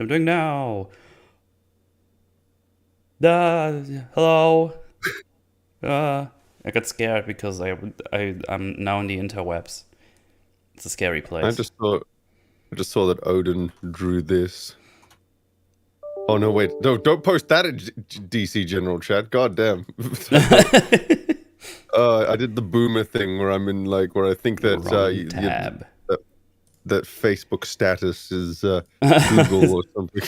I'm doing now. Hello. Uh, I got scared because I'm now in the interwebs. It's a scary I place. just thought I just saw that Odin drew this. Oh no, wait. No, don't post that in DC general chat. God damn. I did the boomer thing where I'm in like where I think that Wrong tab. that, that Facebook status is Google or something.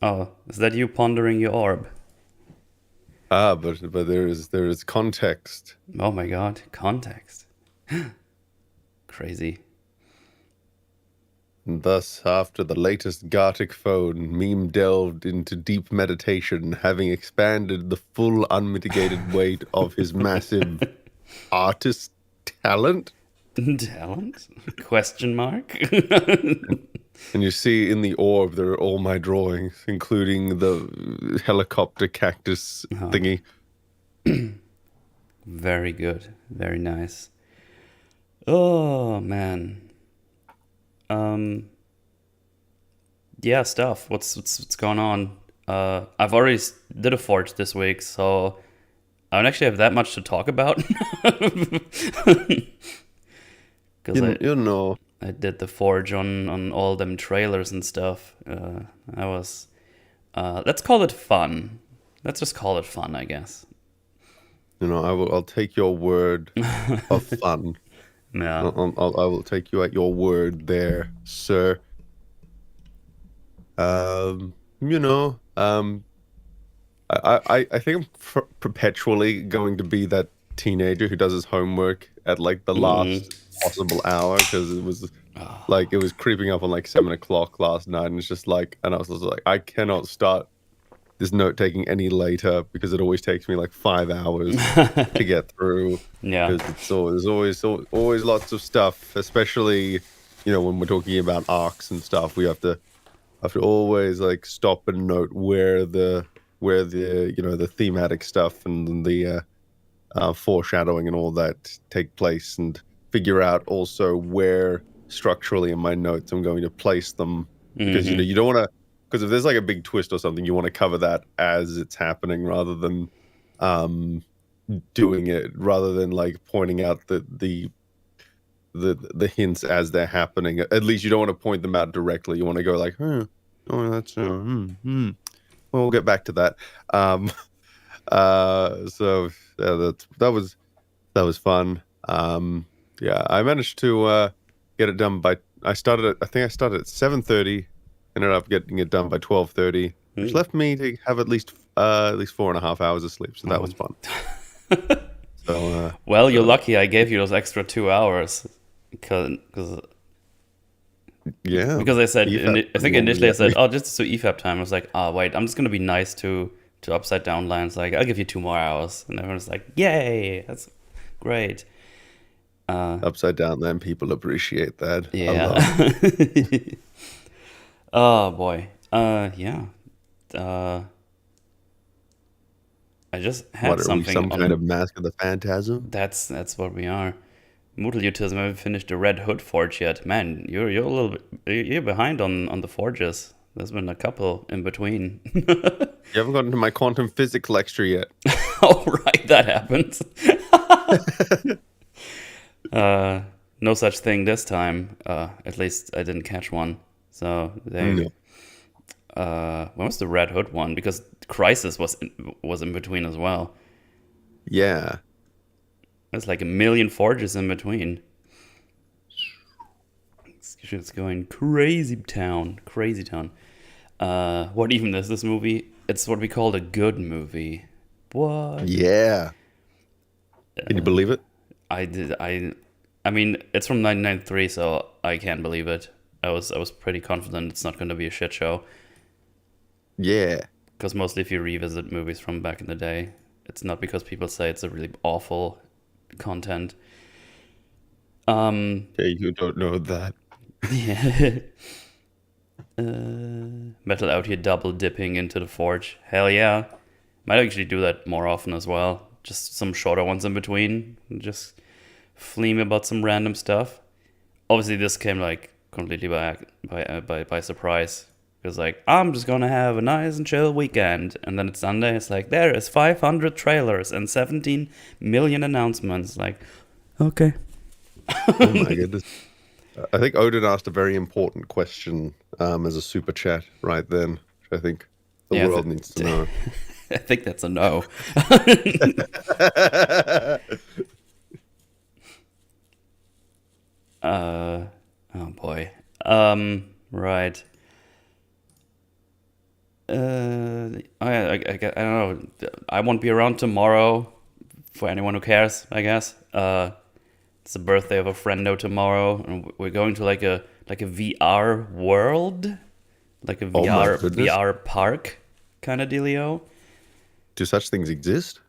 Oh, is that you pondering your orb? But there is context. Oh my god, context. Crazy. And thus, after the latest Gartic phone, Meme delved into deep meditation, having expanded the full unmitigated weight of his massive artist talent. Talent? Question mark? And you see in the orb, there are all my drawings, including the helicopter cactus Oh, thingy. very good. Very nice. Oh man. Um yeah, stuff. What's going on? I've already did a forge this week, so I don't actually have that much to talk about. Because You know, I did the forge on all them trailers and stuff. I was let's call it fun. Let's just call it fun, I guess. I'll take your word of fun. Yeah. I will take you at your word there, sir. Um, you know, um, I think I'm perpetually going to be that teenager who does his homework at like the Mm. last possible hour because it was creeping up on like 7 o'clock last night, and it's just like, and I was just like, I cannot start this note taking any later because it always takes me like 5 hours to get through Yeah. because there's always lots of stuff, especially when we're talking about arcs and stuff. We have to always like stop and note where the thematic stuff and the foreshadowing and all that take place, and figure out also where structurally in my notes I'm going to place them, because Mm-hmm. you don't want to, because if there's like a big twist or something, you want to cover that as it's happening rather than um doing it, rather than like pointing out the hints as they're happening. At least you don't want to point them out directly. You want to go like, oh, that's well, we'll get back to that. Um, so yeah, that was fun. Yeah, I managed to get it done by. I think I started at 7:30. Ended up getting it done by 12:30, which Mm. left me to have at least 4.5 hours of sleep. So that Oh. was fun. So Well, you're so lucky I gave you those extra 2 hours because yeah, because I said EFAP I was think normally initially I at said, me. oh, just to EFAP time. I was like, oh wait, I'm just gonna be nice to upside down lines. Like, I'll give you 2 more hours, and everyone's like, yay, that's great. Uh, Upside down, then people appreciate that a yeah. lot. Oh boy. Yeah. Uh, I just What had are we, something some kind on. of mask of the phantasm? That's what we are. Mutualism haven't finished the Red Hood Forge yet. Man, you're a little bit you're behind on the forges. There's been a couple in between. You haven't gotten to my quantum physics lecture yet. Oh right, that happens. Uh, no such thing this time. At least I didn't catch one. So there. No. When was the Red Hood one? Because Crisis was in between as well. Yeah. There's like a million forges in between. It's going crazy town, crazy town. What even is this movie? It's what we call a good movie. What? Yeah. Can you believe it? I did. I mean, it's from 1993, so I can't believe it. I was pretty confident it's not going to be a shit show. Yeah. Because mostly if you revisit movies from back in the day, it's not because people say it's a really awful content. Um, Yeah, you don't know that. yeah. Metal out here double dipping into the forge. Hell yeah. Might actually do that more often as well. Just some shorter ones in between. Just fleam about some random stuff. Obviously, this came like completely by surprise. Because like I'm just gonna have a nice and chill weekend, and then it's Sunday. It's like there is 500 trailers and 17 million announcements. Like, okay. Oh my goodness. I think Odin asked a very important question as a super chat right then, which I think the Yeah, world needs to know. I think that's a no. Oh boy. Right. I don't know. I won't be around tomorrow for anyone who cares, I guess. It's the birthday of a friendo tomorrow, and we're going to like a VR world, like a Oh my VR goodness. VR park kind of dealio. Do such things exist?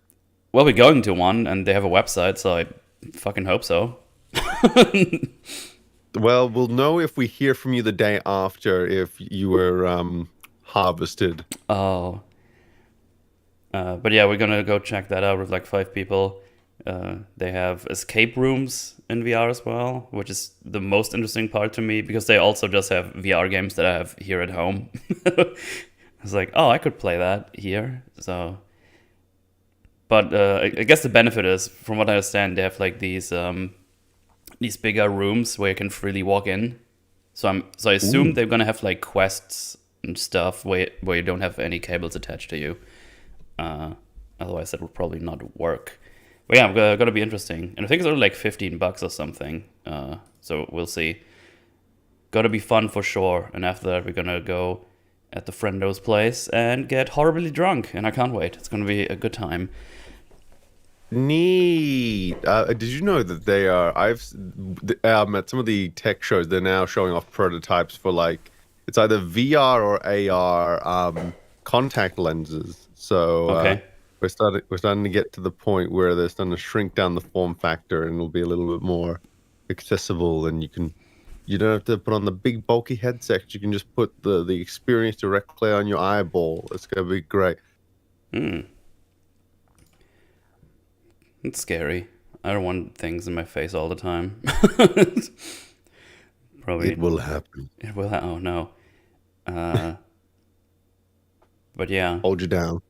Well, we're going to one, and they have a website, so I fucking hope so. Well, we'll know if we hear from you the day after if you were harvested. Oh, but yeah, we're gonna go check that out with like 5 people. They have escape rooms in VR as well, which is the most interesting part to me because they also just have VR games that I have here at home. It's like, oh, I could play that here. So, but I guess the benefit is, from what I understand, they have like these bigger rooms where you can freely walk in. So I assume Ooh. they're gonna have like quests and stuff where you don't have any cables attached to you. Otherwise, that would probably not work. But yeah, gonna be interesting, and I think it's only like $15 or something. So we'll see. Gotta be fun for sure. And after that, we're gonna go at the friendo's place and get horribly drunk, and I can't wait. It's gonna be a good time. Neat. Did you know that they are? At some of the tech shows, they're now showing off prototypes for like it's either VR or AR contact lenses. So Okay. we're starting to get to the point where they're starting to shrink down the form factor, and it'll be a little bit more accessible. And you don't have to put on the big bulky headset. You can just put the experience directly on your eyeball. It's gonna be great. Hmm. It's scary. I don't want things in my face all the time. Probably It will happen. it will. Oh no. Uh, but yeah, Hold you down.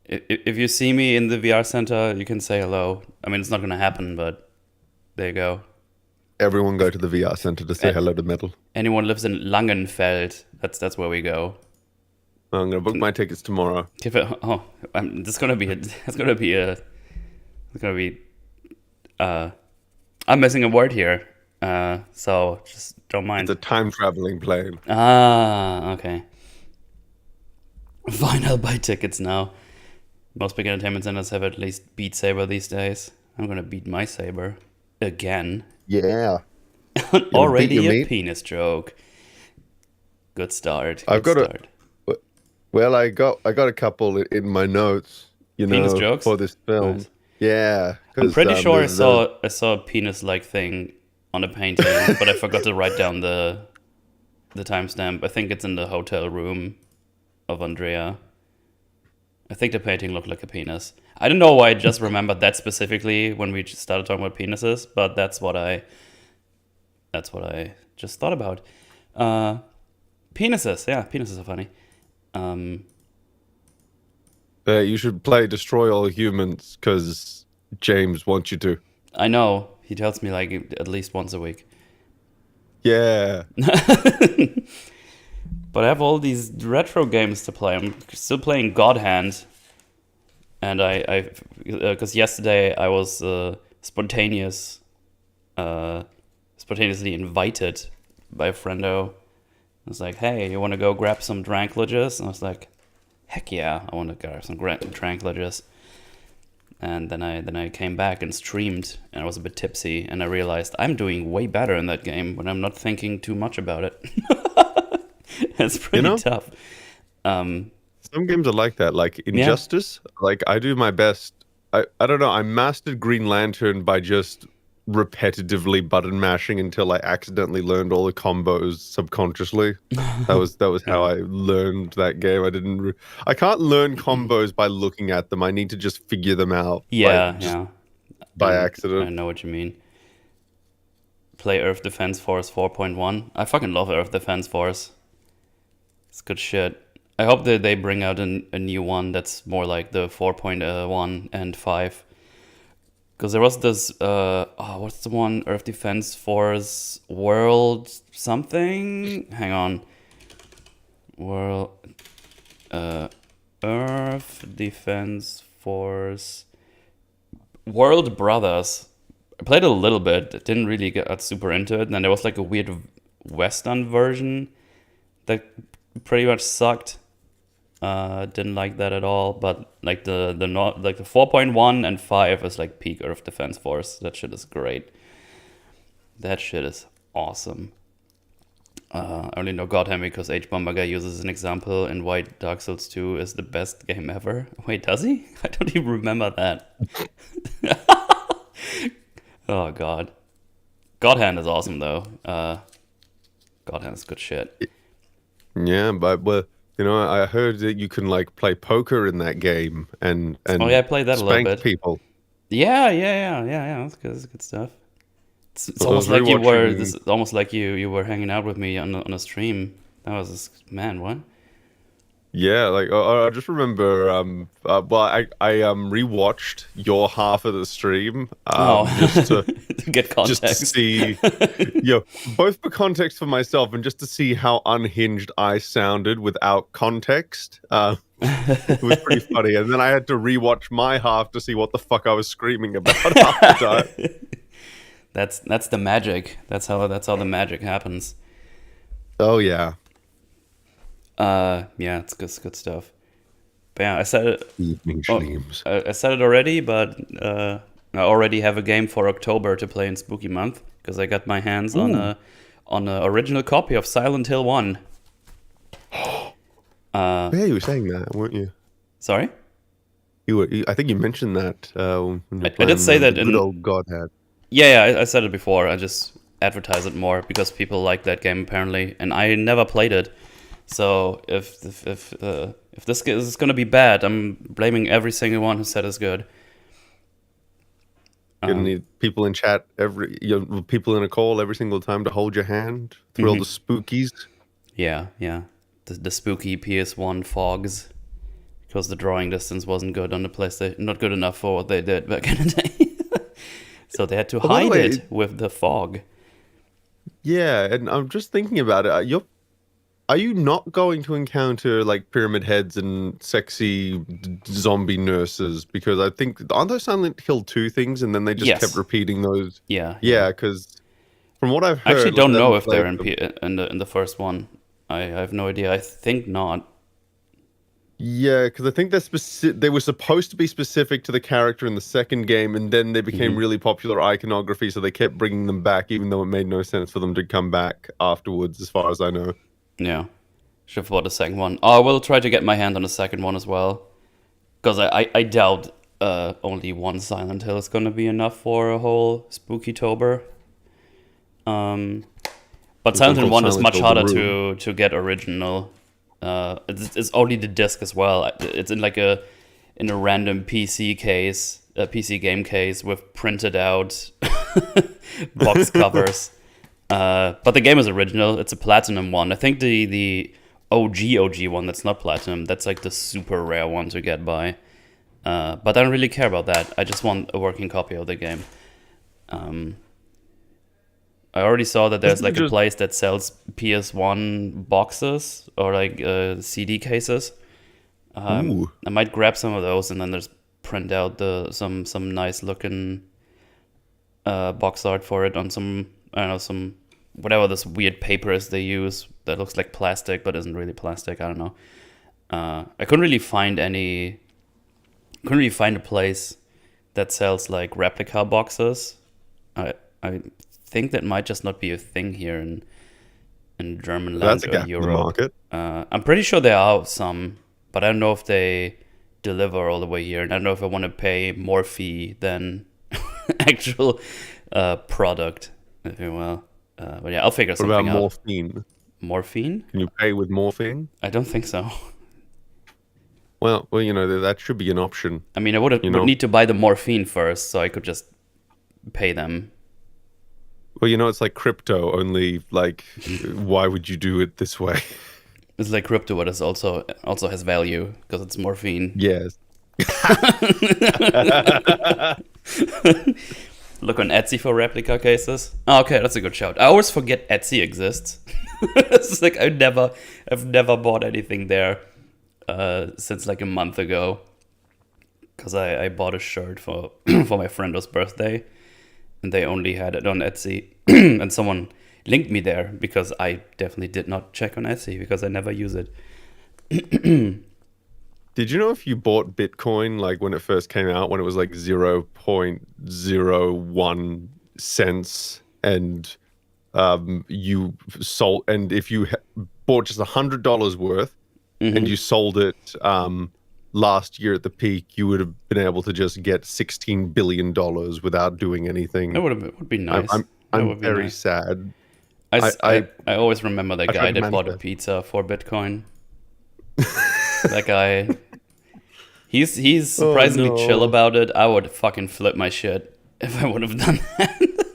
if you see me in the VR center, you can say hello. I mean, it's not gonna happen, but there you go. Everyone go to the VR center to say A- hello to Metal. Anyone lives in Langenfeld, that's where we go. I'm gonna book my tickets tomorrow. Oh, it's gonna be it's gonna be it's gonna be. I'm missing a word here. So just don't mind. It's a time traveling plane. Ah, okay. Fine, I'll buy tickets now. Most big entertainment centers have at least Beat Saber these days. I'm gonna beat my saber again. Yeah. Gonna beat Already your a meat. penis joke. Good start. I've Good got start. well, I got a couple in my notes, Penis jokes? for this film. Nice. Yeah, I'm 'cause, pretty sure there's I saw a penis-like thing on a painting, but I forgot to write down the timestamp. I think it's in the hotel room of Andrea. I think the painting looked like a penis. I don't know why I just remembered that specifically when we just started talking about penises, but that's what I just thought about. Penises, yeah, penises are funny. you should play Destroy All Humans because James wants you to. I know he tells me like at least once a week. Yeah. But I have all these retro games to play. I'm still playing God Hand, and because yesterday I was spontaneously invited by a friendo. I was like, "Hey, you want to go grab some Dranklages?" And I was like, "Heck yeah, I want to grab some Dranklages." And then I came back and streamed, and I was a bit tipsy, and I realized I'm doing way better in that game when I'm not thinking too much about it. It's pretty tough. Some games are like that, like Yeah. Injustice. Like I do my best. I don't know. I mastered Green Lantern by just repetitively button mashing until I accidentally learned all the combos subconsciously. That was how I learned that game. I can't learn combos by looking at them. I need to just figure them out. Yeah, yeah. By I accident. know what you mean. play Earth Defense Force 4.1. I fucking love Earth Defense Force. It's good shit. I hope that they bring out a new one that's more like the 4.1 and 5. Because there was this, what's the one? Earth Defense Force World something? Hang on. World, Earth Defense Force World Brothers. I played a little bit. Didn't really get super into it. And then there was like a weird Western version that pretty much sucked. Didn't like that at all. But like the 4.1 and 5 is like peak Earth Defense Force. That shit is great. That shit is awesome. I only know Godhand because H Bomber Guy uses an example in why Dark Souls 2 is the best game ever. Wait, does he? I don't even remember that. Oh god. Godhand is awesome though. Godhand is good shit. Yeah, but I heard that you can like play poker in that game and Oh yeah, I played that a little spank bit. people. Yeah. That's good. That's good stuff. It's So I almost was like you were. rewatching- This is almost like you were hanging out with me on a stream. That was just, man. What? Yeah, like I just remember. Well, I rewatched your half of the stream. Just to to get context. just to see, both for context for myself and just to see how unhinged I sounded without context. It was pretty funny, and then I had to rewatch my half to see what the fuck I was screaming about after that. That's the magic. That's how the magic happens. Oh yeah. Yeah, it's good stuff. But yeah, I said it. Evening Oh, streams. I said it already, but I already have a game for October to play in Spooky Month because I got my hands on a original copy of Silent Hill 1. Yeah, you were saying that, weren't you? Sorry? I think you mentioned that. When you were I did playing say that good in- old Godhead. Yeah, I said it before. I just advertise it more because people like that game apparently, and I never played it. So if this is gonna be bad, I'm blaming every single one who said it's good. You're gonna need people in chat people in a call every single time to hold your hand through all the spookies. Yeah. The spooky PS1 fogs, because the drawing distance wasn't good on the PlayStation, not good enough for what they did back in the day. So they had to By the hide way, it with the fog. Yeah, and I'm just thinking about it. Are you not going to encounter like pyramid heads and sexy zombie nurses? Because I think aren't those Silent Hill 2 things, and then they just Yes. kept repeating those. Yeah. Yeah, because from what I've heard, I actually don't know if like, they're in the first one. I have no idea. I think not. Yeah, because I think they were supposed to be specific to the character in the second game, and then they became really popular iconography, so they kept bringing them back, even though it made no sense for them to come back afterwards, as far as I know. Yeah. Should have bought the second one. Oh, I will try to get my hand on the second one as well. Because I doubt only one Silent Hill is going to be enough for a whole Spooky-tober. But Silent Hill 1 is much harder to get original. It's only the disc as well. It's in like a random PC case, a PC game case with printed out box covers. But the game is original. It's a platinum one. I think the OG one that's not platinum, that's like the super rare one to get by. But I don't really care about that. I just want a working copy of the game. I already saw that there's like a place that sells PS1 boxes or like CD cases. I might grab some of those and then just print out some nice looking box art for it on some, I don't know, some whatever this weird paper is they use that looks like plastic but isn't really plastic. I don't know. I couldn't really find a place that sells like replica boxes. I think that might just not be a thing here in German land or Europe. I'm pretty sure there are some, but I don't know if they deliver all the way here, and I don't know if I want to pay more fee than actual product, if you will. But yeah, I'll figure something out. What about morphine? Morphine? Can you pay with morphine? I don't think so. Well, that should be an option. I mean, I would need to buy the morphine first, so I could just pay them. Well, it's like crypto, only like, why would you do it this way? It's like crypto, but it's also has value because it's morphine. Yes. Look on Etsy for replica cases. Oh, okay, that's a good shout. I always forget Etsy exists. It's like I've never bought anything there since like a month ago. Because I bought a shirt for for my friend's birthday, and they only had it on Etsy, and someone linked me there because I definitely did not check on Etsy because I never use it. Did you know if you bought Bitcoin like when it first came out, when it was like 0.01 cents, and you sold, and if you bought just $100 worth and you sold it last year at the peak, you would have been able to just get $16 billion without doing anything. That would be nice. I'm very sad. I always remember that I tried guy to that bought a manifest. pizza for Bitcoin. That guy, he's surprisingly no. chill about it. I would fucking flip my shit if I would have done that.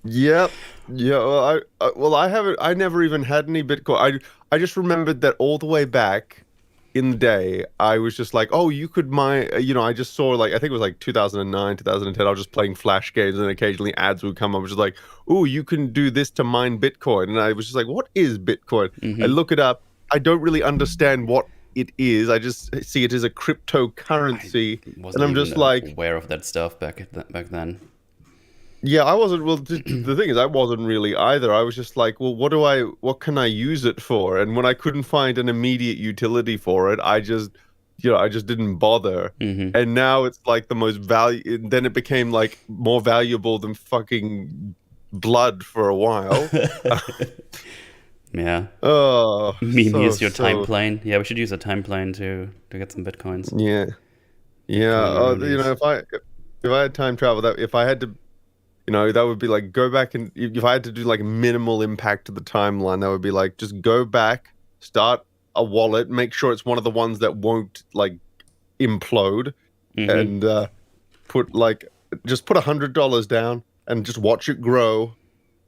Yep. Yeah. Well, I haven't. I never even had any Bitcoin. I just remembered that all the way back in the day, I was just like, oh, you could mine. I just saw, like, I think it was like 2009, 2010. I was just playing Flash games, and occasionally ads would come up. I was just like, oh, you can do this to mine Bitcoin, and I was just like, what is Bitcoin? I look it up. I don't really understand what it is. I just see it as a cryptocurrency, and Wasn't I'm even just like, aware of that stuff back then. yeah, I wasn't. Well, the thing is, I wasn't really either. I was just like, well, what can I use it for? And when I couldn't find an immediate utility for it, I just didn't bother. And now it's like the most value. Then it became like more valuable than fucking blood for a while. Yeah. Oh, Meme, use your time so plane. Yeah, we should use a time plane to get some bitcoins. yeah, yeah. Time Oh, release. if I had time travel, that if I had to. That would be like go back, and if I had to do like minimal impact to the timeline, that would be like just go back, start a wallet, make sure it's one of the ones that won't like implode, and just put $100 down and just watch it grow,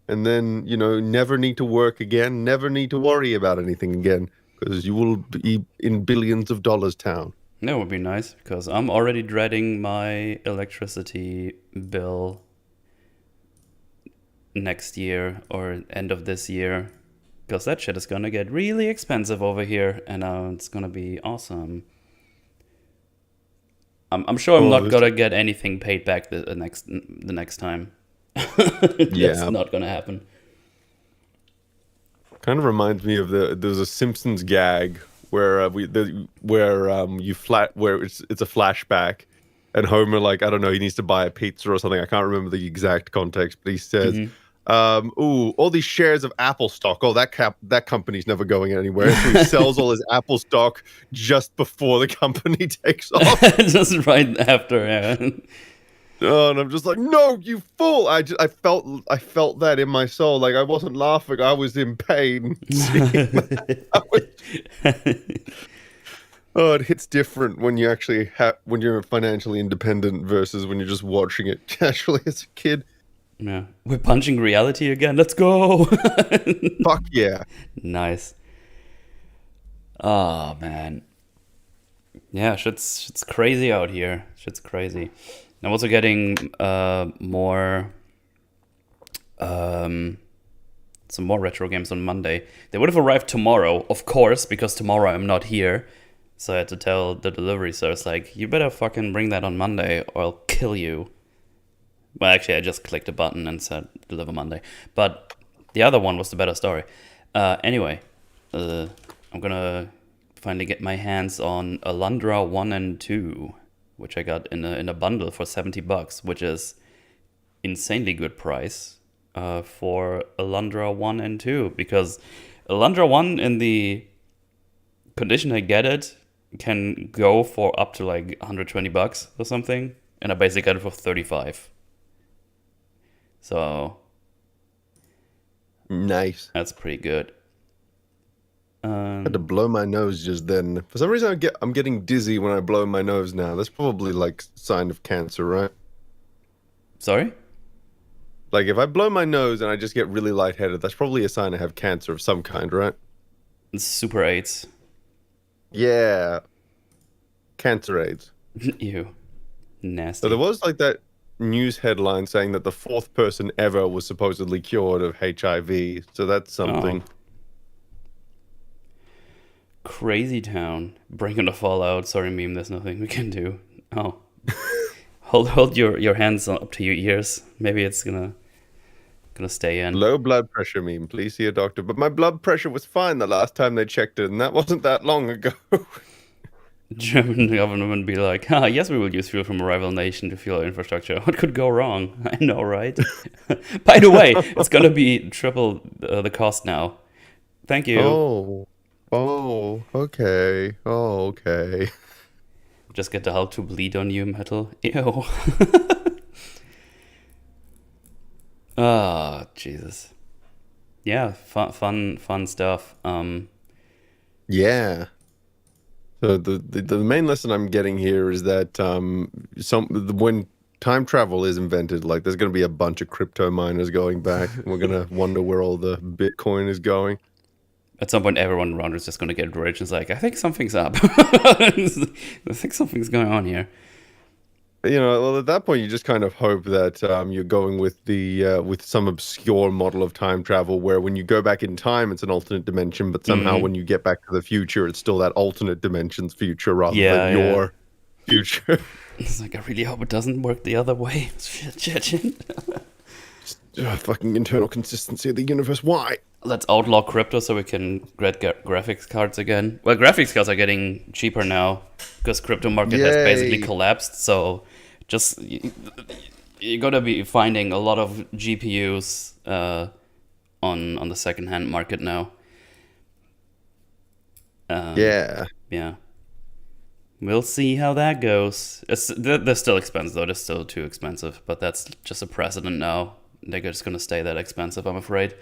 and then never need to work again, never need to worry about anything again, because you will be in billions of dollars town. That would be nice because I'm already dreading my electricity bill next year or end of this year because that shit is gonna get really expensive over here, and it's gonna be awesome. I'm sure I'm not gonna get anything paid back the next time. That's Yeah. not gonna happen. Kind of reminds me of there's a Simpsons gag where where it's a flashback, and Homer, like, I don't know, he needs to buy a pizza or something. I can't remember the exact context, but he says, "Ooh, all these shares of Apple stock. Oh, that company's never going anywhere." So he sells all his Apple stock just before the company takes off. Just right after, yeah. Oh, and I'm just like, no, you fool! I felt that in my soul. Like, I wasn't laughing. I was in pain. Oh, it hits different when you actually when you're financially independent versus when you're just watching it casually as a kid. Yeah, we're punching reality again. Let's go. Fuck yeah! Nice. Oh man. Yeah, shit's crazy out here. Shit's crazy. I'm also getting more some more retro games on Monday. They would have arrived tomorrow, of course, because tomorrow I'm not here. So I had to tell the delivery service, like, you better fucking bring that on Monday or I'll kill you. Well, actually, I just clicked a button and said deliver Monday. But the other one was the better story. Anyway, I'm gonna finally get my hands on Alundra 1 and 2, which I got in a bundle for $70, which is insanely good price for Alundra 1 and 2, because Alundra 1 in the condition I get it can go for up to like $120 or something, and I basically got it for 35. So Nice. that's pretty good. I had to blow my nose just then. For some reason, I'm getting dizzy when I blow my nose now. That's probably like sign of cancer, right? Sorry? Like if I blow my nose and I just get really lightheaded, that's probably a sign I have cancer of some kind, right? Super AIDS. Yeah, cancer AIDS. Ew. So there Nasty. was like that news headline saying that the fourth person ever was supposedly cured of HIV. So that's Oh. something. Crazy town. Bring on the fallout. Sorry, meme, there's nothing we can do. Oh. Hold your hands up to your ears. Maybe it's gonna stay in. Low blood pressure meme. Please see a doctor. But my blood pressure was fine the last time they checked it, and that wasn't that long ago. German government would be like, ah, yes, we will use fuel from a rival nation to fuel our infrastructure. What could go wrong? I know, right? By the way, it's gonna be triple the cost now. Thank you. Oh, oh, okay, oh, okay. Just get the Hulk to bleed on you, metal. Ew. Ah, Jesus. Yeah, fun stuff. Yeah. So the main lesson I'm getting here is that when time travel is invented, like there's going to be a bunch of crypto miners going back. And we're going to wonder where all the Bitcoin is going. At some point, everyone around is just gonna get rich. It's like, I think something's up. I think something's going on here. You know, well, at that point, you just kind of hope that you're going with the with some obscure model of time travel, where when you go back in time, it's an alternate dimension, but somehow Mm, when you get back to the future, it's still that alternate dimension's future rather than yeah, yeah. your future. It's like, I really hope it doesn't work the other way. Shit. Fucking internal consistency of the universe. Why? Let's outlaw crypto so we can get graphics cards again. Well, graphics cards are getting cheaper now because crypto market has basically Yay! collapsed. So just you're gonna be finding a lot of GPUs on the secondhand market now. Um, Yeah. yeah, we'll see how that goes. They're still expensive though. They're still too expensive, but that's just a precedent now. They're just gonna stay that expensive, I'm afraid.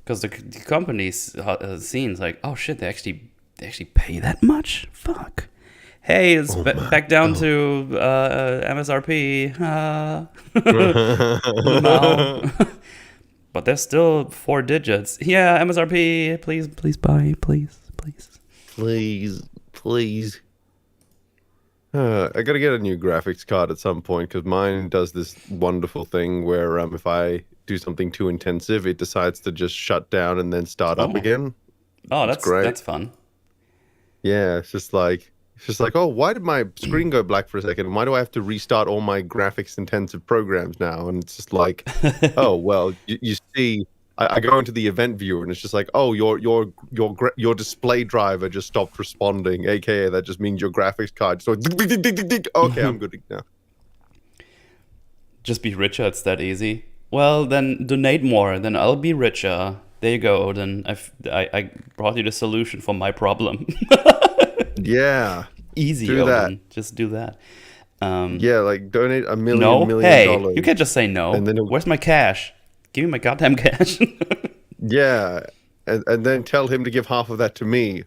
Because the companies scenes like, oh shit, they actually pay that much. Fuck. Hey, it's Oh my. back down Oh. to MSRP. No, but they're still 4 digits. Yeah, MSRP. Please buy. Please. Please, please. I gotta get a new graphics card at some point because mine does this wonderful thing where if I do something too intensive, it decides to just shut down and then start up Oh, again. oh, It's that's great. fun. Yeah, it's just like, oh, why did my screen go black for a second? And why do I have to restart all my graphics intensive programs now? And it's just like, oh, well, you see, I go into the event viewer and it's just like, oh, your display driver just stopped responding, aka that just means your graphics card. So, okay, I'm good now. Just be richer. It's that easy. Well, then donate more. Then I'll be richer. There you go. Then I brought you the solution for my problem. Yeah, Easy, do that. Odin. Just do that. Um, Yeah, like donate a million no, million hey, you dollars, can't just say and no. then Where's my cash? Give me my goddamn cash. yeah, and then tell him to give half of that to me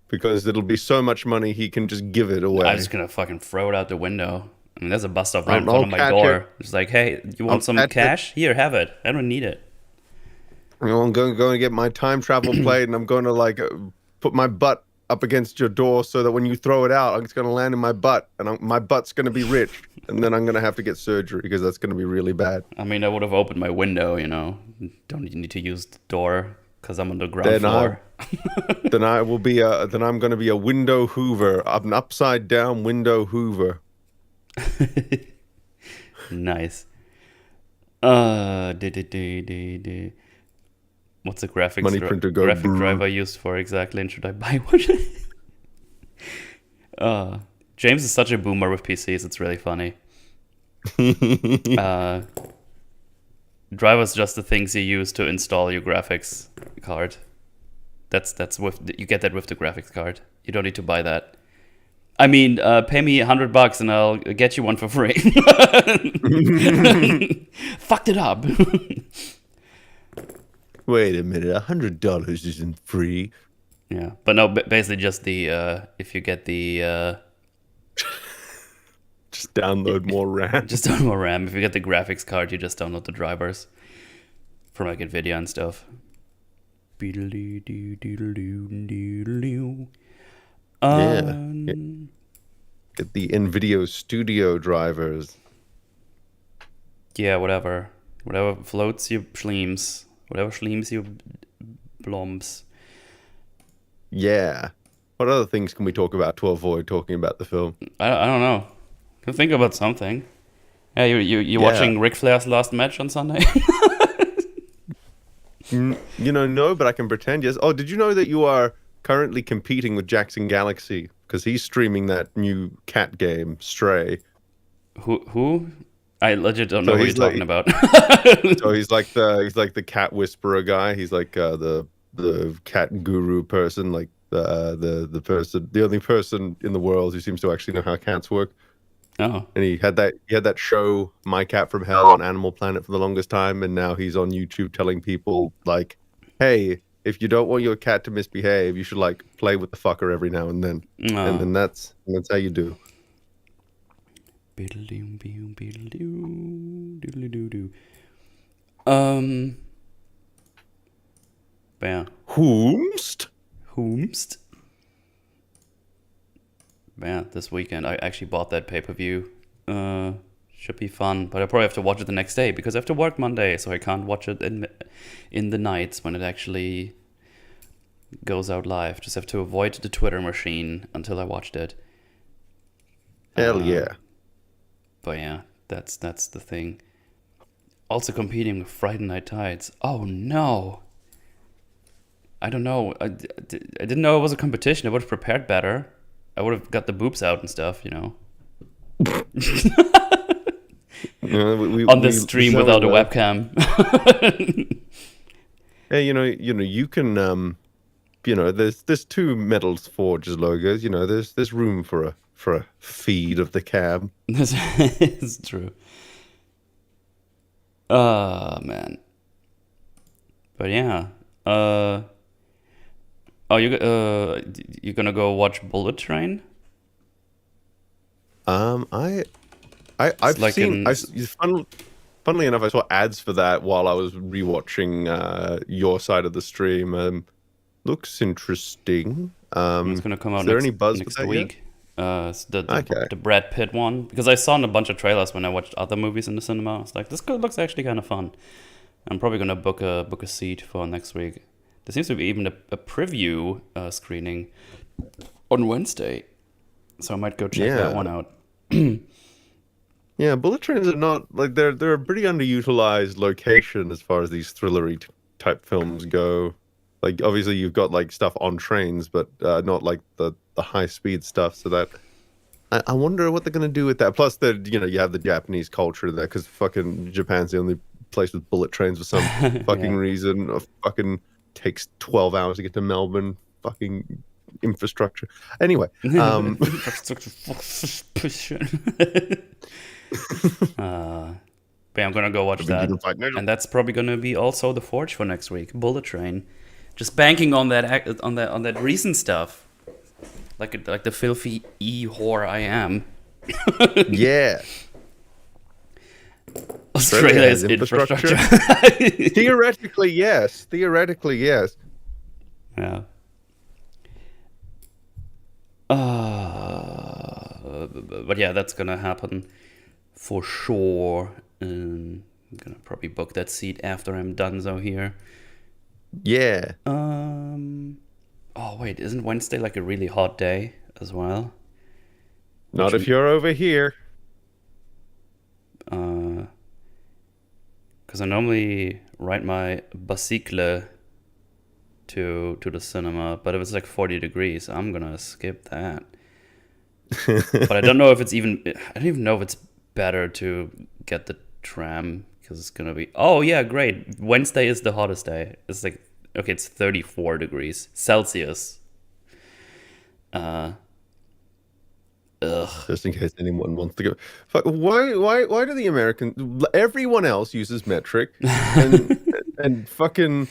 because it'll be so much money he can just give it I'm away. just gonna fucking throw it out the window. I mean, there's a bus stop right in front I'll of my catch it. door. It's like, hey, you I'll want some catch it. cash? Here, have it. I don't need it. I'm going to get my time travel plate, and I'm going to like put my butt up against your door so that when you throw it out, it's going to land in my butt, and my butt's going to be rich, and then I'm going to have to get surgery because that's going to be really bad. I mean, I would have opened my window, you know. Don't need to use the door because I'm on the ground Then I floor. then I'm going to be a window hoover, an upside down window hoover. Nice. What's the Money printer go graphic brr. driver used for exactly? And should I buy one? uh, James is such a boomer with PCs. It's really funny. Uh, drivers just the things you use to install your graphics card. That's with you get that with the graphics card. You don't need to buy that. I mean, pay me $100 and I'll get you one for free. Fucked it up. Wait a minute, $100 isn't free. Yeah, but no, basically just the if you get the Just download more RAM. Just download more RAM. If you get the graphics card, you just download the drivers for like NVIDIA and stuff. Yeah. Get the NVIDIA Studio drivers. Yeah, whatever. Whatever floats you schleems. Whatever schleems you blomps. Yeah. What other things can we talk about to avoid talking about the film? I don't know. Can think about something. Yeah, you watching Ric Flair's last match on Sunday? No, but I can pretend, yes. Oh, did you know that you are currently competing with Jackson Galaxy? Because he's streaming that new cat game, Stray. Who? I legit don't know who you're talking about. So he's like the cat whisperer guy. He's like the cat guru person, like the only person in the world who seems to actually know how cats work. Oh. And he had that show, My Cat from Hell, on Animal Planet for the longest time, and now he's on YouTube telling people like, hey, if you don't want your cat to misbehave, you should like play with the fucker every now and then. Oh. And then that's how you do. Yeah. Whomst? Yeah, this weekend I actually bought that pay-per-view. Should be fun, but I probably have to watch it the next day because I have to work Monday, so I can't watch it in the nights when it actually goes out live. Just have to avoid the Twitter machine until I watched it. Hell yeah. But yeah, that's the thing. Also competing with Friday Night Tides. Oh no. I don't know. I didn't know it was a competition. I would have prepared better. I would have got the boobs out and stuff, on the stream without a webcam. Yeah, you can there's two Metals Forges logos. There's room for a feed of the cam. This is true. Man. But yeah. Oh, you're gonna go watch Bullet Train? I've like seen. Funnily enough, I saw ads for that while I was rewatching your side of the stream. Looks interesting. It's gonna come out is there any buzz next with that week. It's the Okay. Brad Pitt one, because I saw in a bunch of trailers when I watched other movies in the cinema. It's like, this looks actually kind of fun. I'm probably gonna book a seat for next week. There seems to be even a preview screening on Wednesday, so I might go check that one out. Yeah, bullet trains are not like they're a pretty underutilized location as far as these thrillery type films go. Like obviously you've got like stuff on trains, but not like the high speed stuff. So that I wonder what they're gonna do with that. Plus, you have the Japanese culture there because fucking Japan's the only place with bullet trains for some fucking reason. Or fucking takes 12 hours to get to Melbourne. Fucking infrastructure. Anyway, But I'm gonna go watch that, and that's probably gonna be also the Forge for next week. Bullet Train, just banking on that recent stuff, like the filthy whore I am. Yeah. Australia's infrastructure. Theoretically, yes. Yeah. But yeah, that's gonna happen for sure. I'm gonna probably book that seat after I'm done. So here. Yeah. Oh wait, isn't Wednesday like a really hot day as well? Not if you're over here. Because I normally ride my bicycle to the cinema, but if it's like 40 degrees, I'm gonna skip that. But I don't know if it's even. I don't even know if it's better to get the tram because it's gonna be. Oh yeah, great. Wednesday is the hottest day. It's like it's 34 degrees Celsius. Just in case anyone wants to go. Fuck, why do the Americans? Everyone else uses metric, and fucking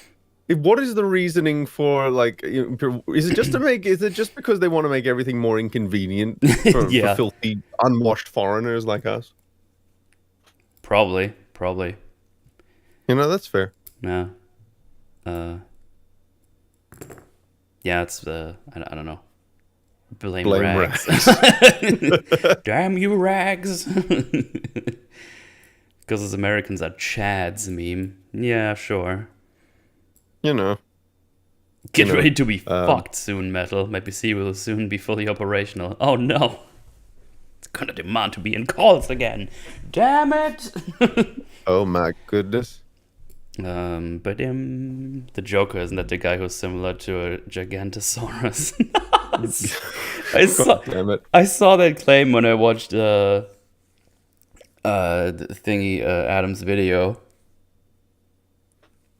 What is the reasoning for like? Is it just to make? Is it just because they want to make everything more inconvenient for Yeah, filthy, unwashed foreigners like us? probably. That's fair. Yeah. Uh, yeah, it's I don't know. Blame Blame rags. rags. Damn you, rags. Because as Americans are Chads meme. Yeah, sure. you know. Get You know. ready to be Um, fucked soon, Metal. My PC will soon be fully operational. Oh no. It's gonna demand to be in calls again. Damn it. oh my goodness. But the Joker, isn't that the guy who's similar to a Gigantosaurus? I saw God damn it. I saw that claim when I watched the thingy Adam's video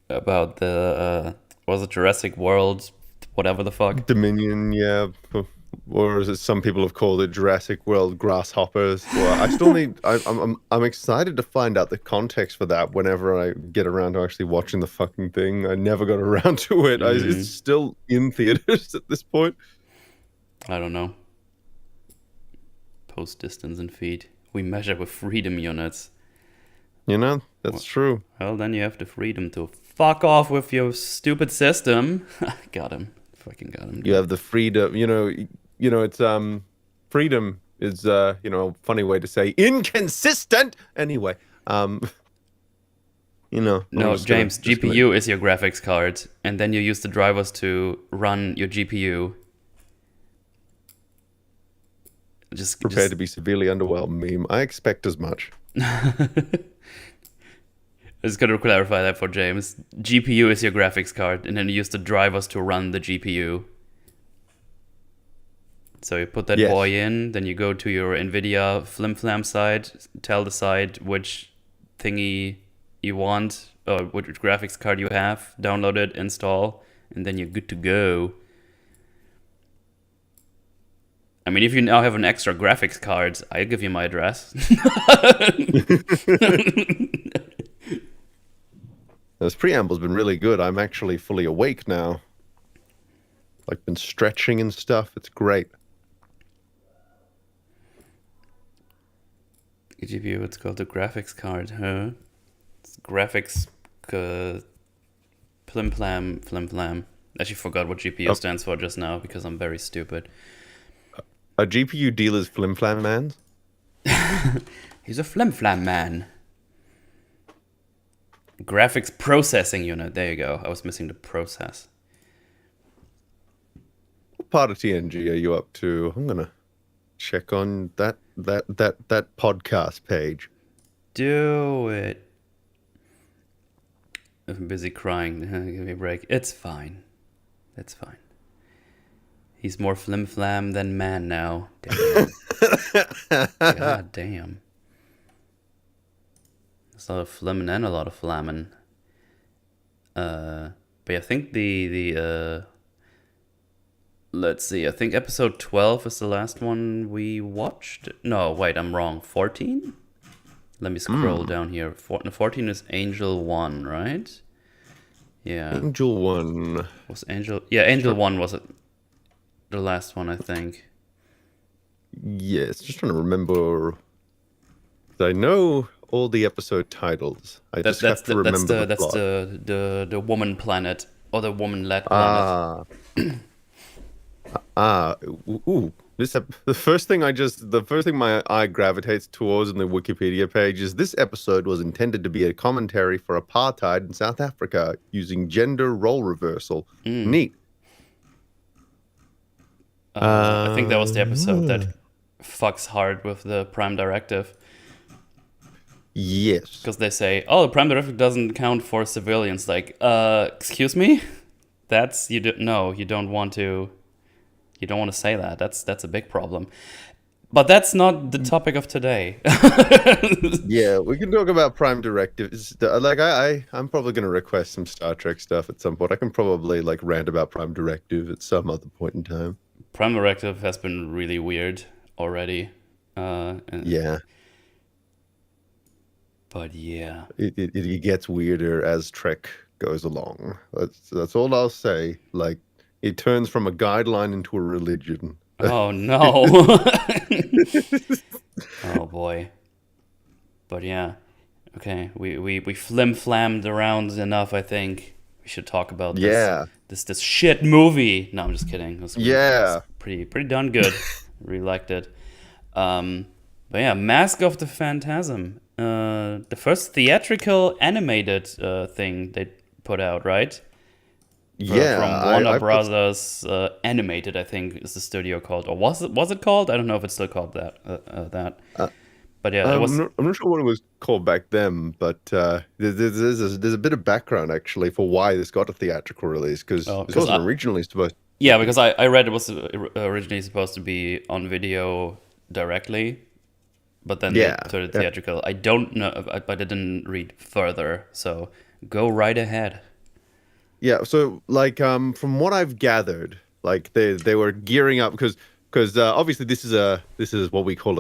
about the was it Jurassic World, whatever the fuck. Dominion, yeah. Or is it some people have called it Jurassic World grasshoppers? Well, I still need. I'm excited to find out the context for that whenever I get around to actually watching the fucking thing. I never got around to it. It's still in theaters at this point. I don't know. Post distance and feet. We measure with freedom units. That's true. Well, then you have the freedom to fuck off with your stupid system. Got him. Fucking got him. You have the freedom. It's freedom is a funny way to say inconsistent. Anyway, No, James, GPU is your graphics card, and then you use the drivers to run your GPU. Prepare to be severely underwhelmed, meme. I expect as much. I just gotta clarify that for James. GPU is your graphics card, and then you use the drivers to run the GPU. So you put that boy in, then you go to your NVIDIA flimflam side, tell the site which thingy you want, or which graphics card you have, download it, install, and then you're good to go. I mean, if you now have an extra graphics card, I'll give you my address. This preamble's been really good. I'm actually fully awake now. Like, been stretching and stuff. It's great. GPU, it's called the graphics card, huh? It's graphics, flim-flam. Actually forgot what GPU stands for just now because I'm very stupid. A GPU dealer's flim-flam man? He's a flim-flam man. Graphics processing unit. There you go. I was missing the process. What part of TNG are you up to? I'm gonna check on that podcast page. Do it. I'm busy crying. Give me a break. It's fine. It's fine. He's more flim-flam than man now. Damn. God damn. There's a lot of flimming and a lot of flamming. But I think the let's see. I think episode 12 is the last one we watched. No, wait, I'm wrong. 14? Let me scroll down here. 14 is Angel 1, right? Yeah. Angel 1. Was Angel... Yeah, Angel 1 was the last one, I think. Yes, just trying to remember. I know all the episode titles. That's the woman planet, or the woman-led planet. The first thing my eye gravitates towards in the Wikipedia page is this episode was intended to be a commentary for apartheid in South Africa using gender role reversal. Neat. I think that was the episode that fucks hard with the Prime Directive. Yes. Because they say, oh, the Prime Directive doesn't count for civilians. Like, excuse me? You don't want to say that. That's a big problem. But that's not the topic of today. Yeah, we can talk about Prime Directive. I'm probably going to request some Star Trek stuff at some point. I can probably rant about Prime Directive at some other point in time. Prime Directive has been really weird already. Yeah. But yeah. It gets weirder as Trek goes along. That's all I'll say. Like, it turns from a guideline into a religion. Oh no. Oh boy. But yeah. Okay. We flim flammed around enough, I think. We should talk about Yeah, this shit movie. No, I'm just kidding. It's yeah, pretty darn good. Really liked it. But yeah, Mask of the Phantasm. The first theatrical animated thing they put out, right? yeah. From Warner I put Brothers Animated, I think is the studio called, or was it called? I don't know if it's still called that. uh, But yeah, it was. I'm not sure what it was called back then, but there's a bit of background actually for why this got a theatrical release because Oh, this because wasn't originally supposed. yeah, because I read it was originally supposed to be on video directly, but then they Yeah, turned it yeah, theatrical. I don't know, but I didn't read further. So go right ahead. yeah. So like from what I've gathered, like they were gearing up because obviously this is what we call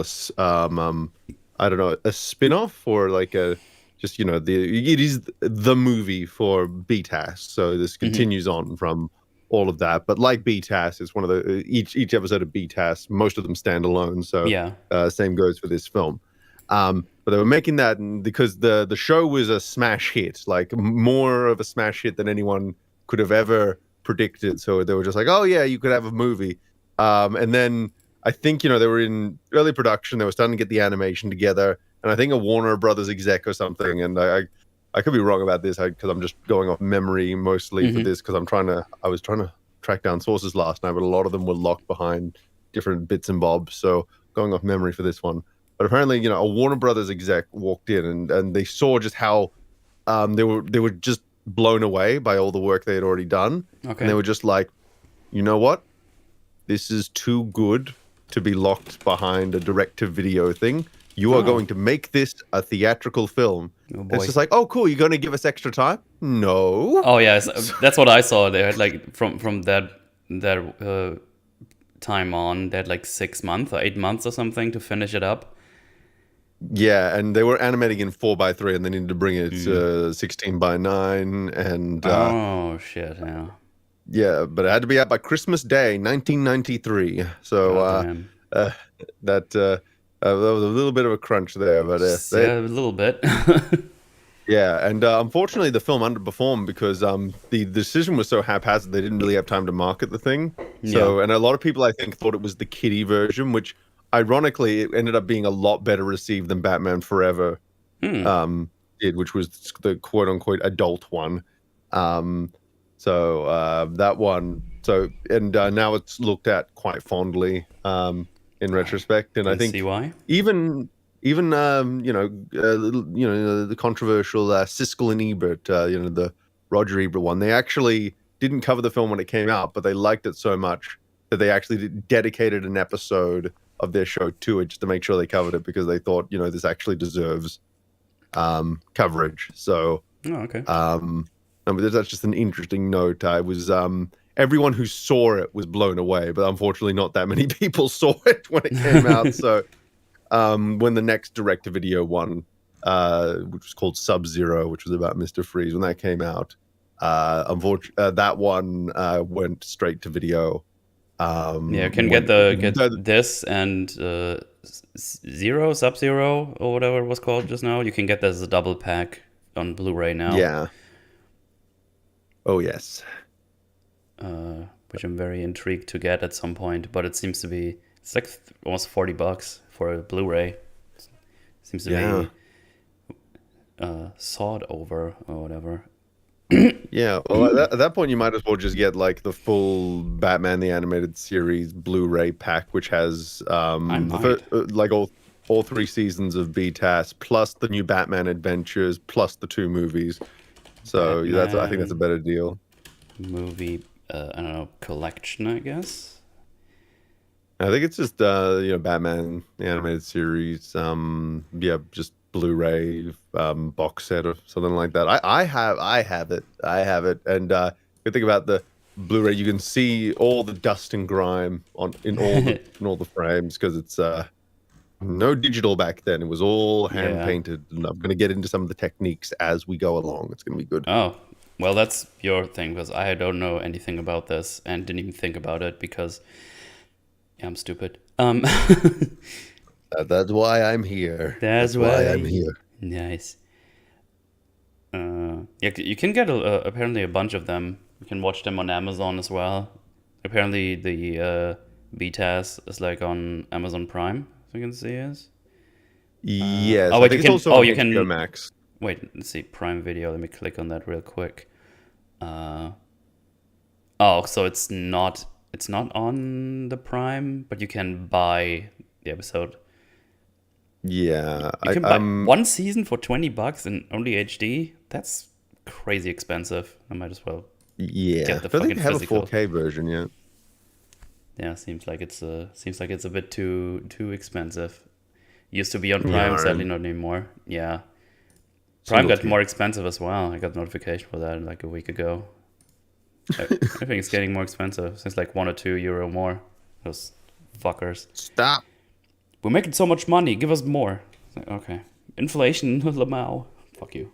I don't know, a spin-off or like a just it is the movie for BTAS. So this Hmm. continues on from all of that. But like BTAS, it's one of the each episode of BTAS, most of them stand alone. So Yeah. same goes for this film. But they were making that because the show was a smash hit, like more of a smash hit than anyone could have ever predicted. So they were just like, oh yeah, you could have a movie. And then I think they were in early production. They were starting to get the animation together, and I think a Warner Brothers exec or something. And I could be wrong about this because I'm just going off memory mostly for Hmm. this because I was trying to track down sources last night, but a lot of them were locked behind different bits and bobs. So going off memory for this one. But apparently, a Warner Brothers exec walked in and they saw just how they were just blown away by all the work they had already done, and they Okay. were just like, you know what? This is too good to be locked behind a direct-to-video thing. You are Oh. going to make this a theatrical film. Oh And it's boy. just like, oh, cool. You're going to give us extra time? No. Oh yeah, that's what I saw. They had like from that time on, they had like 6 months or 8 months or something to finish it up. Yeah, and they were animating in 4:3, and they needed to bring it Mm. to 16:9, and Oh shit! Yeah. yeah, but it had to be out by Christmas Day, 1993. So God damn. uh, that was a little bit of a crunch there, but Yeah, a little bit. yeah, and unfortunately, the film underperformed because the decision was so haphazard they didn't really have time to market the thing. Yeah. So, and a lot of people I think thought it was the kiddie version, which ironically it ended up being a lot better received than Batman Forever Hmm. did, which was the quote unquote adult one. Um, that one, and now it's looked at quite fondly in I retrospect, and I can see think why. even the controversial Siskel and Ebert, the Roger Ebert one, they actually didn't cover the film when it came out, but they liked it so much that they actually dedicated an episode of their show to it just to make sure they covered it because they thought this actually deserves coverage. So Oh, okay. that's just an interesting note. I was everyone who saw it was blown away, but unfortunately not that many people saw it when it came out. So when the next direct-to-video one, which was called Sub-Zero, which was about Mr. Freeze, when that came out, unfortunately, that one went straight to video. Yeah, you can When get this and Zero, Sub Zero, or whatever it was called just now. You can get this as a double pack on Blu-ray now, yeah, oh yes, which I'm very intrigued to get at some point. But it seems to be it's like almost $40 for a Blu-ray. Seems to yeah. be sawed over or whatever. Yeah, well, at that point, you might as well just get like the full Batman the Animated Series Blu-ray pack, which has I the might. like all three seasons of BTAS, plus the new Batman Adventures, plus the two movies. So I think that's a Batman better deal. movie, I don't know, collection, I guess. I think it's just Batman the Animated Series, yeah, just Blu-ray box set or something like that. I have it, and good thing about the Blu-ray, you can see all the dust and grime in all the frames because it's no digital back then. It was all hand Yeah. painted, and I'm going to get into some of the techniques as we go along. It's going to be good. Oh, Well, that's your thing because I don't know anything about this and didn't even think about it because yeah, I'm stupid. That's why I'm here. That's That's why I'm why. here. Nice. Yeah, you can get apparently a bunch of them. You can watch them on Amazon as well. Apparently, the BTAS is like on Amazon Prime. So you can see is. Yes, Oh I wait, you think it's can. also Oh, on you HBO can. Max. Wait, let's see. Prime Video. Let me click on that real quick. Oh, so it's not. It's not on the Prime, but you can buy the episode. Yeah, You can buy one season for $20 and only HD. That's crazy expensive. I might as well yeah. get the I don't think fucking they have a physical. 4K version yet. Yeah, seems like it's a bit too expensive. Used to be on Yeah, Prime, sadly right. not anymore. Yeah, Prime Single got tier. more expensive as well. I got notification for that like a week ago. I think it's getting more expensive. It's like €1 or €2 more. Those fuckers. Stop. We're making so much money. Give us more. It's like, okay, inflation, Lamau. Fuck you.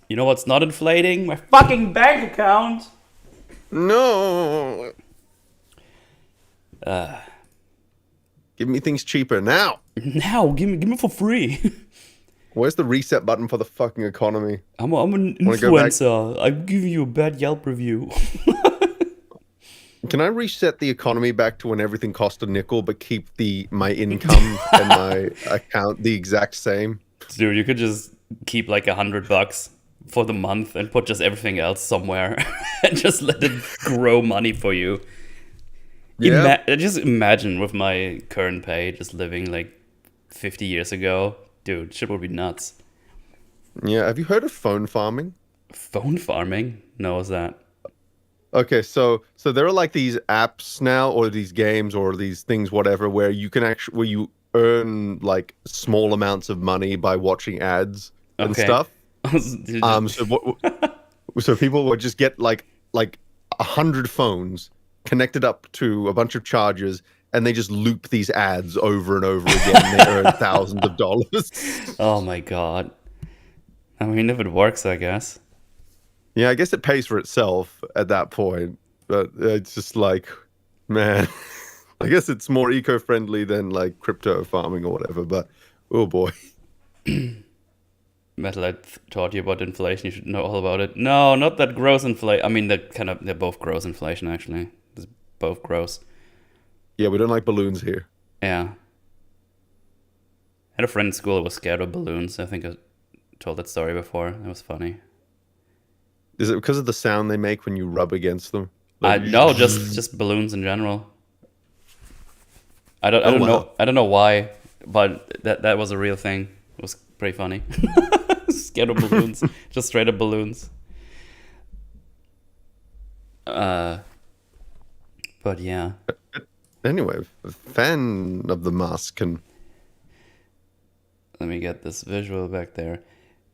You know what's not inflating? My fucking bank account. No. Give me things cheaper now. Now, give me for free. Where's the reset button for the fucking economy? I'm an Wanna go back? influencer. I'm giving you a bad Yelp review. Can I reset the economy back to when everything cost a nickel, but keep my income and my account the exact same? Dude, you could just keep like $100 for the month and put just everything else somewhere and just let it grow money for you. Yeah. Just imagine with my current pay, just living like 50 years ago. Dude, shit would be nuts. Yeah. Have you heard of phone farming? Phone farming? No, what's that? Okay, so there are like these apps now, or these games, or these things, whatever, where you can actually where you earn like small amounts of money by watching ads and Okay. stuff. So people would just get like 100 phones connected up to a bunch of chargers, and they just loop these ads over and over again. And they earn thousands of dollars. Oh my god. I mean, if it works, I guess. Yeah, I guess it pays for itself at that point, but it's just like, man, I guess it's more eco-friendly than like crypto farming or whatever, but oh boy. Metal, taught you about inflation. You should know all about it. No, not that gross inflation. I mean, they're both gross inflation, actually. It's both gross. Yeah, we don't like balloons here. Yeah. I had a friend in school who was scared of balloons. I think I told that story before. It was funny. Is it because of the sound they make when you rub against them? No, just balloons in general. I don't wow. know. I don't know why, but that was a real thing. It was pretty funny. Scared of balloons, just straight up balloons. But yeah. Anyway, a fan of the mask can. Let me get this visual back there.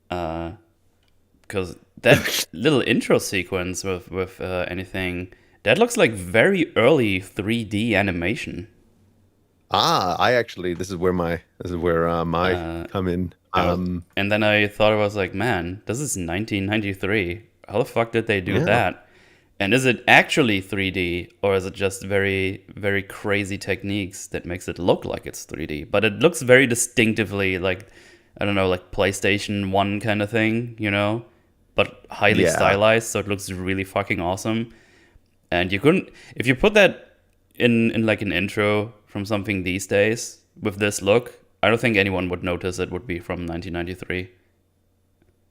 Because that little intro sequence with anything, that looks like very early 3D animation. I actually, this is where my come in. And then I thought I was like, man, this is 1993. How the fuck did they do Yeah. that? And is it actually 3D, or is it just very, very crazy techniques that makes it look like it's 3D? But it looks very distinctively like, I don't know, like PlayStation 1 kind of thing, you know? But highly Yeah. stylized, so it looks really fucking awesome. And you couldn't, if you put that in like an intro from something these days with this look, I don't think anyone would notice it would be from 1993.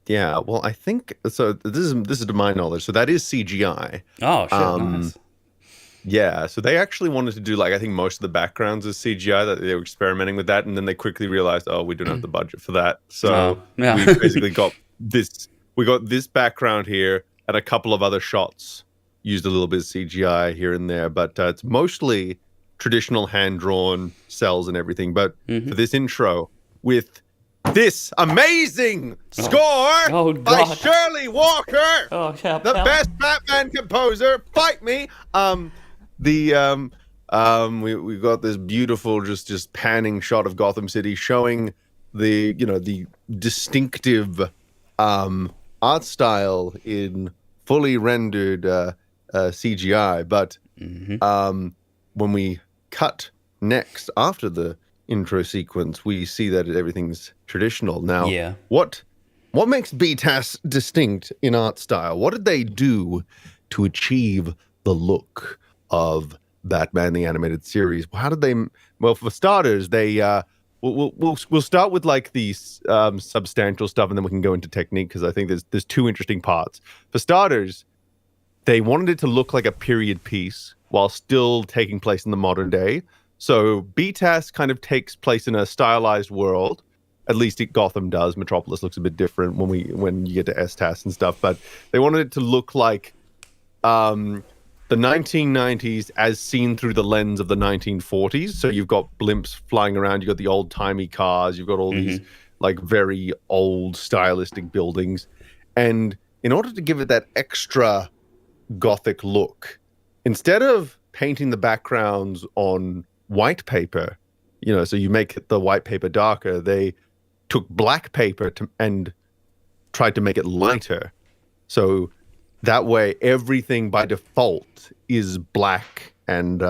Yeah, well, I think so. This is to my knowledge. So that is CGI. Oh shit, nice. Yeah, so they actually wanted to do like I think most of the backgrounds is CGI. That they were experimenting with that, and then they quickly realized, oh, we don't have the budget for that. So Oh, yeah. we basically got this. We got this background here and a couple of other shots. Used a little bit of CGI here and there, but it's mostly traditional hand drawn cells and everything. But for this intro, with this amazing score Oh, by God. Shirley Walker, Oh yeah, the best Batman composer. Fight me. We got this beautiful just panning shot of Gotham City showing the the distinctive art style in fully rendered CGI, but when we cut next after the intro sequence, we see that everything's traditional. Now, Yeah. what makes BTAS distinct in art style? What did they do to achieve the look of Batman the Animated Series? How did they? Well, for starters, they we'll start with like the substantial stuff, and then we can go into technique, because I think there's two interesting parts. For starters, they wanted it to look like a period piece while still taking place in the modern day. So BTAS kind of takes place in a stylized world. At least Gotham does. Metropolis looks a bit different when you get to STAS and stuff. But they wanted it to look like the 1990s as seen through the lens of the 1940s. So you've got blimps flying around. You've got the old-timey cars. You've got all these like very old stylistic buildings. And in order to give it that extra Gothic look, instead of painting the backgrounds on white paper, so you make the white paper darker, they took black paper and tried to make it lighter. So that way everything by default is black and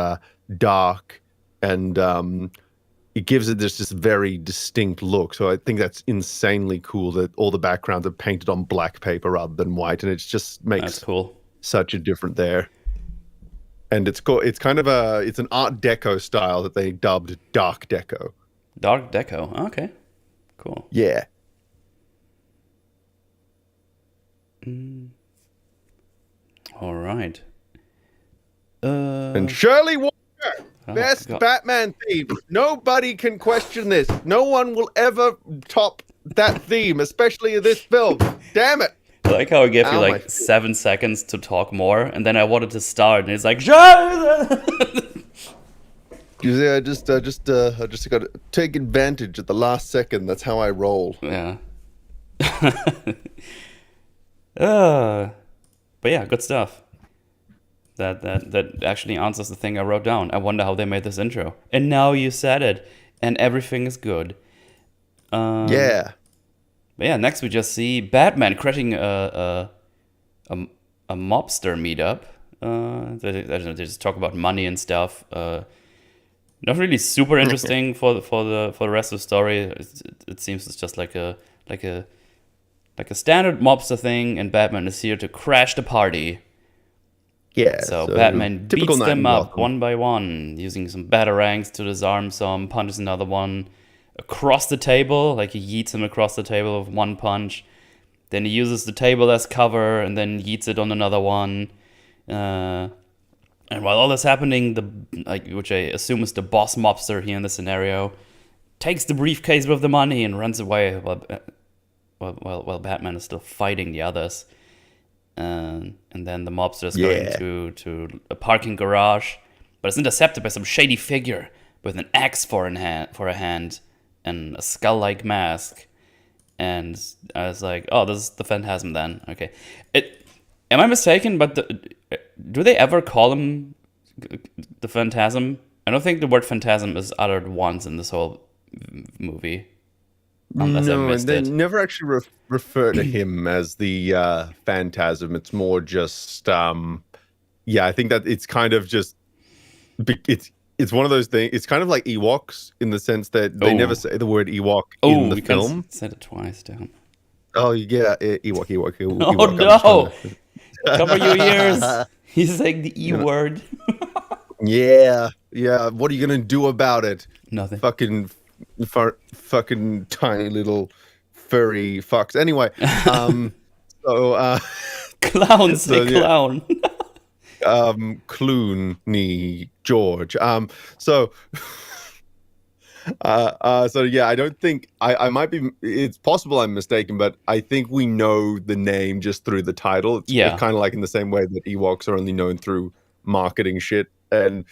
dark, and it gives it this very distinct look. So I think that's insanely cool that all the backgrounds are painted on black paper rather than white, and it just makes such a difference there. And it's kind of it's an Art Deco style that they dubbed Dark Deco. Dark Deco. Okay. Cool. Yeah. All right. And Shirley Walker, best Batman theme. Nobody can question this. No one will ever top that theme, especially in this film. Damn it. I like how I gave you like 7 seconds to talk more, and then I wanted to start, and it's like, You see, I just got to take advantage at the last second. That's how I roll. Yeah. But yeah, good stuff. That actually answers the thing I wrote down. I wonder how they made this intro. And now you said it, and everything is good. Yeah. But yeah, next we just see Batman crashing a mobster meetup. They just talk about money and stuff. Not really super interesting for the rest of the story. It seems it's just like a standard mobster thing, and Batman is here to crash the party. Yeah. So Batman beats them up one by one, using some batarangs to disarm some, punches another one across the table, like he yeets him across the table with one punch. Then he uses the table as cover and then yeets it on another one. And while all this happening, which I assume is the boss mobster here in the scenario, takes the briefcase with the money and runs away while Batman is still fighting the others. And then the mobster is going to a parking garage, but it's intercepted by some shady figure with an axe for a hand and a skull-like mask. And I was like, oh, this is the Phantasm then. Okay. Am I mistaken, but do they ever call him the Phantasm? I don't think the word Phantasm is uttered once in this whole movie. Unless I missed they it. never actually refer to him as the Phantasm. It's more just, I think that it's kind of just, it's one of those things. It's kind of like Ewoks in the sense that they never say the word Ewok in the film. Said it twice, damn. Oh yeah, Ewok. Oh no! Cover your ears. He's saying the E word. Yeah. What are you gonna do about it? Nothing. Fucking tiny little furry fucks. Anyway, clown, say clown. Clooney George. So I don't think I might be. It's possible I'm mistaken, but I think we know the name just through the title. It's kind of like in the same way that Ewoks are only known through marketing shit and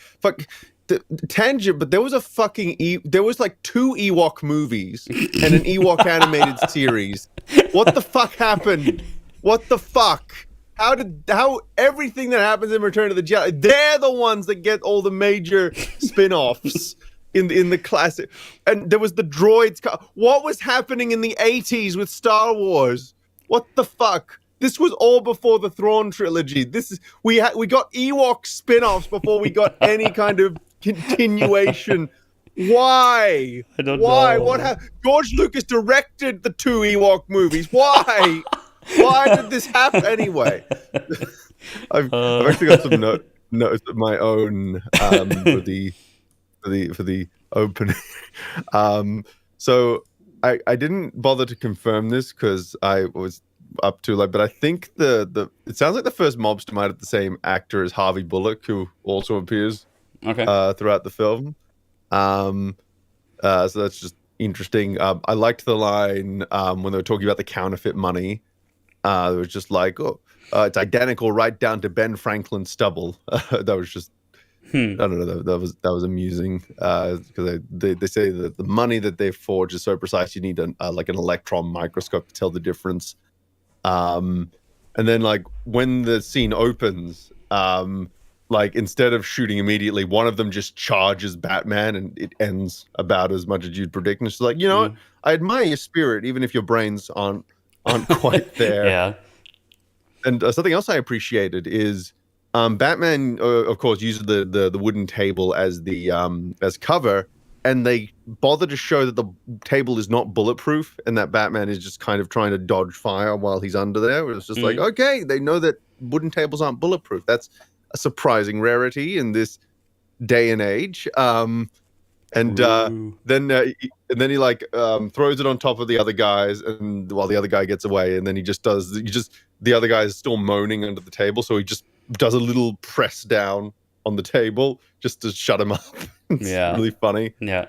tangent. But there was there was like 2 Ewok movies and an Ewok animated series. What the fuck happened? What the fuck? How everything that happens in Return of the Jedi, they're the ones that get all the major spin-offs in the classic, and there was the droids. What was happening in the 80s with Star Wars? What the fuck? This was all before the Thrawn trilogy. We got Ewok spin-offs before we got any kind of continuation. Why? I don't Why? know. What happened? George Lucas directed the 2 Ewok movies. Why? Why did this happen anyway? I've actually got some notes of my own for the opening. So I didn't bother to confirm this because I was up too late, but I think it sounds like the first mobster might have the same actor as Harvey Bullock, who also appears throughout the film. So that's just interesting. I liked the line when they were talking about the counterfeit money. It was just like, it's identical right down to Ben Franklin's stubble. That was just, I don't know, that was amusing because they say that the money that they forge is so precise you need like an electron microscope to tell the difference. And then like when the scene opens, like instead of shooting immediately, one of them just charges Batman and it ends about as much as you'd predict. And it's like, you know what? I admire your spirit, even if your brains aren't quite there. Yeah. And something else I appreciated is Batman, of course, uses the wooden table as the as cover, and they bother to show that the table is not bulletproof, and that Batman is just kind of trying to dodge fire while he's under there. It's just like, okay, they know that wooden tables aren't bulletproof. That's a surprising rarity in this day and age. And then he like throws it on top of the other guys, and while the other guy gets away, and then the other guy is still moaning under the table, so he just does a little press down on the table just to shut him up. It's really funny. Yeah.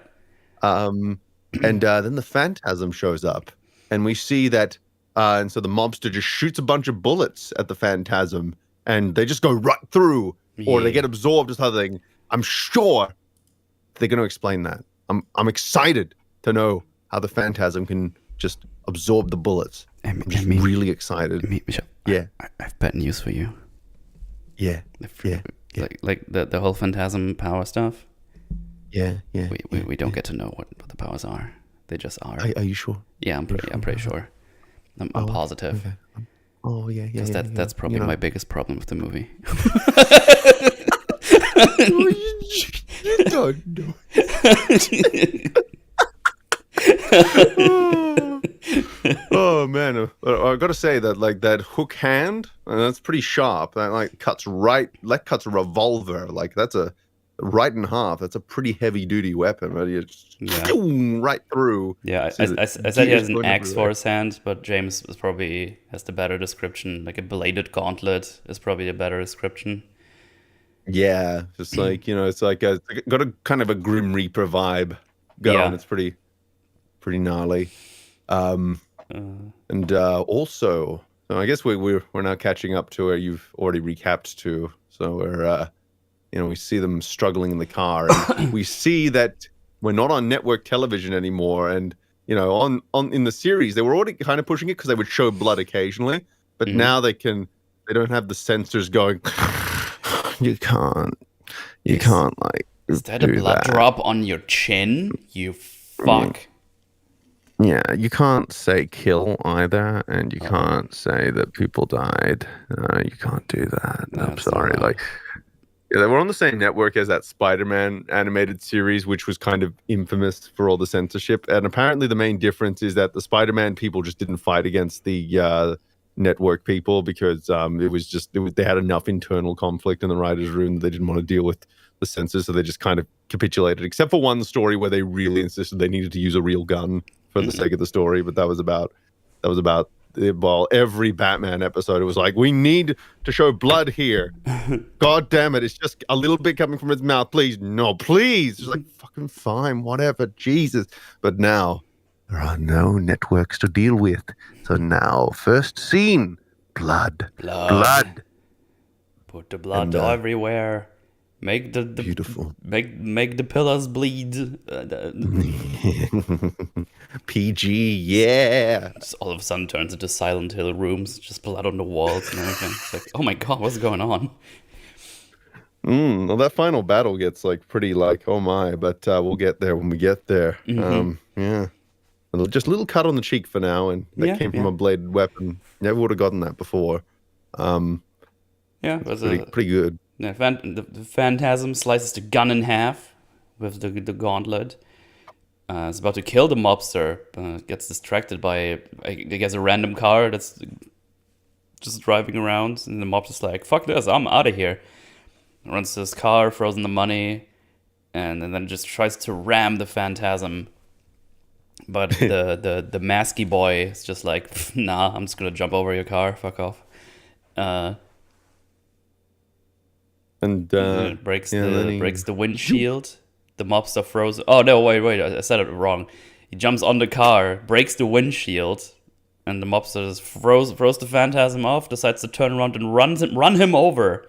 And then the Phantasm shows up, and we see that, and so the mobster just shoots a bunch of bullets at the Phantasm, and they just go right through, or they get absorbed or something. I'm sure they're going to explain that. I'm excited to know how the Phantasm can just absorb the bullets. I'm just really excited. Michelle, yeah, I've bad news for you. Yeah. Like the whole Phantasm power stuff. Yeah. We don't get to know what the powers are. They just are. Are you sure? Yeah, I'm pretty sure. I'm positive. Okay. Oh yeah. Because that's probably my biggest problem with the movie. You don't know. Oh man, I gotta say that like that hook hand, that's pretty sharp. That like cuts a revolver. Like that's a right in half. That's a pretty heavy duty weapon. But you just right through. Yeah, I said he has an axe for his hand, but James probably has the better description. Like a bladed gauntlet is probably a better description. Yeah, just like, it's like it's got a kind of a Grim Reaper vibe going. Yeah. It's pretty gnarly. And also, so I guess we're now catching up to where you've already recapped to. So we're we see them struggling in the car, and we see that we're not on network television anymore. And on in the series they were already kind of pushing it because they would show blood occasionally, but now they don't have the censors going. You can't like. Is that a blood drop on your chin? You fuck. Yeah, you can't say kill either, and you can't say that people died. You can't do that. No, I'm sorry. Like, they were on the same network as that Spider-Man animated series, which was kind of infamous for all the censorship. And apparently, the main difference is that the Spider-Man people just didn't fight against the network people because they had enough internal conflict in the writers' room that they didn't want to deal with the censors, so they just kind of capitulated. Except for one story where they really insisted they needed to use a real gun for the sake of the story, but that was about every Batman episode. It was like, we need to show blood here. God damn it! It's just a little bit coming from his mouth. Please, no, please. It's like, fucking fine, whatever. Jesus. But now there are no networks to deal with. So now, first scene, blood. Put the blood everywhere. Make the beautiful. Make the pillars bleed. PG, yeah. Just all of a sudden turns into Silent Hill rooms, just blood on the walls and everything. It's like, oh my god, what's going on? Well, that final battle gets like pretty like, oh my, but we'll get there when we get there. Yeah. Just a little cut on the cheek for now, and that Yeah, came from yeah, a bladed weapon. Never would have gotten that before. Um, yeah. It it's was pretty good. the Phantasm slices the gun in half with the gauntlet. Is about to kill the mobster, gets distracted by, I guess, a random car that's just driving around, and the mobster's like, "Fuck this, I'm out of here." Runs to his car, throws in the money, and then just tries to ram the Phantasm. But the masky boy is just like, "Nah, I'm just gonna jump over your car. Fuck off." Uh, And it breaks yeah, then breaks the windshield. The mobster throws. Oh no! Wait! I said it wrong. He jumps on the car, breaks the windshield, and the mobster just throws the Phantasm off. Decides to turn around and run him over.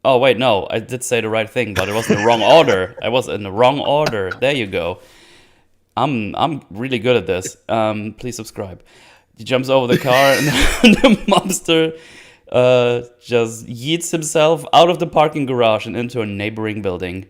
Oh wait, no, I did say the right thing, but it was in the wrong order. I was in the wrong order. There you go. I'm really good at this. Please subscribe. He jumps over the car, and the mobster just yeets himself out of the parking garage and into a neighboring building.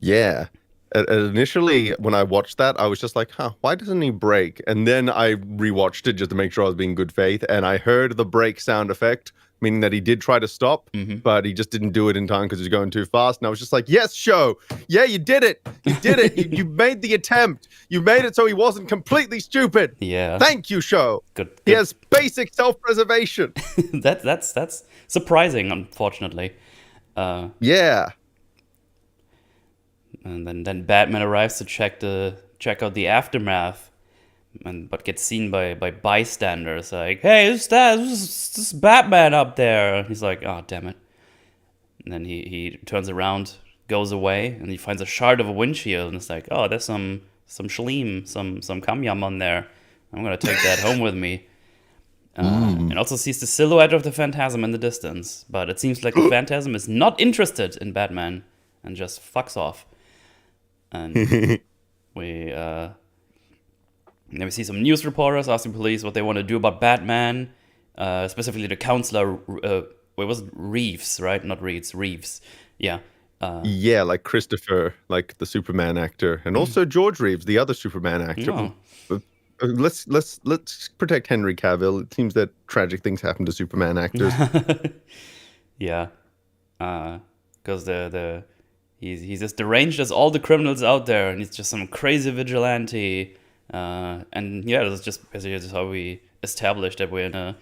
yeah. Initially, when I watched that, I was just like, huh, why doesn't he brake? And then I rewatched it just to make sure I was being good faith. And I heard the brake sound effect, meaning that he did try to stop, but he just didn't do it in time because he was going too fast. And I was just like, yes, show. Yeah, you did it. You did it. You made the attempt. You made it so he wasn't completely stupid. Yeah. Thank you, show. Good. He has basic self-preservation. That's surprising, unfortunately. Yeah. And then Batman arrives to check out the aftermath, but gets seen by bystanders. Like, hey, who's that? This Batman up there? And he's like, oh damn it. And then he turns around, goes away, and he finds a shard of a windshield, and it's like, oh, there's some shleem, some kamyam on there. I'm gonna take that home with me. And also sees the silhouette of the Phantasm in the distance, but it seems like the Phantasm is not interested in Batman and just fucks off. And we then we see some news reporters asking police what they want to do about Batman, specifically the counselor. Was it Reeves, right? Not Reeves, Reeves. Yeah. Yeah, like Christopher, like the Superman actor, and also George Reeves, the other Superman actor. Oh. Let's protect Henry Cavill. It seems that tragic things happen to Superman actors. Yeah. Because he's as deranged as all the criminals out there, and he's just some crazy vigilante. And yeah, that's just basically how we established that we're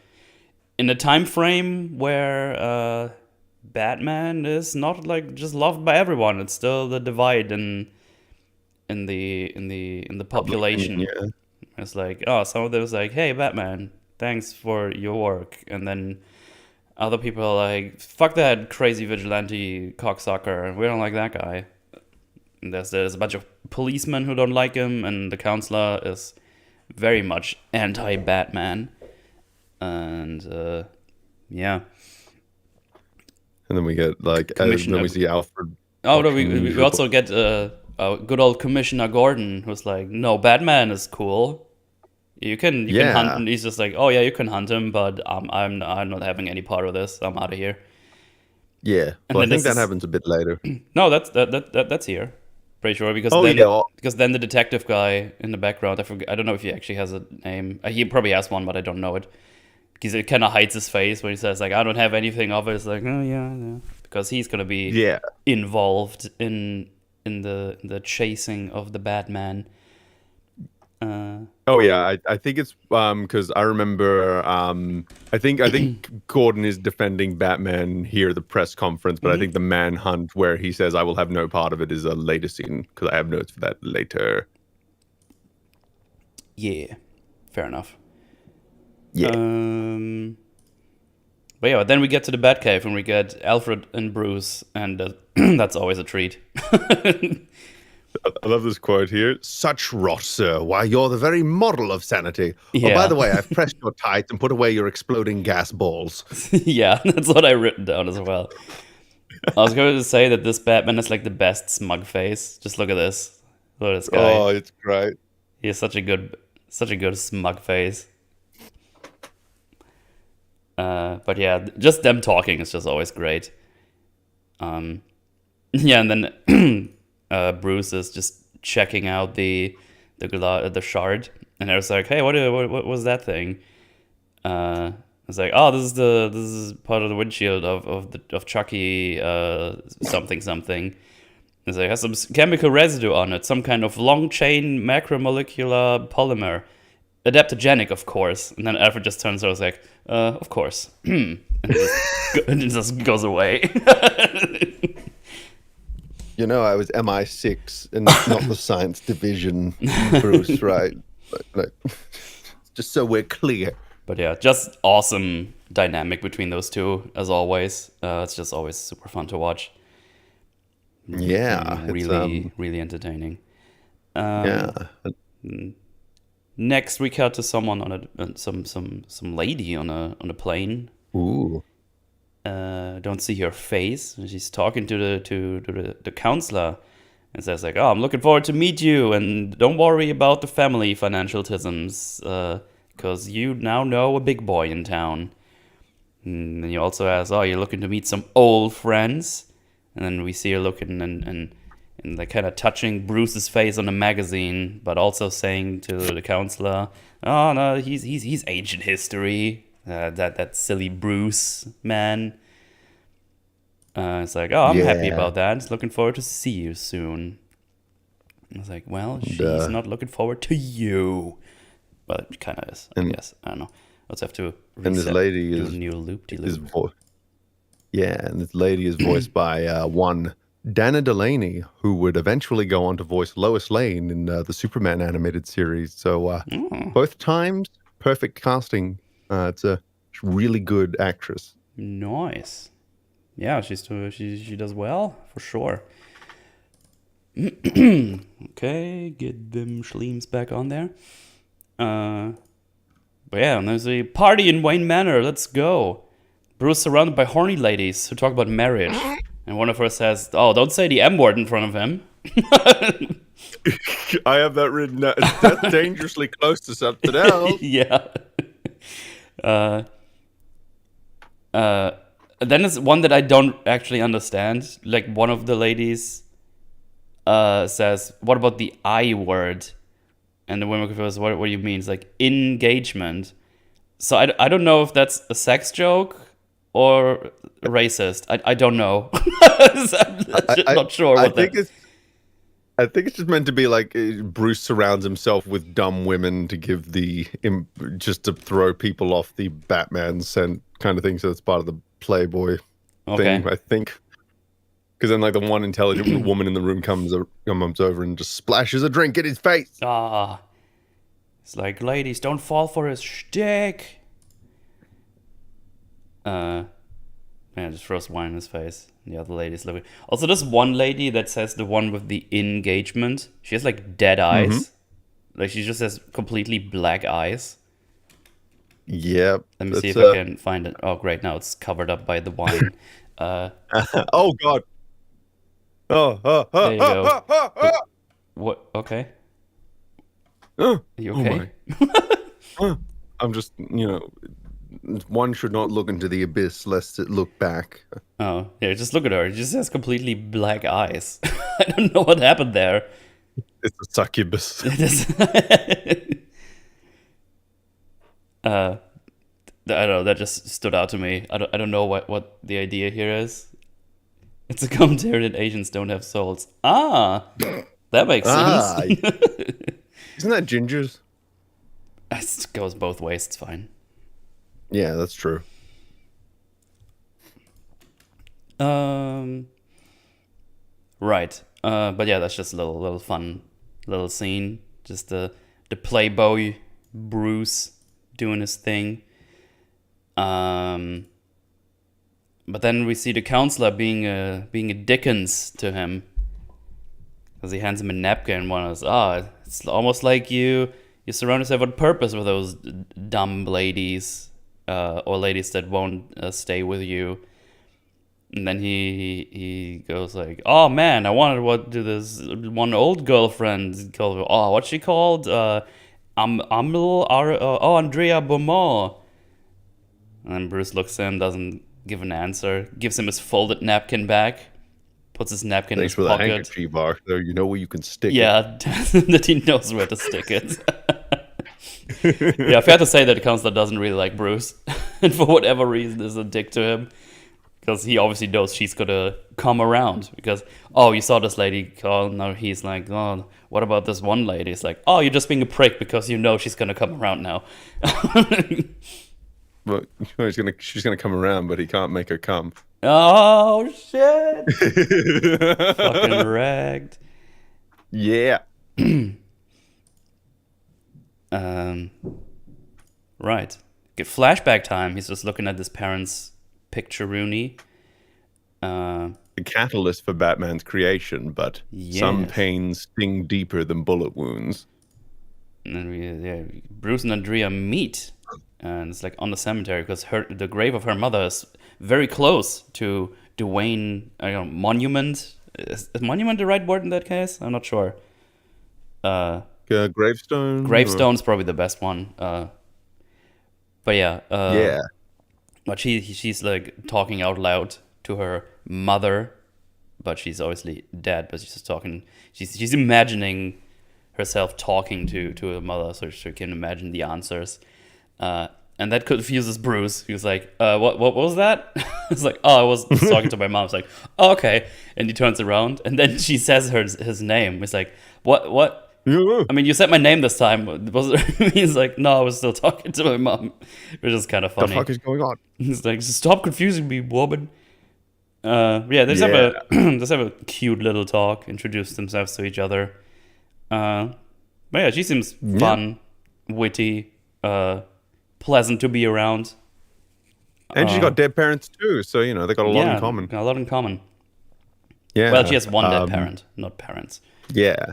in a time frame where Batman is not like just loved by everyone. It's still the divide in the population. Yeah. It's like, oh, some of them is like, hey, Batman, thanks for your work, and then other people are like, fuck that crazy vigilante cocksucker, we don't like that guy. And there's a bunch of policemen who don't like him, and the counselor is very much anti-Batman. And yeah. And then we get like, then we see Alfred. Oh, no, we also get good old Commissioner Gordon, who's like, no, Batman is cool. You can hunt him. He's just like, oh yeah, you can hunt him, but I'm not having any part of this. I'm out of here. Yeah, well, I think that happens a bit later. No, that's here, pretty sure, because because then the detective guy in the background, I don't know if he actually has a name. He probably has one, but I don't know it. Because it kind of hides his face when he says like, I don't have anything of it. It's like, oh yeah, because he's gonna be involved in the chasing of the Batman. Oh yeah, I think it's because I remember I think Gordon is defending Batman here at the press conference, but I think the manhunt where he says I will have no part of it is a later scene because I have notes for that later. Yeah, fair enough. Yeah. But yeah, then we get to the Batcave and we get Alfred and Bruce, and that's always a treat. I love this quote here. Such rot, sir. Why, you're the very model of sanity. Yeah. Oh, by the way, I've pressed your tights and put away your exploding gas balls. Yeah, that's what I written down as well. I was going to say that this Batman is like the best smug face. Just look at this. Look at this guy. Oh, it's great. He has such a good smug face. But yeah, just them talking is just always great. Yeah, and then Bruce is just checking out the shard, and I was like, "Hey, what was that thing?" It's like, "Oh, this is part of the windshield of Chucky something something." It's like, it has some chemical residue on it, some kind of long chain macromolecular polymer, adaptogenic, of course. And then Alfred just turns over, like, "Of course," and it just goes away. I was MI6 and not the science division, Bruce, right? But, just so we're clear. But yeah, just awesome dynamic between those two, as always. It's just always super fun to watch. Yeah, really entertaining. Yeah. Next, we cut to someone on some lady on a plane. Ooh. Don't see her face. She's talking to the counselor and says like, "Oh, I'm looking forward to meet you, and don't worry about the family financial tisms, because you now know a big boy in town." And then you also ask, "Oh, you're looking to meet some old friends?" And then we see her looking and like kind of touching Bruce's face on a magazine, but also saying to the counselor, "Oh no, he's ancient history. That silly Bruce man." It's like, "Oh, I'm happy about that. Just looking forward to see you soon." I was like, "Well, she's not looking forward to you," but it kind of is. I guess, I don't know. Let's have to reset, and this lady do is a new loop-de-loop. And this lady is voiced by one Dana Delaney, who would eventually go on to voice Lois Lane in the Superman animated series. So both times, perfect casting. It's a really good actress. Nice. Yeah, she does well for sure. Okay, get them schleems back on there. But yeah, and there's a party in Wayne Manor. Let's go. Bruce surrounded by horny ladies who talk about marriage, and one of her says, "Oh, don't say the M word in front of him." I have that written down. That's dangerously close to something else. Yeah. Then there's one that I don't actually understand. Like, one of the ladies says, "What about the I word?" And the woman goes, what do you mean? It's like engagement. So I don't know if that's a sex joke or racist. I don't know. I'm not sure what that is. I think it's just meant to be like Bruce surrounds himself with dumb women to give just to throw people off the Batman scent kind of thing. So it's part of the Playboy thing, I think. Because then, like, the one intelligent woman in the room comes over and just splashes a drink in his face. It's like, ladies, don't fall for his shtick. Man, just throws wine in his face. The other lady's looking. Also, this one lady that says the one with the engagement, she has like dead eyes. Mm-hmm. Like, she just has completely black eyes. Yep. Let me see if I can find it. Oh, great! Now it's covered up by the wine. Oh God. There you go. What? Okay. Are you okay? I'm just, one should not look into the abyss lest it look back. Oh, yeah, just look at her. She just has completely black eyes. I don't know what happened there. It's a succubus. It is. I don't know, that just stood out to me. I don't know what the idea here is. It's a commentary that Asians don't have souls. That makes sense. Isn't that Ginger's? It goes both ways, it's fine. Yeah, that's true. Right. But yeah, that's just a little fun little scene. Just the playboy Bruce doing his thing. But then we see the counselor being a Dickens to him, because he hands him a napkin and one is, it's almost like you surround yourself on purpose with those dumb ladies, or ladies that won't stay with you. And then he goes like, "Oh man, I wanted to this one old girlfriend called, what's she called? Andrea Beaumont." And then Bruce looks at him, doesn't give an answer, gives him his folded napkin back. puts his napkin in Thanks his for the pocket. handkerchief, Arthur. You know where you can stick it. Yeah, that he knows where to stick it. Yeah, fair to say that Counselor doesn't really like Bruce, and for whatever reason is a dick to him, because he obviously knows she's gonna come around. Because you saw this lady call, now he's like, oh, what about this one lady? It's like, oh, you're just being a prick because you know she's gonna come around now. But she's gonna come around, but he can't make her come. Oh shit! Fucking ragged. Yeah. Right. Get flashback time. He's just looking at his parents' picture, Rooney. The catalyst for Batman's creation, but some Yes. pains sting deeper than bullet wounds. And then Bruce and Andrea meet, and it's like on the cemetery because the grave of her mother is very close to Dwayne. Monument. Is monument the right word in that case? I'm not sure. Gravestone. Gravestone's probably the best one. But yeah. Yeah. But she's like talking out loud to her mother, but she's obviously dead. But she's just talking. She's imagining herself talking to her mother, so she can imagine the answers. And that confuses Bruce. He was like, "What was that?" It's like, "Oh, I was talking to my mom." It's like, "Oh, okay." And he turns around, and then she says his name. It's like, "What?" I mean, you said my name this time. He's like, "No, I was still talking to my mom," which is kind of funny. The fuck is going on? He's like, "Stop confusing me, woman." They just have a cute little talk, introduce themselves to each other. But yeah, she seems fun, witty, pleasant to be around. And she's got dead parents too, so they got a lot in common. A lot in common. Yeah. Well, she has one dead parent, not parents. Yeah.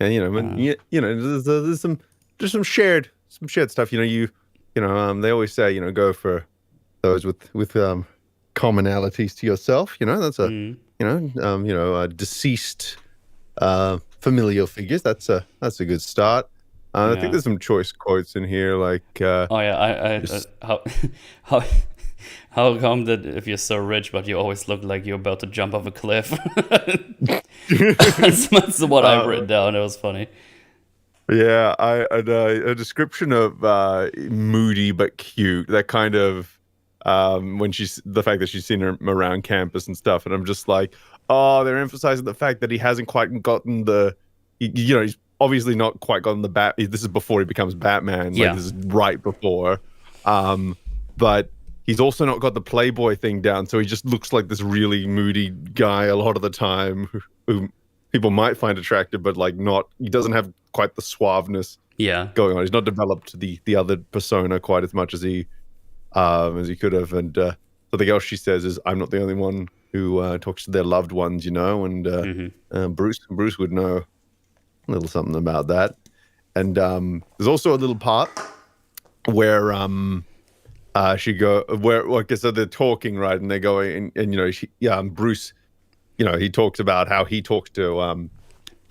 And there's some shared stuff. They always say go for those with commonalities to yourself. That's a deceased familial figures. That's a good start. I think there's some choice quotes in here, like how come that if you're so rich but you always look like you're about to jump off a cliff? that's what I've written down. It was funny. Yeah, a description of moody but cute. That kind of the fact that she's seen him around campus and stuff, and I'm just like, oh, they're emphasizing the fact that he hasn't quite gotten he's obviously not quite gotten the bat. This is before he becomes Batman. Yeah. Like, this is right before. But he's also not got the Playboy thing down, so he just looks like this really moody guy a lot of the time who people might find attractive, but like not. He doesn't have quite the suaveness going on. He's not developed the other persona quite as much as he could have. And something else she says is, "I'm not the only one who talks to their loved ones," and Bruce would know a little something about that. And there's also a little part where so they're talking, right, and they're going, and Bruce, he talks about how he talks to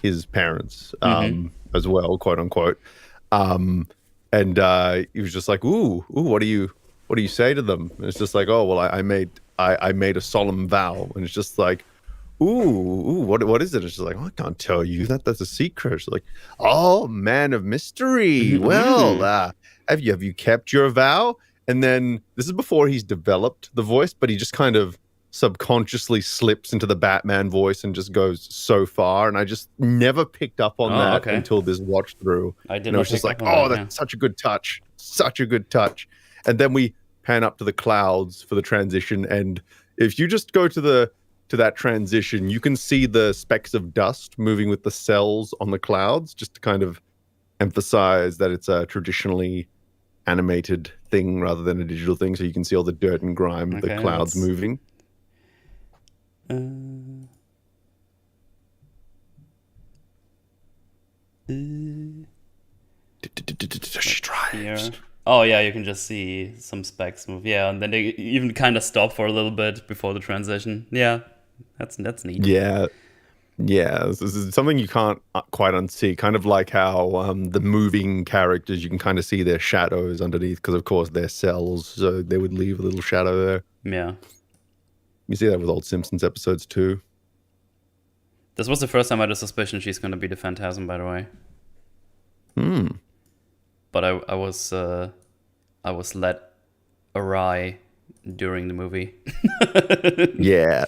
his parents as well, quote unquote, and he was just like, ooh, what do you say to them? And it's just like, oh, well, I made a solemn vow, and it's just like, ooh, what is it? It's just like, oh, I can't tell you that's a secret. It's like, oh, man of mystery. Well, have you kept your vow? And then this is before he's developed the voice, but he just kind of subconsciously slips into the Batman voice and just goes so far. And I just never picked up on that until this watch through. I did. And it was just like, that's such a good touch, such a good touch. And then we pan up to the clouds for the transition, and if you just go to that transition, you can see the specks of dust moving with the cells on the clouds, just to kind of emphasize that it's a traditionally animated thing rather than a digital thing, so you can see all the dirt and grime of the clouds moving. She drives. Here. Oh yeah, you can just see some specks move. Yeah, and then they even kind of stop for a little bit before the transition. Yeah, that's neat. Yeah, this is something you can't quite unsee. Kind of like how the moving characters, you can kind of see their shadows underneath, because of course they're cells, so they would leave a little shadow there. Yeah, you see that with old Simpsons episodes too. This was the first time I had a suspicion she's going to be the Phantasm, by the way. But I was led awry during the movie. Yeah.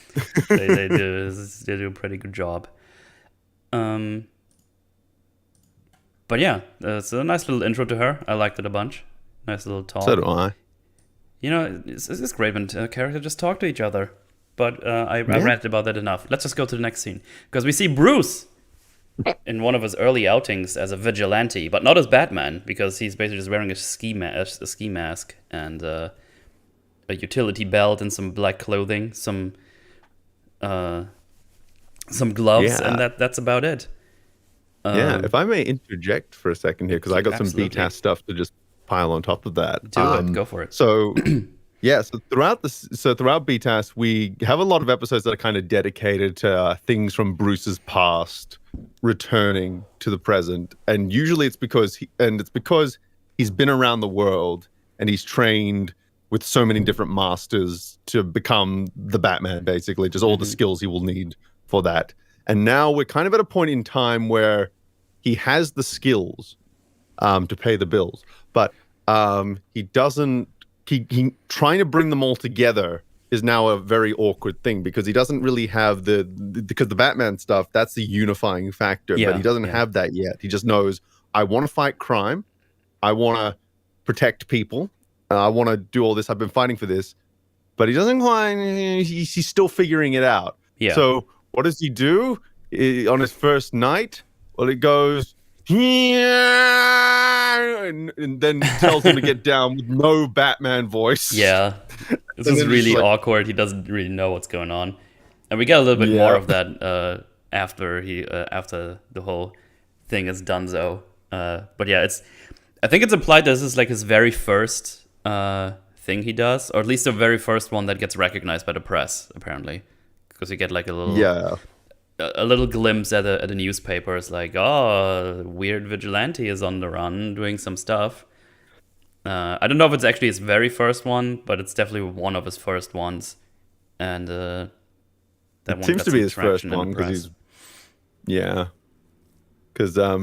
they do a pretty good job. But yeah, it's a nice little intro to her. I liked it a bunch. Nice little talk. So do I. You know, it's great when characters just talk to each other. But I ranted about that enough. Let's just go to the next scene. Because we see Bruce in one of his early outings as a vigilante, but not as Batman, because he's basically just wearing a ski mask and a utility belt and some black clothing, some gloves, and that's about it. If I may interject for a second here, because I got Absolutely. some BTAS stuff to just pile on top of that. Do it. Go for it. So, so throughout BTAS, we have a lot of episodes that are kind of dedicated to things from Bruce's past returning to the present, and usually it's because he's been around the world and he's trained with so many different masters to become the Batman, basically, just all the skills he will need for that. And now we're kind of at a point in time where he has the skills to pay the bills, but he doesn't. He trying to bring them all together is now a very awkward thing, because he doesn't really have because the Batman stuff, that's the unifying factor, but he doesn't have that yet. He just knows, I want to fight crime, I want to protect people, I want to do all this. I've been fighting for this, but he doesn't quite. He's still figuring it out. Yeah. So what does he do on his first night? Well, it goes, and then tells him to get down with no Batman voice. Yeah, this is really awkward. He doesn't really know what's going on, and we get a little bit more of that after the whole thing is done. But yeah, I think it's implied this is like his very first thing he does, or at least the very first one that gets recognized by the press, apparently, because you get like a little glimpse at the newspapers, like, oh, weird vigilante is on the run doing some stuff. I don't know if it's actually his very first one, but it's definitely one of his first ones. And that one seems to be his first one, because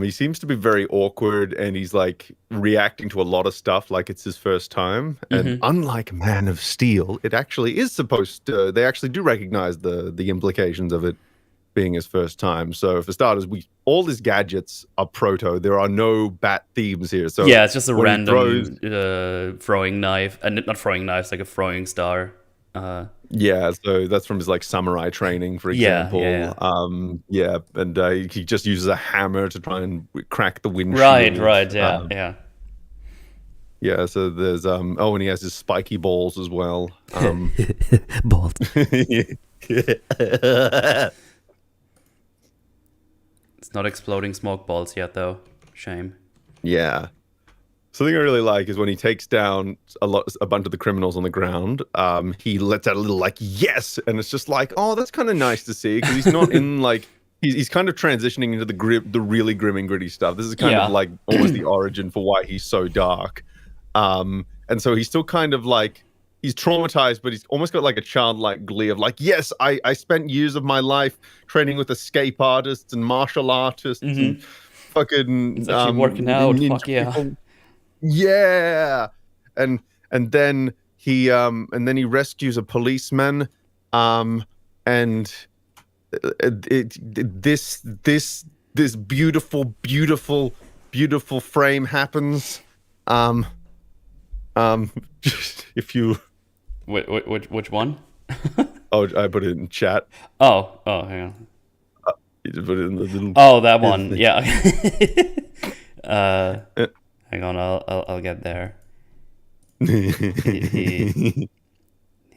he seems to be very awkward, and he's like reacting to a lot of stuff like it's his first time. And unlike Man of Steel, it actually is supposed to. They actually do recognize the implications of it being his first time. So for starters, all his gadgets are proto. There are no bat themes here. So yeah, it's just a random throwing knife, and not throwing knives, like a throwing star. So that's from his like samurai training, for example. And he just uses a hammer to try and crack the windshield. Right. Yeah, so there's and he has his spiky balls as well. Balls. It's not exploding smoke balls yet, though. Shame. Yeah. Something I really like is when he takes down a bunch of the criminals on the ground, he lets out a little like, yes! And it's just like, oh, that's kind of nice to see, because he's not in like, he's kind of transitioning into the really grim and gritty stuff. This is kind of like almost the origin for why he's so dark. And so he's still kind of like, he's traumatized, but he's almost got like a childlike glee of like, yes, I spent years of my life training with escape artists and martial artists and fucking it's actually working out. Fuck yeah. People. Yeah. And then he rescues a policeman, and this beautiful frame happens. If you which one? Oh, I put it in chat. Oh, hang on. You just put it in the little. Oh, that one. Yeah. Hang on, I'll get there. He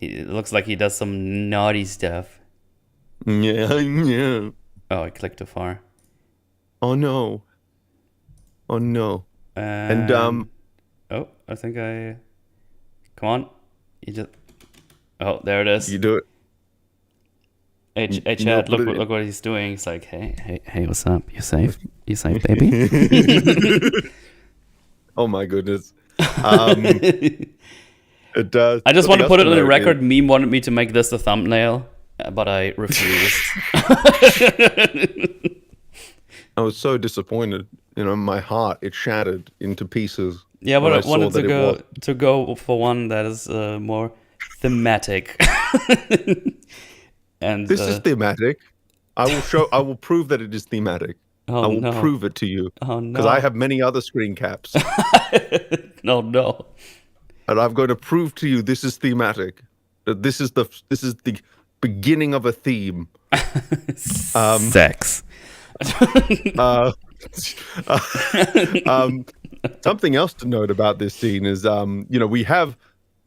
it looks like he does some naughty stuff. Yeah. Oh, I clicked too far. Oh no. And oh, I think come on. You just. Oh, there it is. You do it. Hey, Chad, look what he's doing. He's like, hey, what's up? You safe? You safe, baby? Oh my goodness. It does. I just want to put it on the record. Meme wanted me to make this the thumbnail, but I refused. I was so disappointed. My heart, it shattered into pieces Yeah, when but I I saw wanted that it was. to go for one that is more thematic. And This is thematic. I will prove that it is thematic. oh I will no, prove it to you oh because I no, have many other screen caps, no, no. and I'm going to prove to you this is thematic. That this is the beginning of a theme. Um, Sex. uh, um, Something else to note about this scene is, we have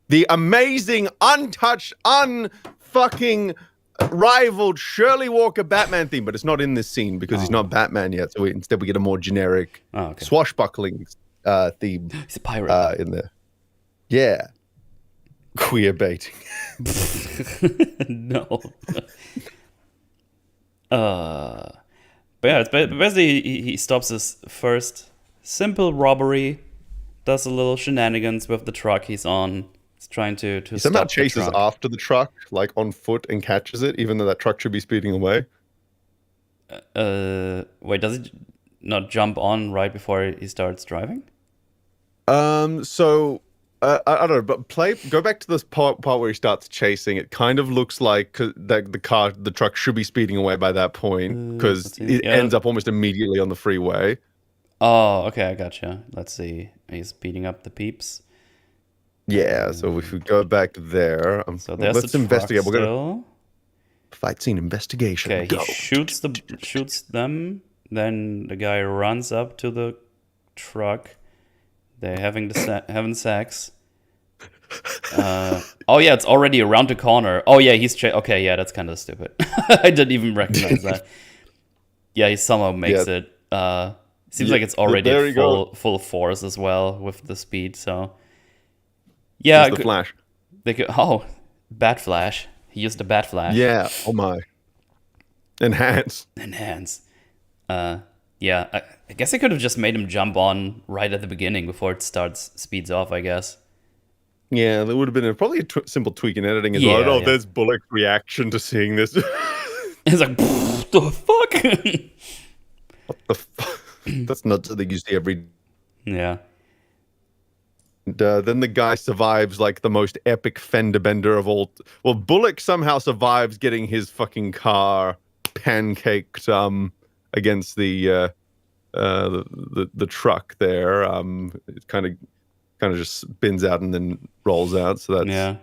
the amazing, untouched, unfucking rivaled Shirley Walker Batman theme, but it's not in this scene because he's not Batman yet. So instead we get a more generic Okay. swashbuckling theme He's a pirate. in there. Yeah. Queer baiting. No. But yeah, it's basically he stops his first simple robbery, does a little shenanigans with the truck he's on. He's trying to He somehow stop the chases truck. after the truck, like on foot, and catches it, even though that truck should be speeding away. Wait, does he not jump on right before he starts driving? So I don't know, but go back to this part where he starts chasing. It kind of looks like the truck should be speeding away by that point because Let's see. it Yeah. ends up almost immediately on the freeway. Oh, okay, I gotcha. Let's see. He's beating up the peeps. Yeah, so if we go back there, So there's let's the truck investigate. We're gonna still. fight scene investigation. Okay, Go. he shoots them. Then the guy runs up to the truck. They're having sex. Oh yeah, it's already around the corner. Oh yeah, okay. Yeah, that's kind of stupid. I didn't even recognize that. Yeah, he somehow makes it. Seems like it's already there at you go. full force as well with the speed. So yeah, Use the flash. Bat Flash. He used the Bat Flash. Yeah. Oh my. Enhance. Yeah, I guess I could have just made him jump on right at the beginning before it speeds off, I guess. Yeah, there would have been probably a simple tweak in editing as Yeah, well. Oh, yeah. there's Bullock's reaction to seeing this. It's like, the fuck? What the fuck? That's not something you see every. Yeah. And, then the guy survives like the most epic fender bender of all. Well, Bullock somehow survives getting his fucking car pancaked against the truck there. It kind of just spins out and then rolls out. So that's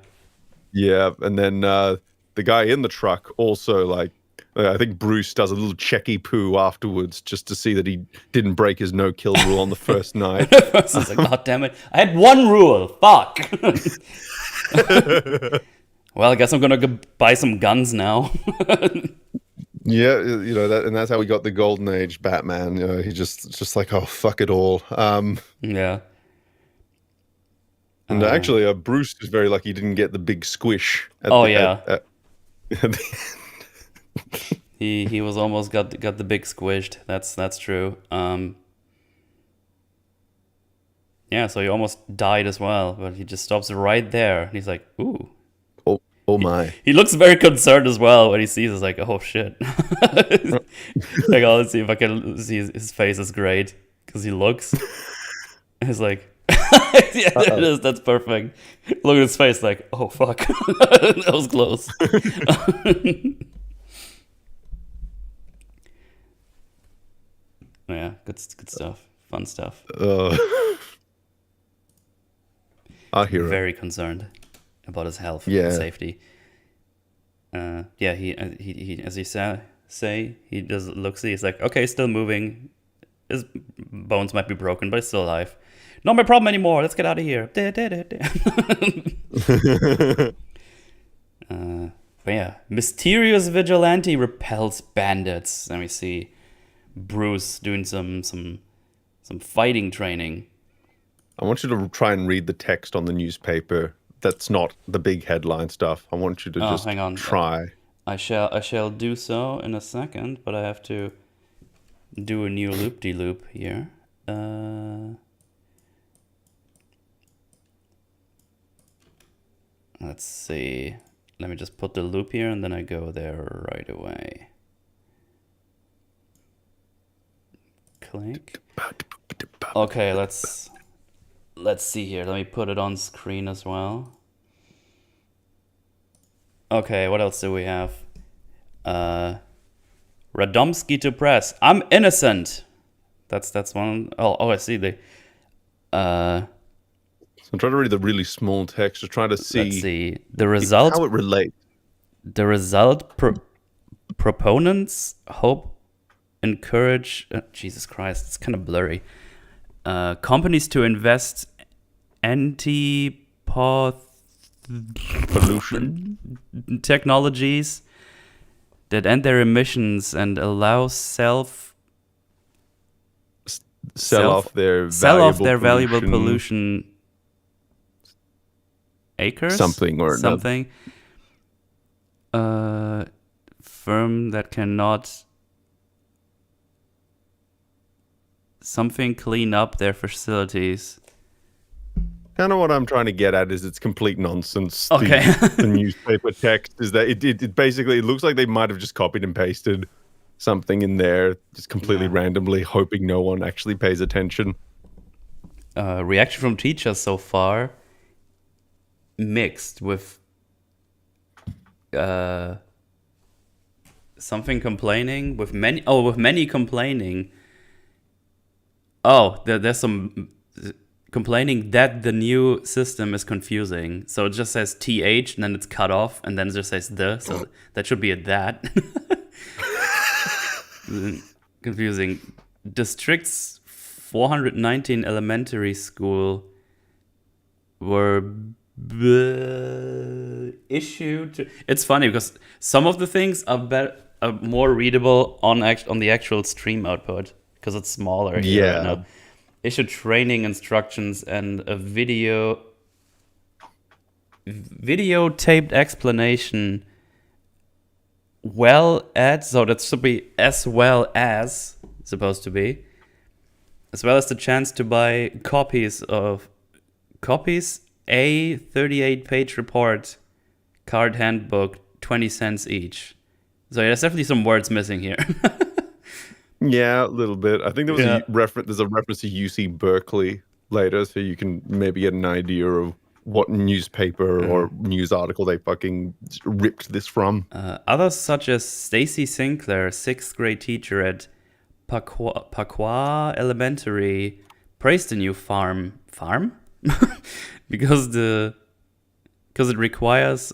yeah. And then the guy in the truck also like. I think Bruce does a little checky poo afterwards just to see that he didn't break his no-kill rule on the first night. It's like, God damn it. I had one rule. Fuck. Well, I guess I'm going to go buy some guns now. Yeah, and that's how we got the Golden Age Batman. He just like, oh, fuck it all. Yeah. And actually, Bruce is very lucky he didn't get the big squish. At He was almost got the big squished. That's true. Yeah, so he almost died as well, but he just stops right there. And he's like, ooh. Oh my. He looks very concerned as well when he sees us, like, oh shit. Like, oh, let's see if I can see his face is great. Because he looks. He's like, yeah, there it is. That's perfect. Look at his face, like, oh fuck. That was close. Yeah, good stuff. Fun stuff. Our hero. Very concerned about his health and safety. Yeah, he as you say, he does look see. He's like, okay, still moving. His bones might be broken, but he's still alive. Not my problem anymore. Let's get out of here. But yeah, mysterious vigilante repels bandits. Let me see. Bruce doing some fighting training. I want you to try and read the text on the newspaper. That's not the big headline stuff. I want you to just hang on. try. I shall do so in a second, but I have to do a new loop-de-loop here. Let's see. let me just put the loop here, and then I go there right away. Click. Okay, let's see here. Let me put it on screen as well. Okay, what else do we have? Radomski to press. I'm innocent. That's one. Oh, I see the. So I'm trying to read the really small text, just trying to see. Let's see the result. How it relates. The result. Proponents hope, encourage. Jesus Christ, it's kind of blurry. Companies to invest Pollution technologies that end their emissions and allow sell off their valuable pollution acres, something. Firm that cannot clean up their facilities. Kind of what I'm trying to get at is it's complete nonsense. Okay. The newspaper text is that it basically, it looks like they might have just copied and pasted something in there just completely randomly, hoping no one actually pays attention. Reaction from teachers so far mixed with something complaining, with many complaining. There's some complaining that the new system is confusing. So it just says TH and then it's cut off and then it just says the. So that should be a that. Confusing. District's 419 elementary school were issued. It's funny because some of the things are more readable on the actual stream output because it's smaller. Yeah. Right now. Issue training instructions and a videotaped explanation. So that should be as well as supposed to be, as well as the chance to buy copies. A 38-page report, card handbook, 20 cents each. So there's definitely some words missing here. Yeah, a little bit. I think there was there's a reference to UC Berkeley later, so you can maybe get an idea of what newspaper or news article they fucking ripped this from. Others such as Stacy Sinclair, 6th grade teacher at Paqua Elementary, praised the new farm because it requires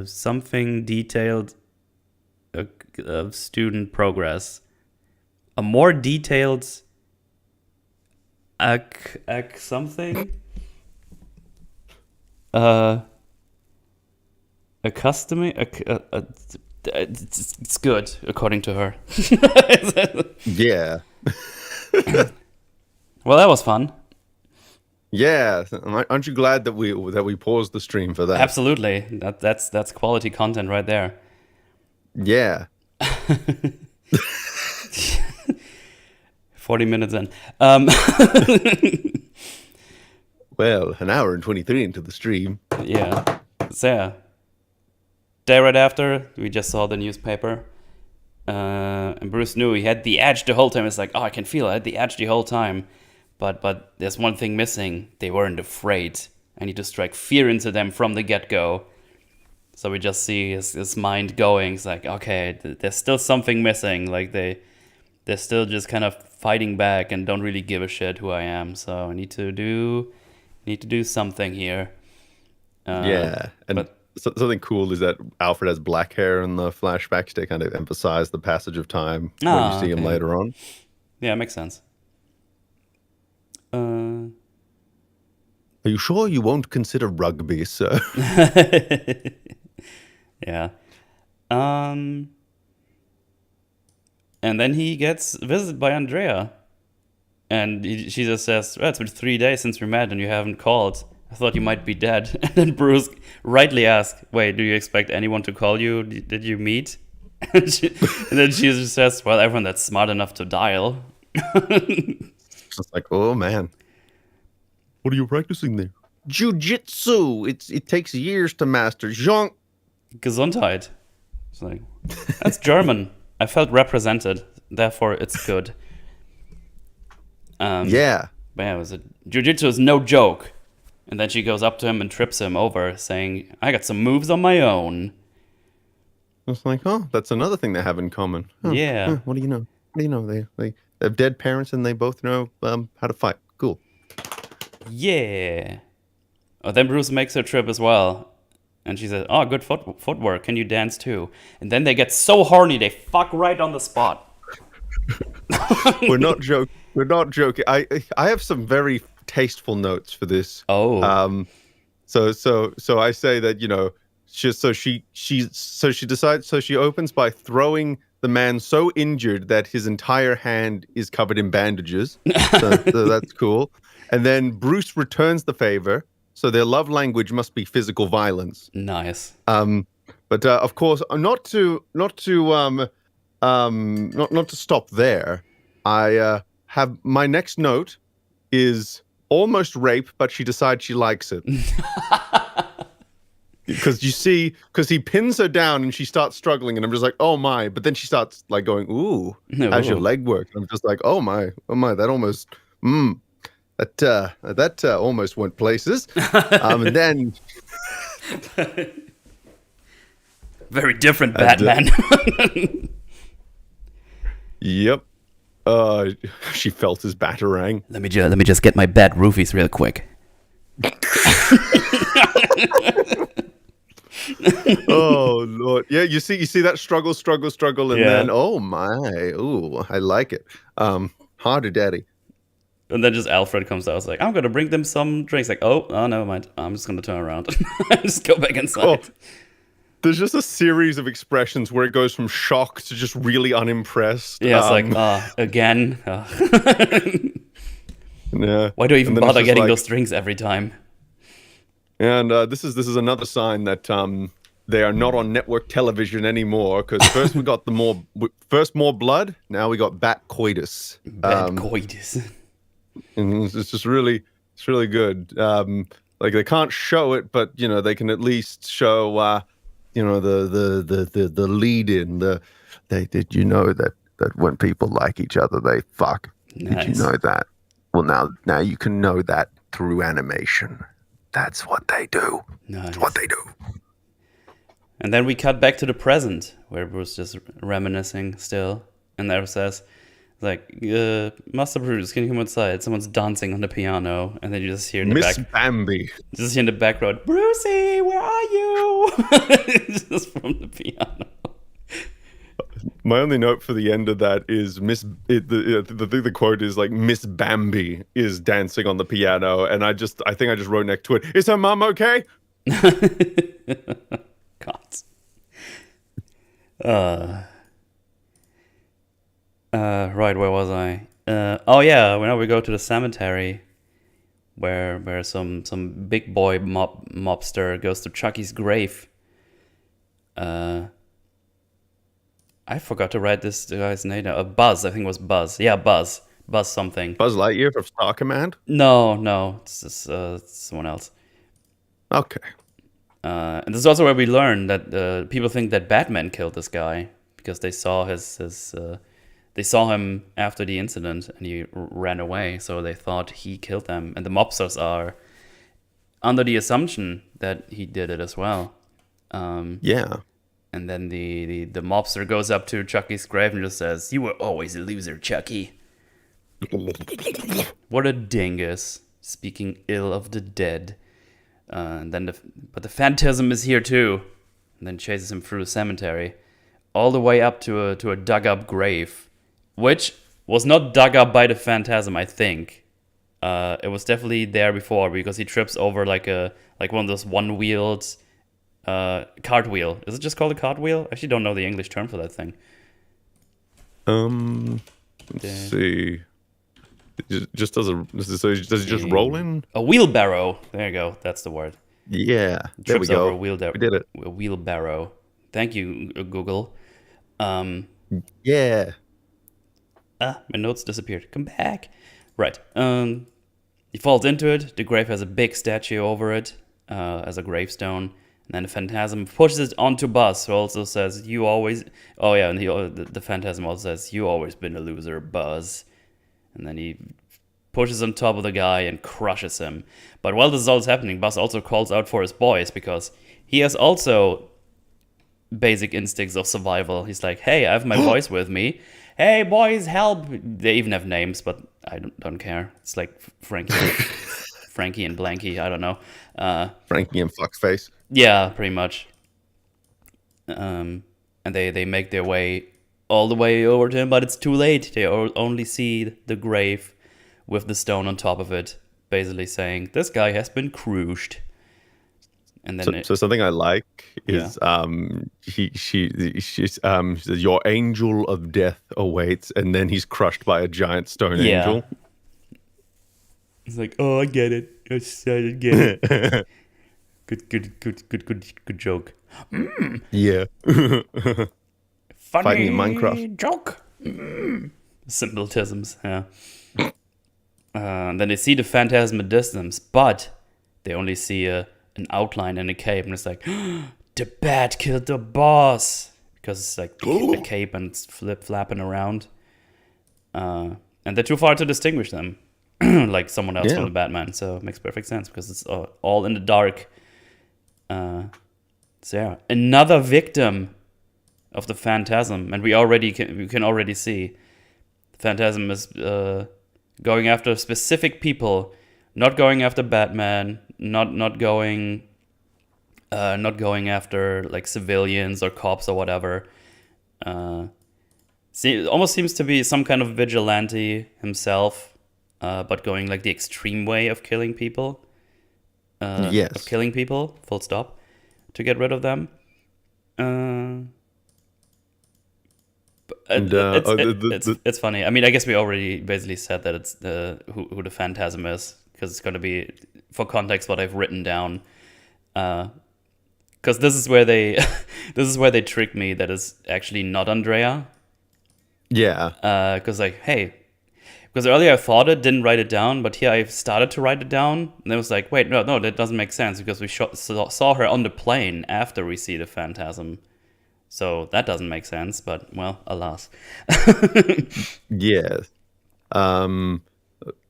something detailed of student progress, a more detailed something, it's good according to her. Yeah. Well, that was fun. Yeah, aren't you glad that we paused the stream for that? Absolutely, that's quality content right there. Yeah. 40 minutes in. Well, an hour and 23 into the stream. Yeah. So, yeah. Day right after, we just saw the newspaper. And Bruce knew he had the edge the whole time. It's like, I can feel it. I had the edge the whole time. But there's one thing missing. They weren't afraid. I need to strike fear into them from the get-go. So we just see his mind going. It's like, okay, there's still something missing. Like they're still just kind of fighting back and don't really give a shit who I am. So I need to do something here. Something cool is that Alfred has black hair in the flashbacks to kind of emphasize the passage of time when you see him later on. Yeah, it makes sense. Are you sure you won't consider rugby, sir? Yeah. And then he gets visited by Andrea. And she just says, it's been 3 days since we met and you haven't called. I thought you might be dead. And then Bruce rightly asked, wait, do you expect anyone to call you? Did you meet? And then she just says, well, everyone that's smart enough to dial. Just like, oh, man. What are you practicing there? Jiu-jitsu. It takes years to master. Jean. Gesundheit. It's like, that's German. I felt represented, therefore it's good. Yeah. But yeah, Jiu-jitsu is no joke. And then she goes up to him and trips him over, saying, I got some moves on my own. It's like, oh, that's another thing they have in common. Huh, Yeah. What do you know? What do you know? They have dead parents and they both know how to fight. Cool. Yeah. Oh, then Bruce makes her trip as well. And she says, oh, good footwork. Can you dance too? And then they get so horny, they fuck right on the spot. We're not joking. We're not joking. I have some very tasteful notes for this. Oh. So I say that, she decides. So she opens by throwing the man so injured that his entire hand is covered in bandages. So that's cool. And then Bruce returns the favor. So their love language must be physical violence. Nice. But of course, not to stop there. I have my next note is almost rape, but she decides she likes it. Because he pins her down and she starts struggling, and I'm just like, oh my! But then she starts like going, ooh, how's your leg work? And I'm just like, oh my, that almost, that almost went places. And then very different Batman. Yep. She felt his batarang. Let me just get my bat roofies real quick. Oh Lord, yeah. You see that struggle, and then oh my, ooh, I like it. Harder, daddy. And then just Alfred comes out. I was like, I'm gonna bring them some drinks. Like, oh, never mind. I'm just gonna turn around. Just go back inside. Oh, there's just a series of expressions where it goes from shock to just really unimpressed. Yeah, it's like, again. Yeah. Why do you even bother getting those drinks every time? And this is another sign that they are not on network television anymore. Because first we got more blood. Now we got bat coitus. Bat coitus. And it's just really, it's really good. Like they can't show it, but they can at least show the lead in. Did you know that when people like each other they fuck? Nice. Did you know that? Well, now you can know that through animation. That's what they do. Nice. That's what they do. And then we cut back to the present, where Bruce just reminiscing still, and there says, like, Master Bruce, can you come outside? Someone's dancing on the piano, and then you just hear in the Miss Bambi. Just hear in the background, Brucey, where are you? Just from the piano. My only note for the end of that is the quote is like, Miss Bambi is dancing on the piano, and I think I just wrote next to it, is her mom okay? God. Right, where was I? Oh yeah, now we go to the cemetery, where some big boy mobster goes to Chucky's grave. I forgot to write this guy's name down. Buzz, I think it was Buzz. Yeah, Buzz something. Buzz Lightyear from Star Command? No, it's just someone else. Okay. And this is also where we learn that people think that Batman killed this guy because they saw they saw him after the incident and he ran away, so they thought he killed them. And the mobsters are under the assumption that he did it as well. Yeah. And then the mobster goes up to Chucky's grave and just says, "You were always a loser, Chucky." What a dingus, speaking ill of the dead. And then but the Phantasm is here too, and then chases him through the cemetery, all the way up to a dug up grave, which was not dug up by the Phantasm, I think. It was definitely there before because he trips over like one of those one-wheeled cartwheel. Is it just called a cartwheel? I actually don't know the English term for that thing. Let's see. Just does it just roll in? A wheelbarrow. There you go. That's the word. Yeah. There we go. We did it. A wheelbarrow. Thank you, Google. Yeah. My notes disappeared. Come back. Right. He falls into it. The grave has a big statue over it as a gravestone. And then the Phantasm pushes it onto Buzz, who also says, "You always." Oh yeah, and the Phantasm also says, "You always been a loser, Buzz." And then he pushes on top of the guy and crushes him. But while this is all happening, Buzz also calls out for his boys because he has also basic instincts of survival. He's like, "Hey, I have my boys with me. Hey, boys, help!" They even have names, but I don't care. It's like Frankie, Frankie and Blanky. I don't know. Frankie and Fuckface. Yeah, pretty much. And they make their way all the way over to him, but it's too late. They only see the grave with the stone on top of it, basically saying, "This guy has been crushed." And then so something I like is she says, "Your angel of death awaits," and then he's crushed by a giant stone angel. He's like, "Oh, I get it. I get it." Good joke. Yeah. Funny Fighting in Minecraft. joke. Simpletisms, yeah. Then they see the Phantasm in distance, but they only see an outline in a cape, and it's like, the bat killed the boss, because it's like a cape and it's flapping around. And they're too far to distinguish them, like someone else from the Batman. So it makes perfect sense because it's all in the dark. So yeah, another victim of the Phantasm, and we can already see the Phantasm is going after specific people, not going after Batman, not going after like civilians or cops or whatever. It almost seems to be some kind of vigilante himself, but going like the extreme way of killing people. Of killing people, full stop, to get rid of them. It's funny. I mean, I guess we already basically said that it's who the Phantasm is, because it's going to be, for context, what I've written down. Because this is where they tricked me that it's actually not Andrea. Yeah. Because because earlier I thought it, didn't write it down, but here I started to write it down, and it was like, wait, no, that doesn't make sense, because we saw her on the plane after we see the Phantasm. So that doesn't make sense, but, well, alas. Yes. What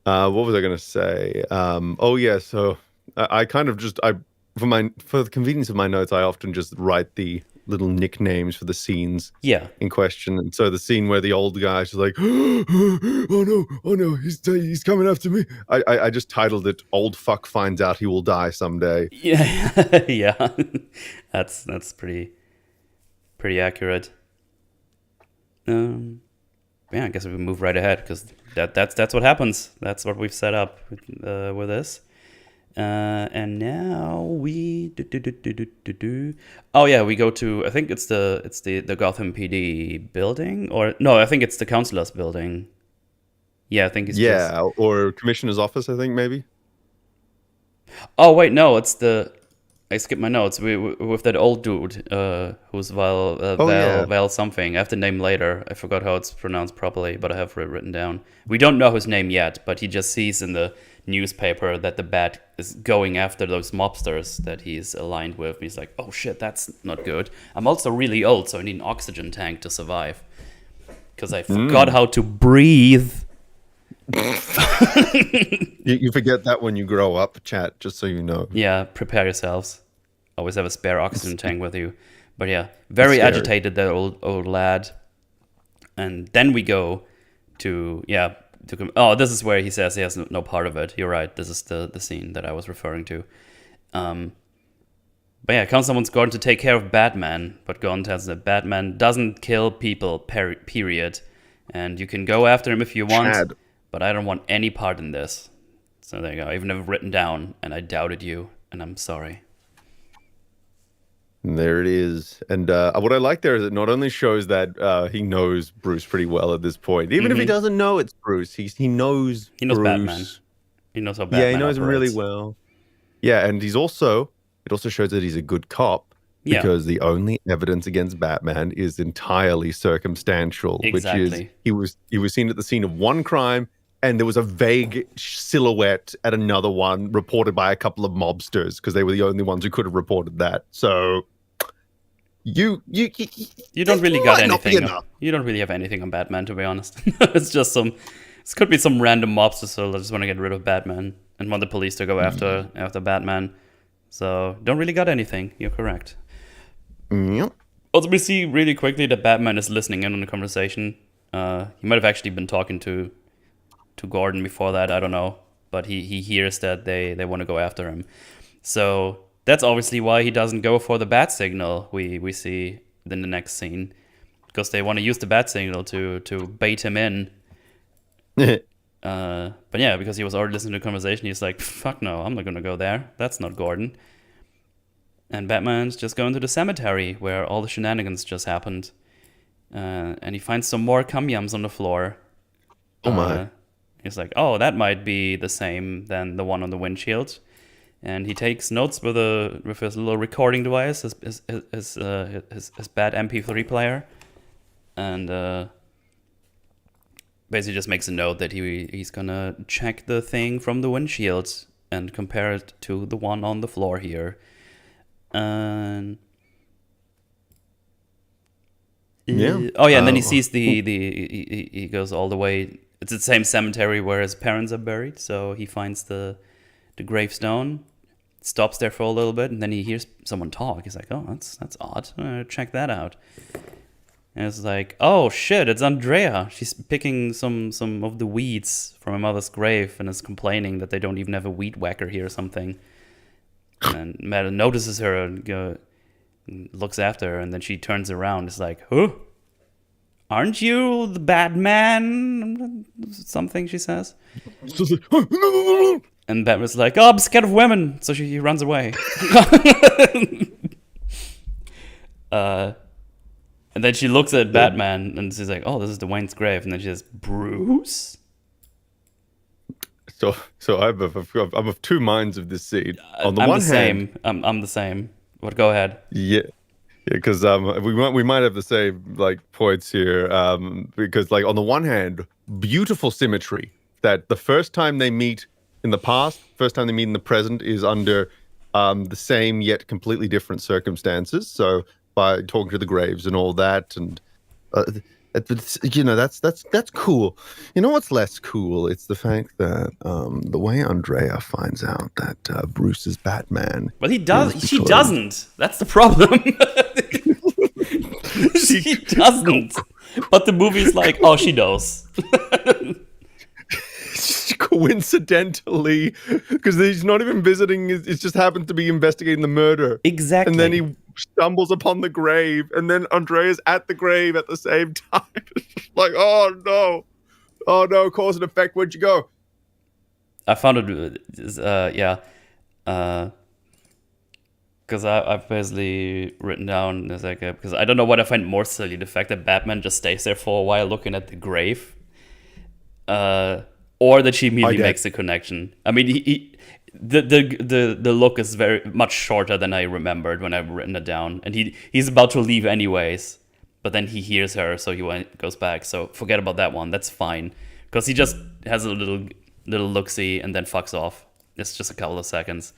was I going to say? So I kind of just, for the convenience of my notes, I often just write the little nicknames for the scenes in question. And so the scene where the old guy's just like, oh no, he's coming after me. I just titled it, "Old Fuck Finds Out He Will Die Someday." Yeah, yeah. That's pretty accurate. Yeah, I guess we move right ahead, because that's what happens. That's what we've set up with this. And now we Oh yeah, we go to, I think it's the Gotham PD building, or no, I think it's the councilor's building. Yeah, I think it's or commissioner's office, I think, maybe. Oh wait, no, I skipped my notes. With that old dude, who's Val something. I have the name later. I forgot how it's pronounced properly, but I have it written down. We don't know his name yet, but he just sees in the newspaper that the Bat is going after those mobsters that he's aligned with. He's like, oh shit, that's not good. I'm also really old, so I need an oxygen tank to survive, because I forgot how to breathe. You forget that when you grow up, chat, just so you know. Yeah, prepare yourselves. Always have a spare oxygen tank with you. But yeah, very agitated, that old lad. And then we go to this is where he says he has no part of it. You're right, this is the scene that I was referring to. But yeah, someone's going to take care of Batman, but Gordon tells that Batman doesn't kill people, period. And you can go after him if you want. Chad. But I don't want any part in this. So there you go. I even have it written down, and I doubted you, and I'm sorry. And there it is. And what I like there is it not only shows that he knows Bruce pretty well at this point. Even if he doesn't know it's Bruce, he knows Bruce. Batman. He knows how Batman he knows him really well. Yeah, and it also shows that he's a good cop. Because the only evidence against Batman is entirely circumstantial, which is he was seen at the scene of one crime and there was a vague silhouette at another one reported by a couple of mobsters because they were the only ones who could have reported that. So you don't really got might not be anything. enough. You don't really have anything on Batman, to be honest. It's just this could be some random mobster, so I just want to get rid of Batman and want the police to go after Batman. So don't really got anything. You're correct. Yep. Also, we see really quickly that Batman is listening in on the conversation. He might have actually been talking to Gordon before that. I don't know, but he hears that they want to go after him. So that's obviously why he doesn't go for the bat signal. We see in the next scene, because they want to use the bat signal to bait him in. But yeah, because he was already listening to the conversation, he's like, "Fuck no, I'm not gonna go there. That's not Gordon." And Batman's just going to the cemetery where all the shenanigans just happened. And he finds some more cum-yums on the floor. Oh my. He's like, oh, that might be the same than the one on the windshield. And he takes notes with his little recording device, his bad MP3 player. And basically just makes a note that he's gonna check the thing from the windshield and compare it to the one on the floor here. And and then he sees he goes all the way. It's the same cemetery where his parents are buried, so he finds the gravestone, stops there for a little bit, and then he hears someone talk. He's like, oh, that's odd. Check that out. And it's like, oh shit, it's Andrea. She's picking some of the weeds from her mother's grave and is complaining that they don't even have a weed whacker here or something. And Matt notices her and looks after her, and then she turns around. It's like, huh? Aren't you the bad man? Something she says. And Batman's like, oh, I'm scared of women. So he runs away. And then she looks at Batman and she's like, oh, this is the Wayne's grave. And then she says, Bruce? So I'm of two minds of this scene. On the I'm one the hand, same. I'm the same. But go ahead. Yeah, because we might have the same like points here. Because like on the one hand, beautiful symmetry that the first time they meet in the past, first time they meet in the present is under the same yet completely different circumstances. So by talking to the graves and all that, and that's cool. You know what's less cool? It's the fact that the way Andrea finds out that Bruce is Batman. Well, he does. She doesn't. That's the problem. She doesn't. But the movie's like, oh, she knows. Coincidentally, because he's not even visiting, it just happens to be investigating the murder. Exactly. And then he stumbles upon the grave, and then Andrea's at the grave at the same time. Like, oh no, cause and effect. Where'd you go? I found it, because I've basically written down as like because I don't know what I find more silly, the fact that Batman just stays there for a while looking at the grave, or that she immediately makes the connection. I mean, the look is very much shorter than I remembered when I've written it down, and he's about to leave anyways, but then he hears her, so he goes back. So forget about that one. That's fine, because he just has a little look-see and then fucks off. It's just a couple of seconds,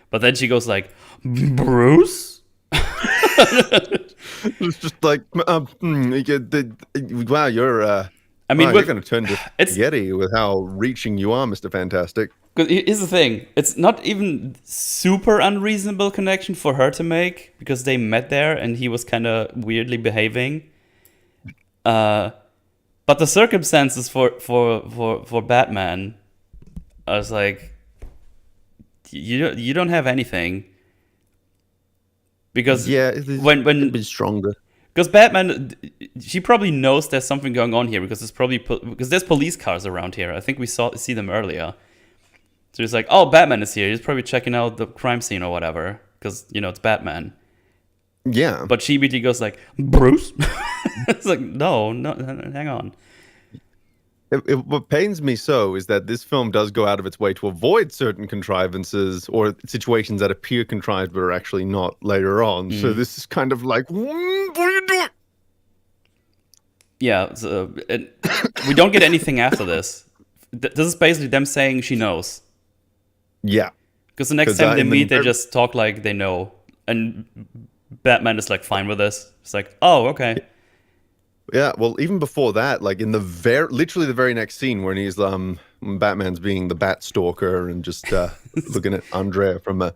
but then she goes like, Bruce. It's just like, wow, you're. I mean, you're going to turn to spaghetti with how reaching you are, Mr. Fantastic. Because here's the thing, it's not even super unreasonable connection for her to make, because they met there and he was kind of weirdly behaving. But the circumstances for Batman, I was like, you don't have anything. Because when a bit stronger. Because Batman, she probably knows there's something going on here, because there's police cars around here. I think we see them earlier. So he's like, oh, Batman is here. He's probably checking out the crime scene or whatever, because it's Batman. Yeah. But she immediately goes like, Bruce? It's like, no, hang on. What pains me so is that this film does go out of its way to avoid certain contrivances or situations that appear contrived but are actually not later on. So this is kind of like, what are you doing? Yeah, we don't get anything after this. This is basically them saying she knows. Yeah, Because the next because time they meet, they just talk like they know. And Batman is like fine with this. It's like, oh, okay. yeah. Well, even before that, like in the literally the very next scene when he's Batman's being the Bat Stalker and just looking at Andrea from a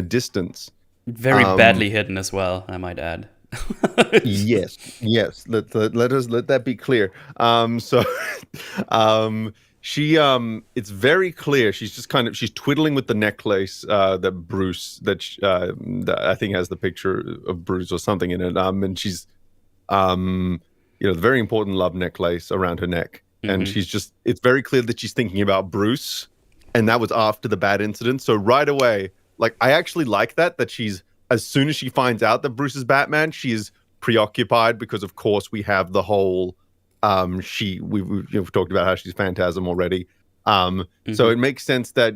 distance. Very badly hidden as well, I might add. Yes. Let that be clear. So, she it's very clear. She's just she's twiddling with the necklace that Bruce that I think has the picture of Bruce or something in it. And she's the very important love necklace around her neck, and it's very clear that she's thinking about Bruce, and that was after the bad incident. So right away, like I actually like that she's, as soon as she finds out that Bruce is Batman, she is preoccupied because, of course, we have the whole we've talked about how she's Phantasm already. So it makes sense that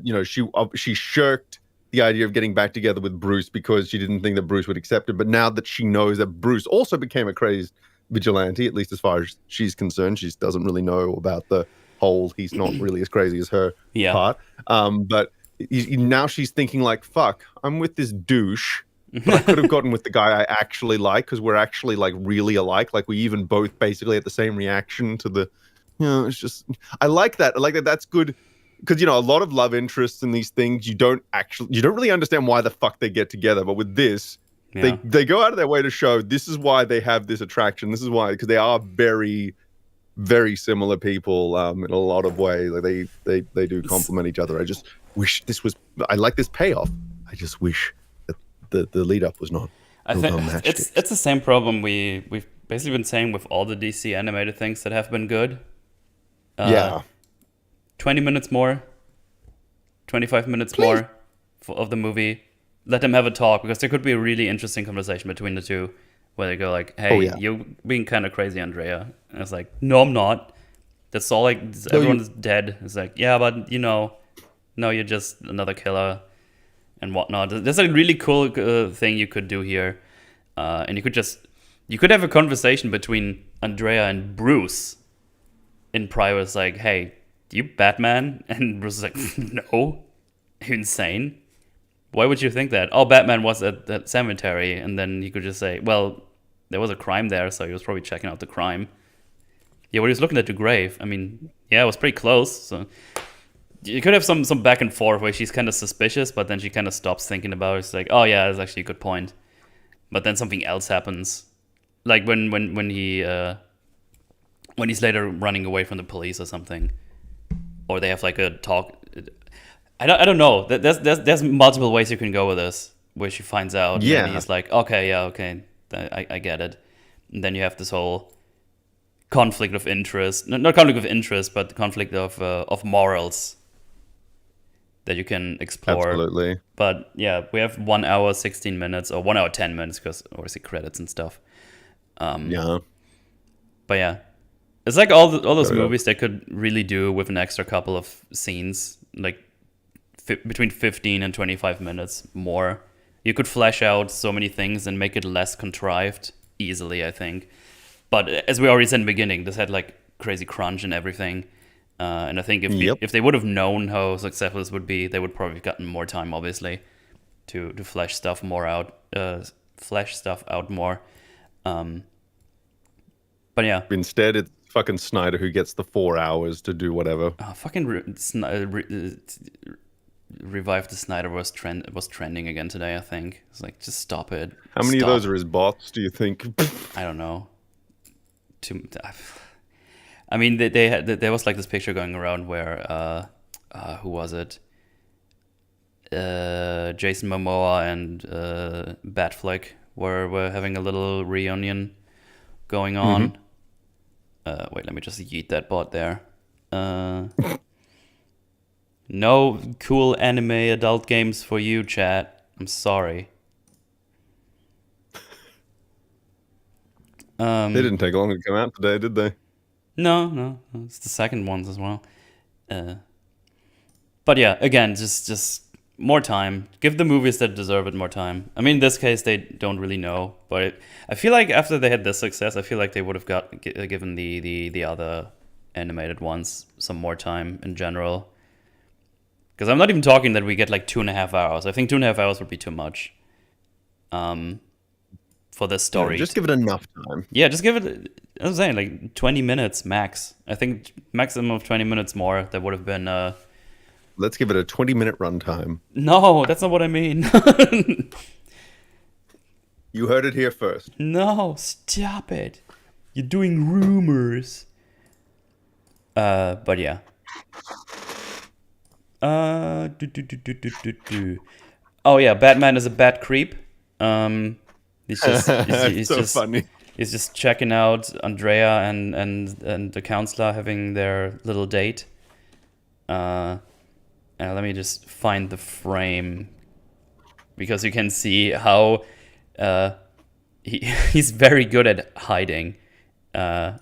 she shirked the idea of getting back together with Bruce because she didn't think that Bruce would accept it. But now that she knows that Bruce also became a crazy vigilante, at least as far as she's concerned, she doesn't really know about the whole he's not really as crazy as her part. But now she's thinking like, fuck, I'm with this douche. But I could have gotten with the guy I actually like, because we're actually like really alike. Like we even both basically had the same reaction to the, it's just, I like that. That's good. Because, a lot of love interests in these things, you don't really understand why the fuck they get together. But with this, they go out of their way to show this is why they have this attraction. This is why, because they are very, very similar people in a lot of ways. Like they do complement each other. I just wish I like this payoff. I just wish the lead up was not. I think it's the same problem we've basically been saying with all the DC animated things that have been good. 20 minutes more, 25 minutes more of the movie. Let them have a talk, because there could be a really interesting conversation between the two where they go like, hey, you're being kind of crazy, Andrea. And it's like, no, I'm not. That's all, like, everyone's dead. It's like, yeah, but no, you're just another killer and whatnot. There's a really cool thing you could do here. And you could have a conversation between Andrea and Bruce in private. It's like, hey, you Batman? And Bruce is like, no, you're insane. Why would you think that? Oh, Batman was at that cemetery. And then he could just say, well, there was a crime there, so he was probably checking out the crime. Yeah, well, he was looking at the grave. I mean, yeah, it was pretty close. So you could have some back and forth where she's kind of suspicious, but then she kind of stops thinking about it. It's like, oh yeah, that's actually a good point. But then something else happens, like when he's later running away from the police or something, or they have like a talk. I don't know. There's multiple ways you can go with this, where she finds out. Yeah. And he's like, okay, I get it. And then you have this whole conflict of interest, not conflict of interest, but conflict of morals that you can explore. Absolutely. But yeah, we have 1 hour 16 minutes or 1 hour 10 minutes, because obviously credits and stuff. Yeah. But yeah, it's like all those movies they could really do with an extra couple of scenes, like between 15 and 25 minutes more. You could flesh out so many things and make it less contrived easily, I think. But as we already said in the beginning, this had like crazy crunch and everything. And I think if they would have known how successful this would be, they would probably have gotten more time, obviously, to flesh stuff out more. But yeah. Instead, it's fucking Snyder who gets the 4 hours to do whatever. Revive the Snyderverse was trending again today, I think. It's like, just stop it. How many of those are his bots, do you think? I don't know. I mean, there was like this picture going around where who was it? Jason Momoa and Batfleck were having a little reunion going on. Wait, let me just yeet that bot there. No cool anime adult games for you, chat. I'm sorry. They didn't take long to come out today, did they? No. It's the second ones as well. But yeah, again, just more time. Give the movies that deserve it more time. I mean, in this case, they don't really know. But I feel like after they had this success, I feel like they would have given the other animated ones some more time in general. Because I'm not even talking that we get like 2.5 hours. I think 2.5 hours would be too much for this story. Just give it enough time. Yeah, just give it, I was saying, like 20 minutes max. I think maximum of 20 minutes more. That would have been... Let's give it a 20-minute runtime. No, that's not what I mean. You heard it here first. No, stop it. You're doing rumors. But yeah. Oh yeah, Batman is a bat creep. He's just he's so just funny. He's just checking out Andrea and the counselor having their little date. Let me just find the frame, because you can see how he's very good at hiding. There.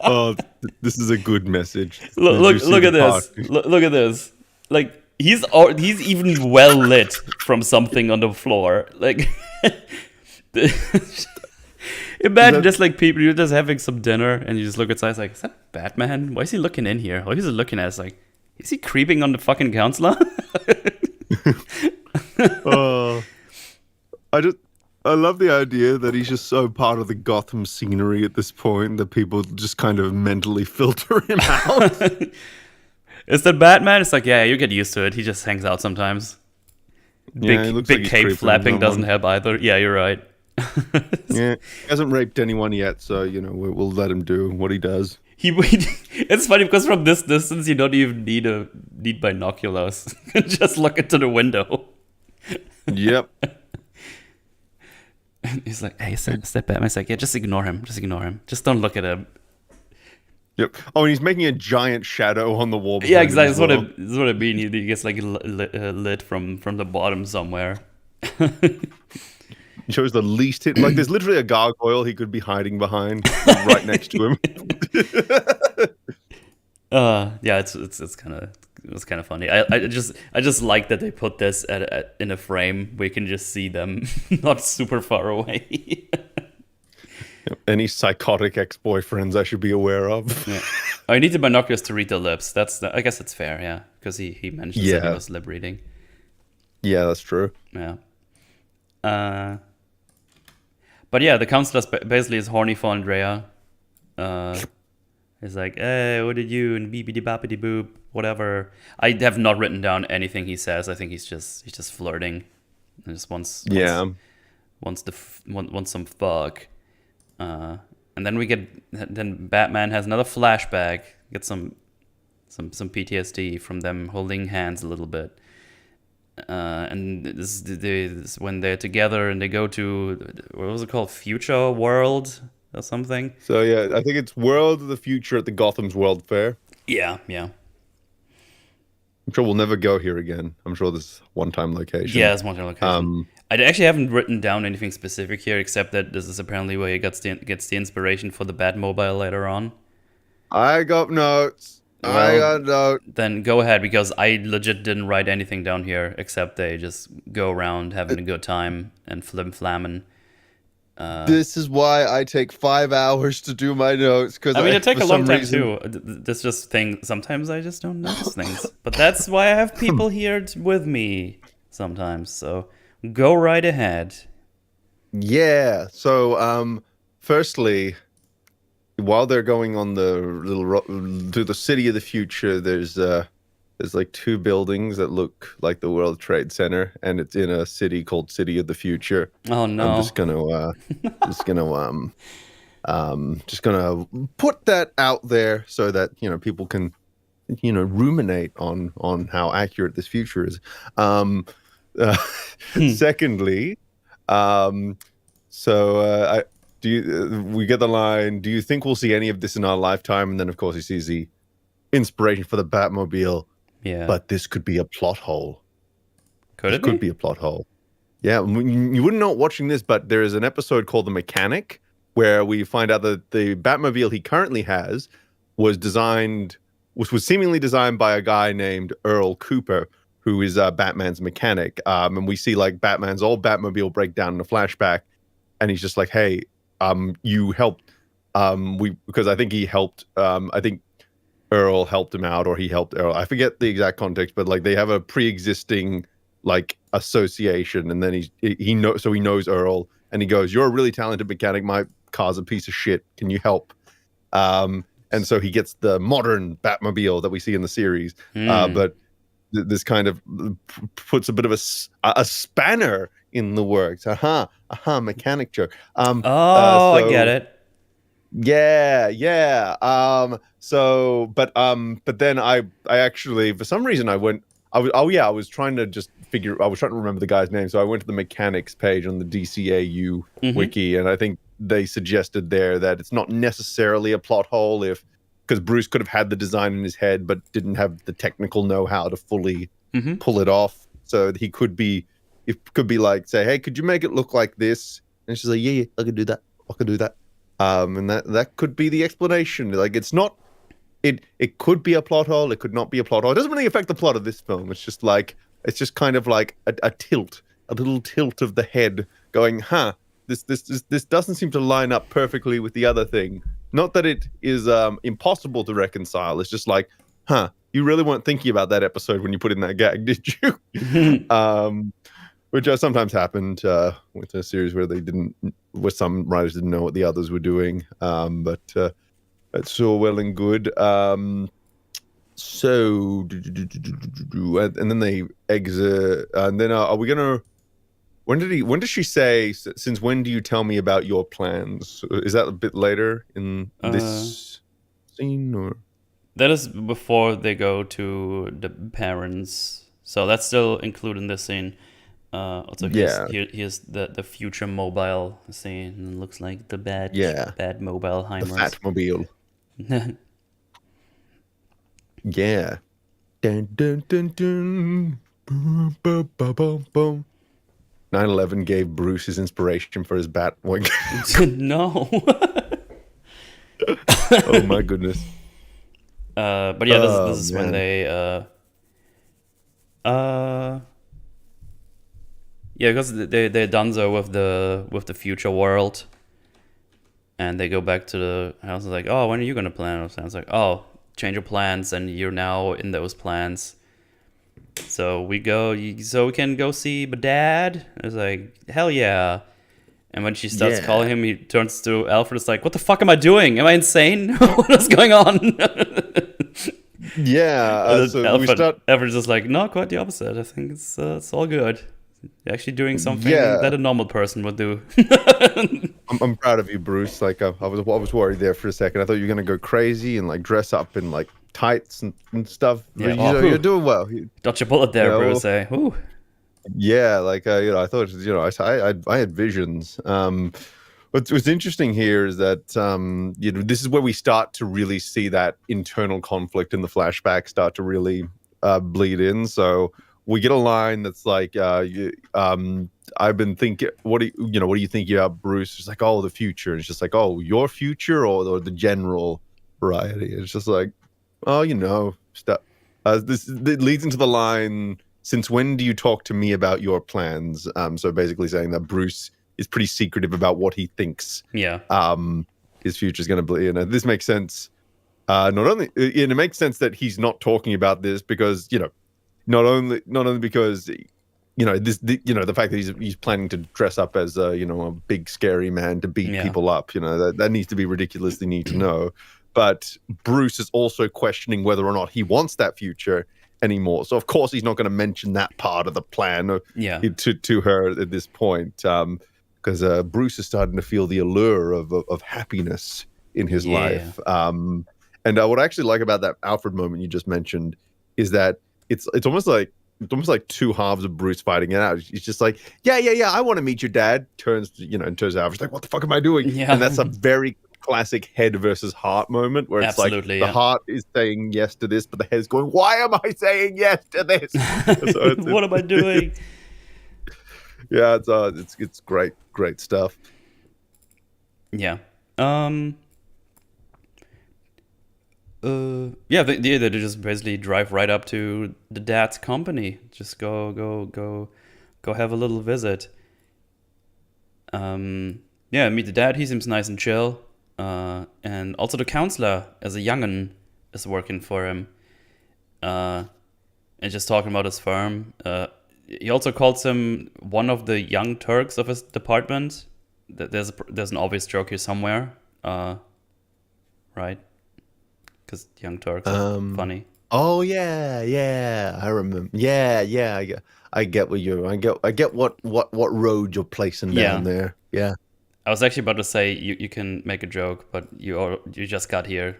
Oh, this is a good message. Look at this. Look at this. Like he's even well lit from something on the floor. Like imagine just like people, you're just having some dinner and you just look outside. It's like, is that Batman? Why is he looking in here? Why is he looking at us? Like, is he creeping on the fucking counselor? I love the idea that he's just so part of the Gotham scenery at this point that people just kind of mentally filter him out. Is that Batman? It's like, yeah, you get used to it. He just hangs out sometimes. Big like cape flapping doesn't help either. Yeah, you're right. Yeah, he hasn't raped anyone yet, so we'll let him do what he does. It's funny because from this distance you don't even need binoculars. Just look into the window. Yep. He's like, hey, is that Batman? It's like, yeah, just ignore him. Just don't look at him. Yep. Oh, and he's making a giant shadow on the wall. Yeah, exactly. That's what I mean. He gets like lit from the bottom somewhere. He shows the least hit. Like, there's literally a gargoyle he could be hiding behind, right next to him. Yeah, it's kind of funny. I just like that they put this in a frame where you can just see them not super far away. Any psychotic ex-boyfriends I should be aware of? Yeah. Oh, you need the binoculars to read the lips. I guess it's fair, yeah, because he mentions that he was lip reading. Yeah, that's true. Yeah. But yeah, the counselor basically is horny for Andrea. He's like, hey, what did you and beepity boppity boop, whatever. I have not written down anything he says. I think he's just flirting. He just wants some fuck. And then Batman has another flashback. Get some PTSD from them holding hands a little bit. And this is when they're together and they go to, what was it called, Future World or something. So yeah, I think it's World of the Future at the Gotham's World Fair. Yeah. I'm sure we'll never go here again. I'm sure this is one-time location. Yeah, it's one-time location. I actually haven't written down anything specific here, except that this is apparently where he gets the inspiration for the Batmobile later on. I got notes. Then go ahead, because I legit didn't write anything down here, except they just go around having a good time and flamming. This is why I take 5 hours to do my notes. Because it take a long time too. This just thing. Sometimes I just don't notice things, but that's why I have people here with me sometimes. So go right ahead. Yeah. So, firstly, while they're going on the to the city of the future, there's like 2 buildings that look like the World Trade Center, and it's in a city called City of the Future. Oh no! I'm just gonna put that out there so that people can ruminate on how accurate this future is. Secondly, we get the line, do you think we'll see any of this in our lifetime? And then, of course, he sees the inspiration for the Batmobile. Yeah. But this could be a plot hole. Could be a plot hole. Yeah, you wouldn't know it watching this, but there is an episode called The Mechanic where we find out that the Batmobile he currently has was seemingly designed by a guy named Earl Cooper, who is Batman's mechanic. And we see like Batman's old Batmobile break down in a flashback, and he's just like, hey, you helped because I think he helped. I think Earl helped him out, or he helped Earl. I forget the exact context, but like they have a pre-existing like association, and then he knows, so he knows Earl, and he goes, "You're a really talented mechanic. My car's a piece of shit. Can you help?" And so he gets the modern Batmobile that we see in the series, but this kind of puts a bit of a spanner in the works. Mechanic joke. I get it. Yeah. But then I actually, for some reason, I was trying to remember the guy's name. So I went to the mechanics page on the DCAU wiki, and I think they suggested there that it's not necessarily a plot hole because Bruce could have had the design in his head, but didn't have the technical know-how to fully pull it off. So it could be like, say, hey, could you make it look like this? And she's like, yeah, I can do that. And that could be the explanation. Like, it's not. It could be a plot hole. It could not be a plot hole. It doesn't really affect the plot of this film. It's just kind of like a tilt, a little tilt of the head, going, this doesn't seem to line up perfectly with the other thing. Not that it is impossible to reconcile. It's just like, you really weren't thinking about that episode when you put in that gag, did you? Which sometimes happened with a series where some writers didn't know what the others were doing. But that's all well and good. So, and then they exit. And then are we gonna? When did she say? Since when do you tell me about your plans? Is that a bit later in this scene, or? That is before they go to the parents. So that's still included in this scene. Also, here's the future mobile scene. It looks like the bad mobile Heimers. The Fatmobile. Yeah. Dun, dun, dun, dun. Boom, boom, boom, boom, boom. 9/11 gave Bruce his inspiration for his bat wing. No. Oh my goodness. But yeah, this is when they yeah, because they're donezo with the future world, and they go back to the house. It's like, oh, when are you gonna plan? And it's like, oh, change your plans, and you're now in those plans. So we can go see my dad. It's like, hell yeah. And when she starts calling him, he turns to Alfred. It's like, what the fuck am I doing? Am I insane? What is going on? Yeah. Alfred's just like, no, quite the opposite. I think it's all good. You're actually doing something that a normal person would do. I'm proud of you, Bruce. Like I was worried there for a second. I thought you were gonna go crazy and like dress up in like tights and stuff. Yeah, you're doing well. Dodge a bullet there, Bruce. Ooh. Yeah, like I thought, I had visions. What's interesting here is that this is where we start to really see that internal conflict in the flashback start to really bleed in. So we get a line that's like, I've been thinking, what do you think about Bruce? It's like, oh, the future. And it's just like, oh, your future or the general variety. It's just like, oh, stuff. This it leads into the line, since when do you talk to me about your plans? So basically saying that Bruce is pretty secretive about what he thinks. Yeah. His future is going to be. And this makes sense. It makes sense that he's not talking about this because not only because the fact that he's planning to dress up as a big scary man to beat people up. That needs to be ridiculously neat to know. But Bruce is also questioning whether or not he wants that future anymore. So of course he's not going to mention that part of the plan to her at this point, because Bruce is starting to feel the allure of happiness in his life. And what I actually like about that Alfred moment you just mentioned is that it's almost like two halves of Bruce fighting it out. He's just like, yeah, I want to meet your dad. Turns to Alfred's like, what the fuck am I doing? Yeah. And that's a very classic head versus heart moment where it's absolutely, like the heart is saying yes to this, but the head's going, why am I saying yes to this? So what am I doing? Yeah, it's great stuff. Yeah. They just basically drive right up to the dad's company. Just go have a little visit. Meet the dad. He seems nice and chill. And also the counselor, as a young'un, is working for him. And just talking about his firm. He also calls him one of the young Turks of his department. There's an obvious joke here somewhere, right? Because young Turks are funny. Oh yeah, I remember. Yeah, I get what you're. I get what road you're placing down there. Yeah. I was actually about to say you can make a joke, but you just got here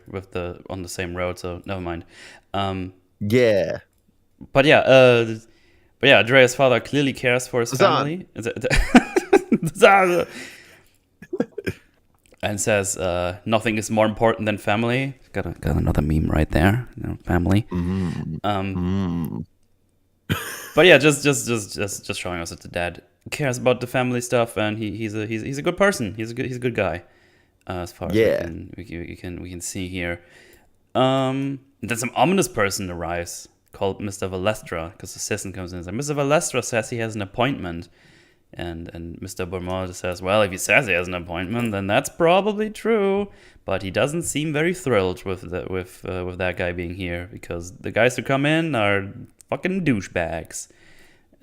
on the same road, so never mind. Yeah. But yeah, Andrea's father clearly cares for his family. And says nothing is more important than family. Got another meme right there. Family. But yeah, just showing us that the dad cares about the family stuff, and he's a good person. He's a good guy, as far as we can see here. Then some ominous person arrives called Mr. Valestra, because the assistant comes in and says, Mr. Valestra says he has an appointment. And Mr. Bourmont says, well, if he says he has an appointment, then that's probably true. But he doesn't seem very thrilled with that guy being here, because the guys who come in are fucking douchebags.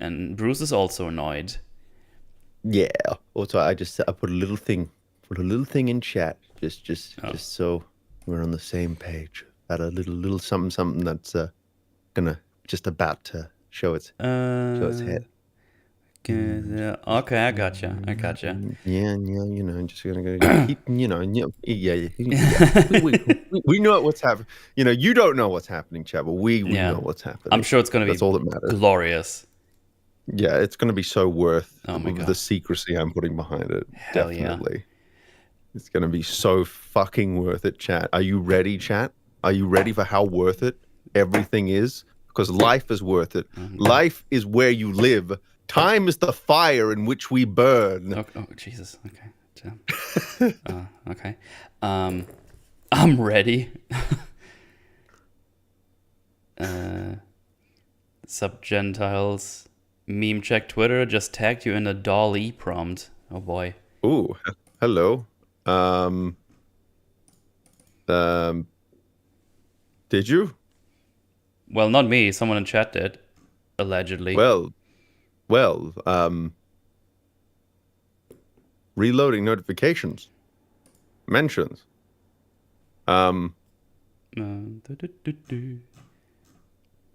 And Bruce is also annoyed. Yeah. Also, I put a little thing in chat, just so we're on the same page. About a little something that's just about to show its head. Okay, I gotcha. Yeah, just gonna keep, yeah. We know what's happening. You don't know what's happening, Chad, but we know what's happening. I'm sure it's gonna be all that matters. Glorious. Yeah, it's gonna be so worth the secrecy I'm putting behind it. Hell definitely. Yeah. It's gonna be so fucking worth it, chat. Are you ready, chat? Are you ready for how worth it everything is? Because life is worth it. Life is where you live. Time is the fire in which we burn. Oh Jesus. Okay. Okay. I'm ready. Sub-Gentiles. Meme check Twitter. Just tagged you in a DALL-E prompt. Oh boy. Ooh. Hello. Did you? Well, not me. Someone in chat did. Allegedly. Well, reloading notifications. Mentions. Well,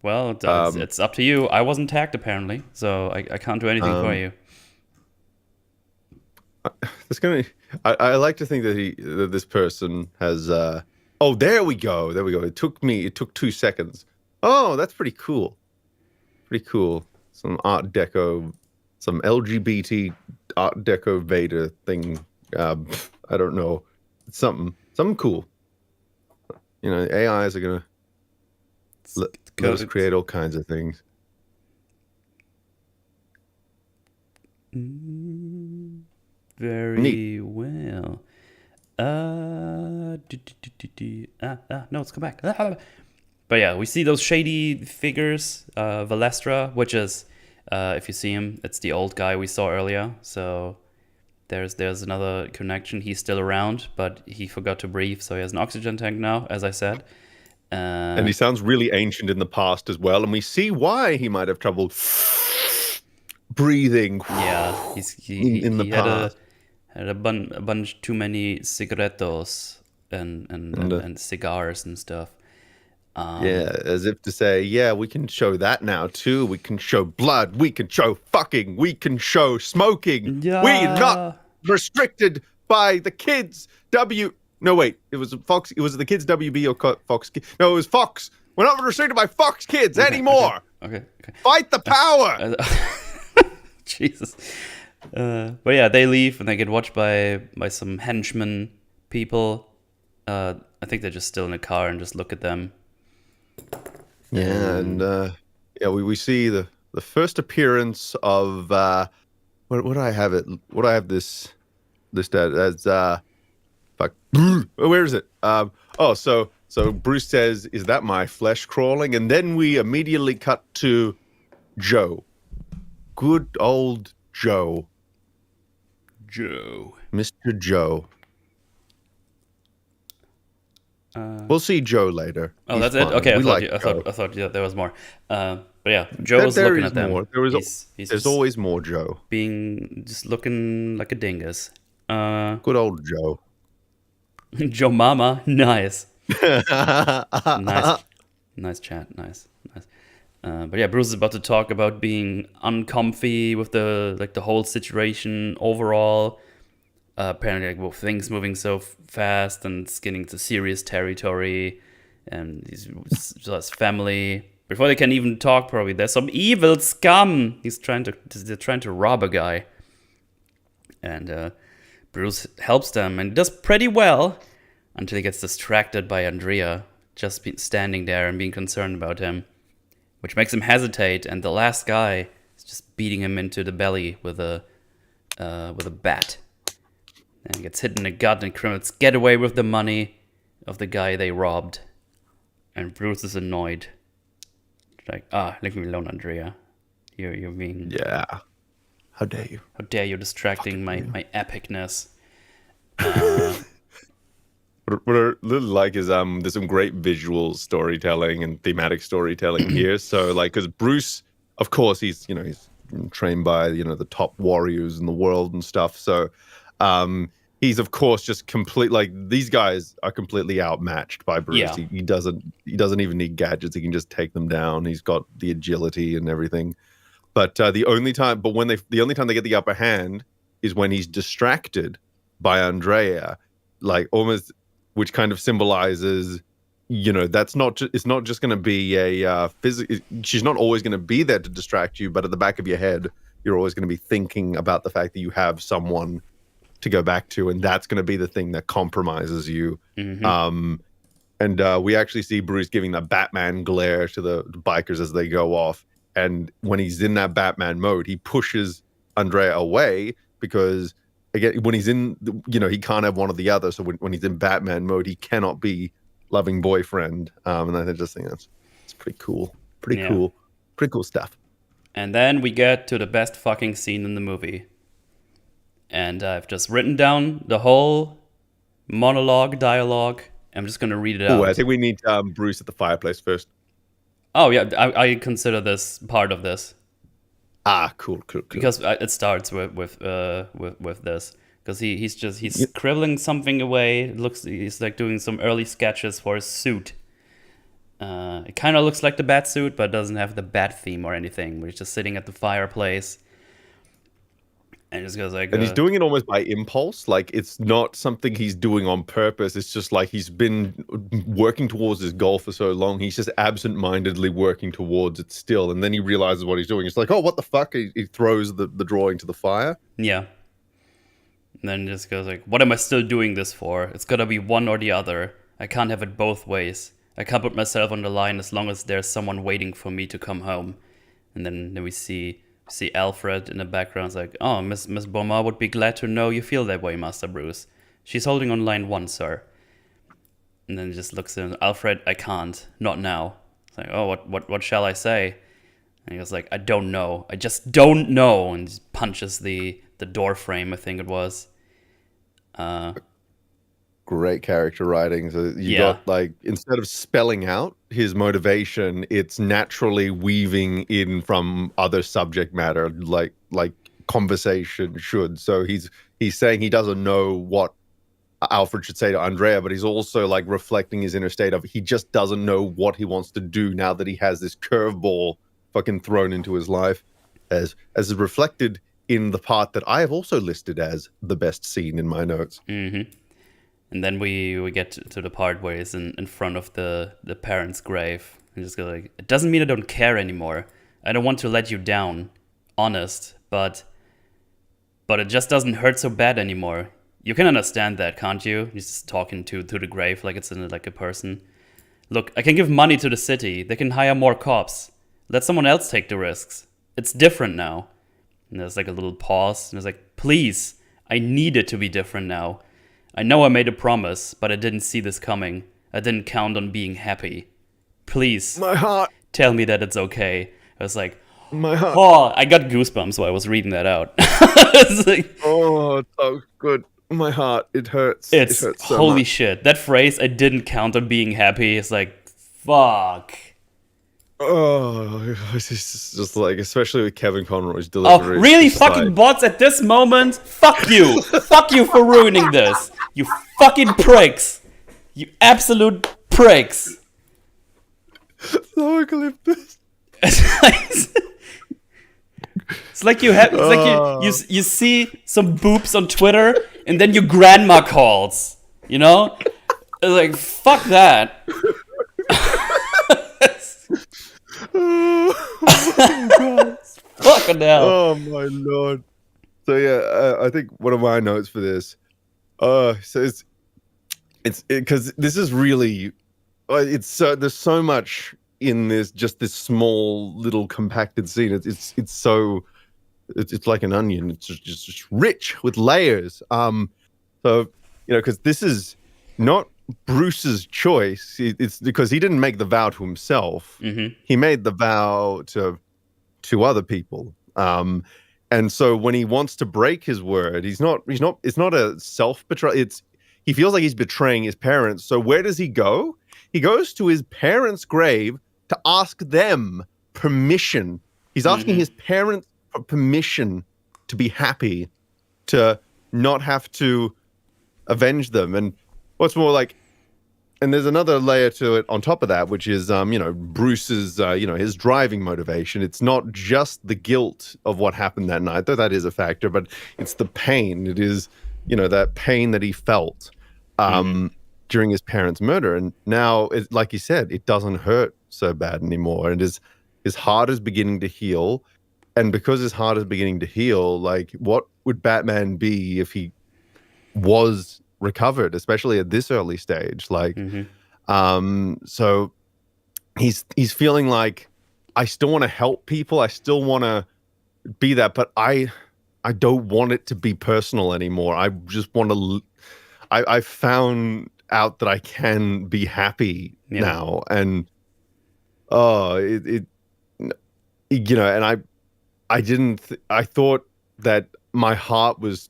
it's up to you. I wasn't tagged apparently, so I can't do anything for you. I like to think that this person has. Oh, there we go. It took 2 seconds. Oh, that's pretty cool. Some Art Deco, some LGBT Art Deco Vader thing. I don't know. It's something cool. AIs are gonna let us create all kinds of things. Very neat. Well. No, let's come back. But yeah, we see those shady figures. Valestra, which is, if you see him, it's the old guy we saw earlier. So there's another connection. He's still around, but he forgot to breathe, so he has an oxygen tank now, as I said. And he sounds really ancient in the past as well, and we see why he might have trouble breathing. Yeah, he had a bunch too many cigarettos and cigars and stuff. Yeah, as if to say, yeah, we can show that now too. We can show blood. We can show fucking. We can show smoking. Yeah. We're not restricted by the kids. No, wait. It was Fox. It was the kids WB or Fox. No, it was Fox. We're not restricted by Fox Kids anymore. Okay. Fight the power. Jesus. But yeah, they leave and they get watched by some henchmen people. I think they're just still in a car and just look at them. Yeah, and we see the first appearance of what do I have it? What do I have this as fuck? Where is it? So Bruce says, "Is that my flesh crawling?" And then we immediately cut to Joe. Good old Joe. Mr. Joe. We'll see Joe later. Oh, He's that's it. fine. Okay, We like Joe. I thought yeah, there was more. But yeah, Joe's There looking is at them. more. He's There's just always more Joe. being just looking like a dingus. Good old Joe. Joe Mama, nice, nice, nice chat, nice. But yeah, Bruce is about to talk about being uncomfy with the whole situation overall. Apparently, like, well, things moving so fast and it's getting to serious territory, and he's his family. Before they can even talk, probably there's some evil scum. They're trying to rob a guy, and Bruce helps them and does pretty well until he gets distracted by Andrea just standing there and being concerned about him, which makes him hesitate. And the last guy is just beating him into the belly with a bat. And gets hit in the gut, and criminals get away with the money of the guy they robbed. And Bruce is annoyed. Like, leave me alone, Andrea. You're being... Yeah. How dare you? How dare you distracting my epicness. What I really like is there's some great visual storytelling and thematic storytelling here. So like, because Bruce, of course, he's trained by the top warriors in the world and stuff. So he's of course just complete, like, these guys are completely outmatched by Bruce. Yeah. He doesn't even need gadgets. He can just take them down. He's got the agility and everything. But the only time they get the upper hand is when he's distracted by Andrea, like almost, which kind of symbolizes, that's it's not just going to be a she's not always going to be there to distract you, but at the back of your head, you're always going to be thinking about the fact that you have someone to go back to, and that's going to be the thing that compromises you. Mm-hmm. And we actually see Bruce giving the Batman glare to the bikers as they go off. And when he's in that Batman mode, he pushes Andrea away because, again, when he's in, he can't have one or the other. So when he's in Batman mode, he cannot be loving boyfriend. And I just think it's pretty cool. Pretty cool stuff. And then we get to the best fucking scene in the movie. And I've just written down the whole dialogue. I'm just going to read it out. Oh, I think we need Bruce at the fireplace first. Oh, yeah, I consider this part of this. Cool. Because it starts with this. Because he's scribbling something away. He's like doing some early sketches for his suit. It kind of looks like the bat suit, but doesn't have the bat theme or anything. But he's just sitting at the fireplace. And just goes like, and he's doing it almost by impulse. Like, it's not something he's doing on purpose. It's just like he's been working towards his goal for so long. He's just absent-mindedly working towards it still. And then he realizes what he's doing. It's like, oh, what the fuck? He throws the drawing to the fire. Yeah. And then just goes like, what am I still doing this for? It's gotta be one or the other. I can't have it both ways. I can't put myself on the line as long as there's someone waiting for me to come home. And then we see Alfred in the background. It's like, oh, Miss Beaumont would be glad to know you feel that way, Master Bruce. She's holding on line 1, sir. And then he just looks at him, Alfred, I can't. Not now. It's like, oh, what shall I say? And he goes like, I don't know. I just don't know. And just punches the door frame, I think it was. Great character writing. So you got, like, instead of spelling out his motivation, it's naturally weaving in from other subject matter, like conversation should. So he's saying he doesn't know what Alfred should say to Andrea, but he's also like reflecting his inner state of he just doesn't know what he wants to do now that he has this curveball fucking thrown into his life, as is reflected in the part that I have also listed as the best scene in my notes. Mm-hmm. And then we get to the part where he's in front of the parents' grave. And just go like, it doesn't mean I don't care anymore. I don't want to let you down. Honest. But it just doesn't hurt so bad anymore. You can understand that, can't you? He's just talking to the grave like it's like a person. Look, I can give money to the city. They can hire more cops. Let someone else take the risks. It's different now. And there's like a little pause. And it's like, please, I need it to be different now. I know I made a promise, but I didn't see this coming. I didn't count on being happy. Please, my heart. Tell me that it's okay. I was like, my heart. Oh, I got goosebumps while I was reading that out. It's like, oh, it's so good. my heart. It hurts. It It's hurts so holy much. shit. That phrase, I didn't count on being happy, is like, fuck. Oh, it's just like, especially with Kevin Conroy's Oh, delivery, it's really? just Fucking like, bots at this moment? Fuck you. Fuck you for ruining this. You fucking pricks. You absolute pricks. so eucalyptus. It's like you have. It's like you see some boobs on Twitter, and then your grandma calls. You know, it's like fuck that. Oh my god. Fucking hell. Oh my lord. So yeah, I think one of my notes for this, so it's because this is really, it's so, there's so much in this, just this small little compacted scene. It's so, it's like an onion. It's just rich with layers. So because this is not Bruce's choice. It's because he didn't make the vow to himself. Mm-hmm. He made the vow to other people. And so when he wants to break his word, it's not a self-betrayal. He feels like he's betraying his parents. So where does he go? He goes to his parents' grave to ask them permission. He's asking his parents for permission to be happy, to not have to avenge them. And what's more, like, and there's another layer to it on top of that, which is, Bruce's, his driving motivation. It's not just the guilt of what happened that night, though that is a factor, but it's the pain. It is, that pain that he felt during his parents' murder. And now, like you said, it doesn't hurt so bad anymore. And his heart is beginning to heal. And because his heart is beginning to heal, like, what would Batman be if he was recovered, especially at this early stage? Like, so he's feeling like, I still want to help people, I still want to be that, but I don't want it to be personal anymore. I just want to I found out that I can be happy now. And and I thought that my heart was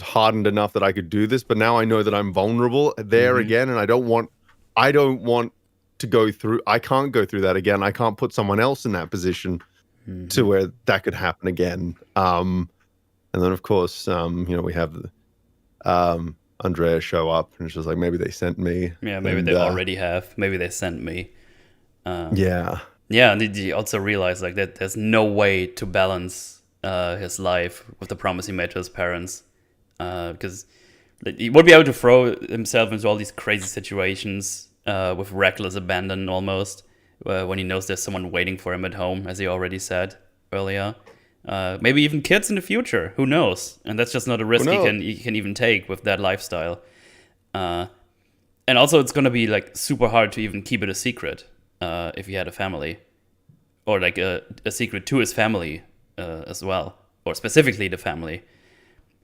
hardened enough that I could do this, but now I know that I'm vulnerable there again, and I don't want to go through. I can't go through that again. I can't put someone else in that position to where that could happen again. And then of course, we have Andrea show up, and it's just like, maybe they sent me. Yeah, maybe they already have. Maybe they sent me. Yeah, and he also realized like that there's no way to balance his life with the promise he made to his parents, because he would be able to throw himself into all these crazy situations with reckless abandon almost, when he knows there's someone waiting for him at home, as he already said earlier. Maybe even kids in the future, who knows? And that's just not a risk he can even take with that lifestyle. And also it's gonna be like super hard to even keep it a secret if he had a family, or like a secret to his family as well, or specifically the family,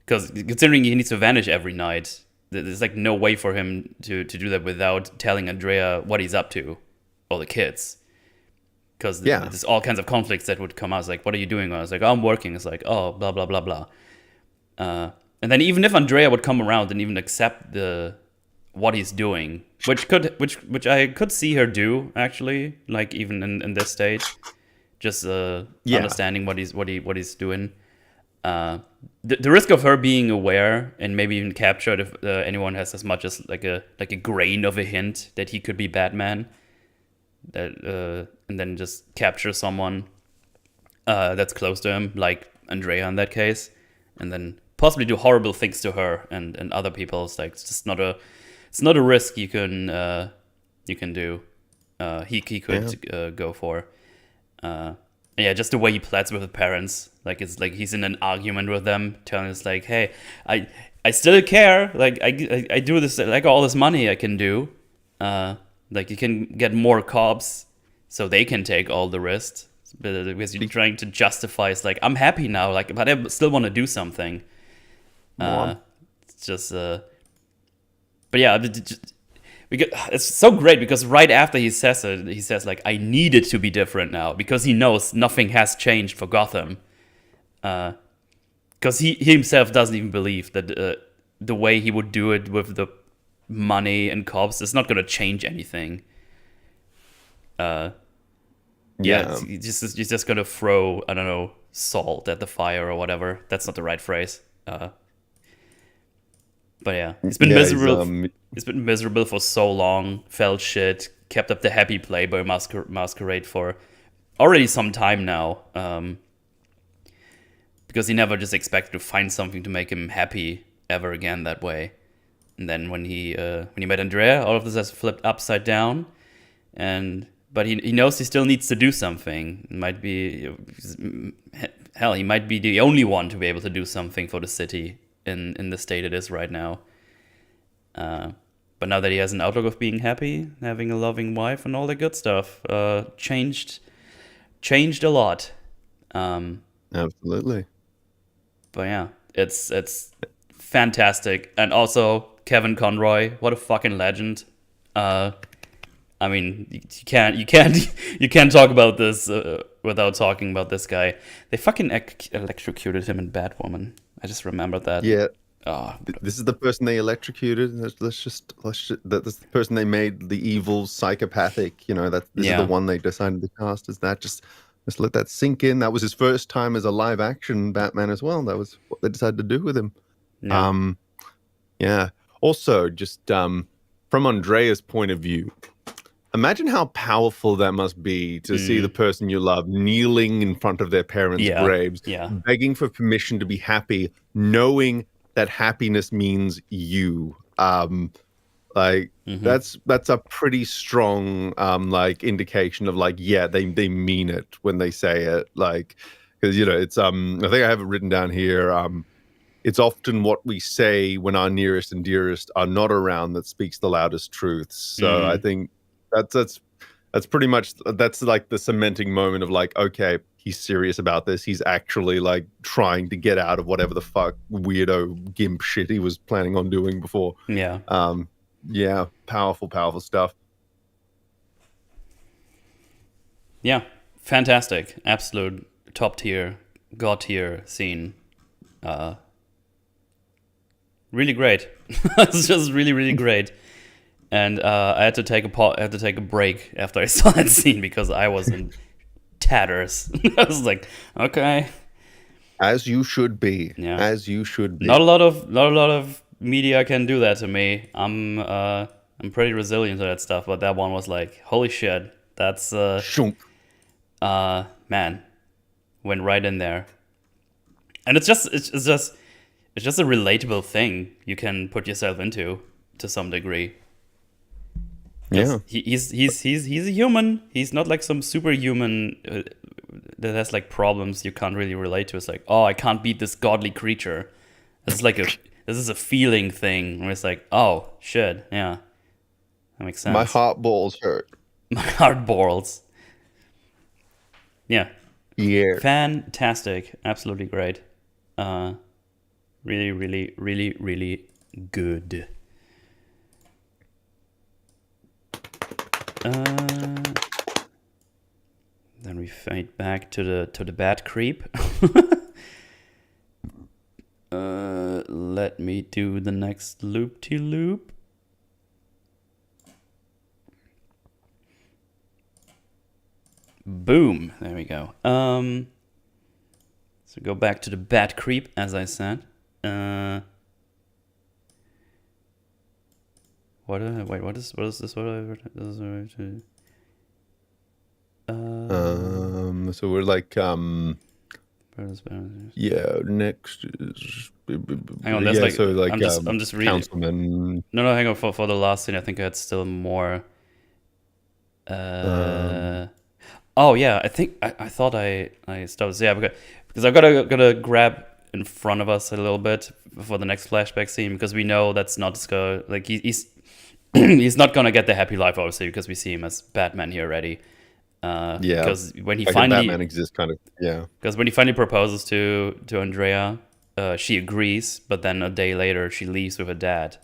because considering he needs to vanish every night, there's like no way for him to do that without telling Andrea what he's up to, or the kids. Because there's all kinds of conflicts that would come out. It's like, what are you doing? I was like, oh, I'm working. It's like, oh, blah, blah, blah, blah. And then even if Andrea would come around and even accept what he's doing, which I could see her do, actually, like even in this stage, just understanding what he's doing. The risk of her being aware and maybe even captured if anyone has as much as like a grain of a hint that he could be Batman, that and then just capture someone that's close to him, like Andrea in that case, and then possibly do horrible things to her and other people. It's like, it's just not a risk you can do. He could go for. Just the way he plats with his parents, like it's like he's in an argument with them, telling us like, hey, I still care, like I do this, like all this money I can do, like you can get more cops so they can take all the risks, because you're trying to justify, it's like, I'm happy now, like, but I still want to do something. It's just but yeah, it's so great because right after he says it, he says like, I need it to be different now, because he knows nothing has changed for Gotham. Because he himself doesn't even believe that the way he would do it with the money and cops is not going to change anything. Yeah. He's just going to throw, I don't know, salt at the fire or whatever. That's not the right phrase. But yeah, he's been Yeah, miserable. He's been miserable for so long. Felt shit. Kept up the happy Playboy masquerade for already some time now. Because he never just expected to find something to make him happy ever again that way. And then when he met Andrea, all of this has flipped upside down. But he knows he still needs to do something. It might be, hell, he might be the only one to be able to do something for the city in the state it is right now. But now that he has an outlook of being happy, having a loving wife and all that good stuff, changed a lot. Absolutely. But yeah, it's fantastic. And also Kevin Conroy, what a fucking legend. I mean, you can't talk about this without talking about this guy. They fucking electrocuted him in Batwoman. I just remembered that. Yeah. Oh, This is the person they electrocuted. That's the person they made the evil psychopathic. You know, this is the one they decided to cast as that. Just let that sink in. That was his first time as a live action Batman as well. That was what they decided to do with him. yeah. Yeah. Also, just from Andrea's point of view, imagine how powerful that must be to see the person you love kneeling in front of their parents' graves, begging for permission to be happy, knowing that happiness means you. That's a pretty strong like indication of like, yeah, they mean it when they say it. Like, because it's I think I have it written down here. It's often what we say when our nearest and dearest are not around that speaks the loudest truths. So I think that's pretty much, that's like the cementing moment of like, okay, he's serious about this. He's actually like trying to get out of whatever the fuck weirdo gimp shit he was planning on doing before. Yeah, powerful stuff. Yeah, fantastic, absolute top tier, god tier scene. Really great. It's just really great. And I had to take a break after I saw that scene because I was in tatters. I was like, okay, as you should be. Yeah. As you should be. Not a lot of media can do that to me. I'm pretty resilient to that stuff, but that one was like, holy shit, that's man, went right in there. And it's just a relatable thing you can put yourself into to some degree. Yeah, he's a human. He's not like some superhuman that has like problems you can't really relate to. It's like, oh, I can't beat this godly creature. This is a feeling thing where it's like, oh shit, yeah, that makes sense. My heart balls hurt. My heart balls. Yeah. Yeah. Fantastic. Absolutely great. Really good. Then we fade back to the bat creep. Let me do the next loop-de-loop. Boom. There we go. So go back to the bat creep, as I said. What is this? So we're like yeah, next is hang on, that's I'm just reading. Councilman. No, hang on, for the last scene I think I had still more. Oh yeah, I think I thought I stopped. Yeah, because I've gotta grab in front of us a little bit for the next flashback scene, because we know that's not gonna, like, he's he's not gonna get the happy life, obviously, because we see him as Batman here already. Yeah, because when he finally Batman exists, kind of, yeah. Because when he finally proposes to Andrea, she agrees, but then a day later she leaves with her dad,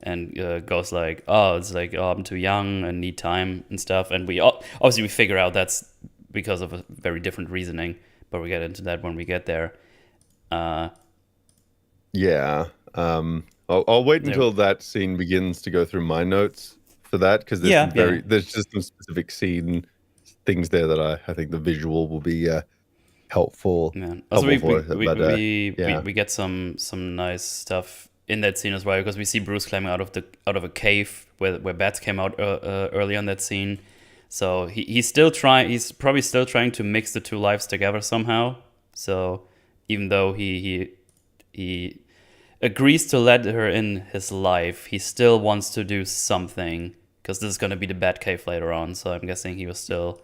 and goes like, oh, I'm too young and need time and stuff. And we obviously we figure out that's because of a very different reasoning, but we get into that when we get there. Yeah. I'll wait There. until that scene begins to go through my notes for that, because there's Yeah, some yeah, there's just some specific scene things there that I think the visual will be helpful man. Also, helpful for. But yeah, we get some nice stuff in that scene as well, because we see Bruce climbing out of a cave where bats came out early on that scene. So he's still trying. He's probably still trying to mix the two lives together somehow. So even though he agrees to let her in his life, he still wants to do something, because this is going to be the bat cave later on. So I'm guessing he was still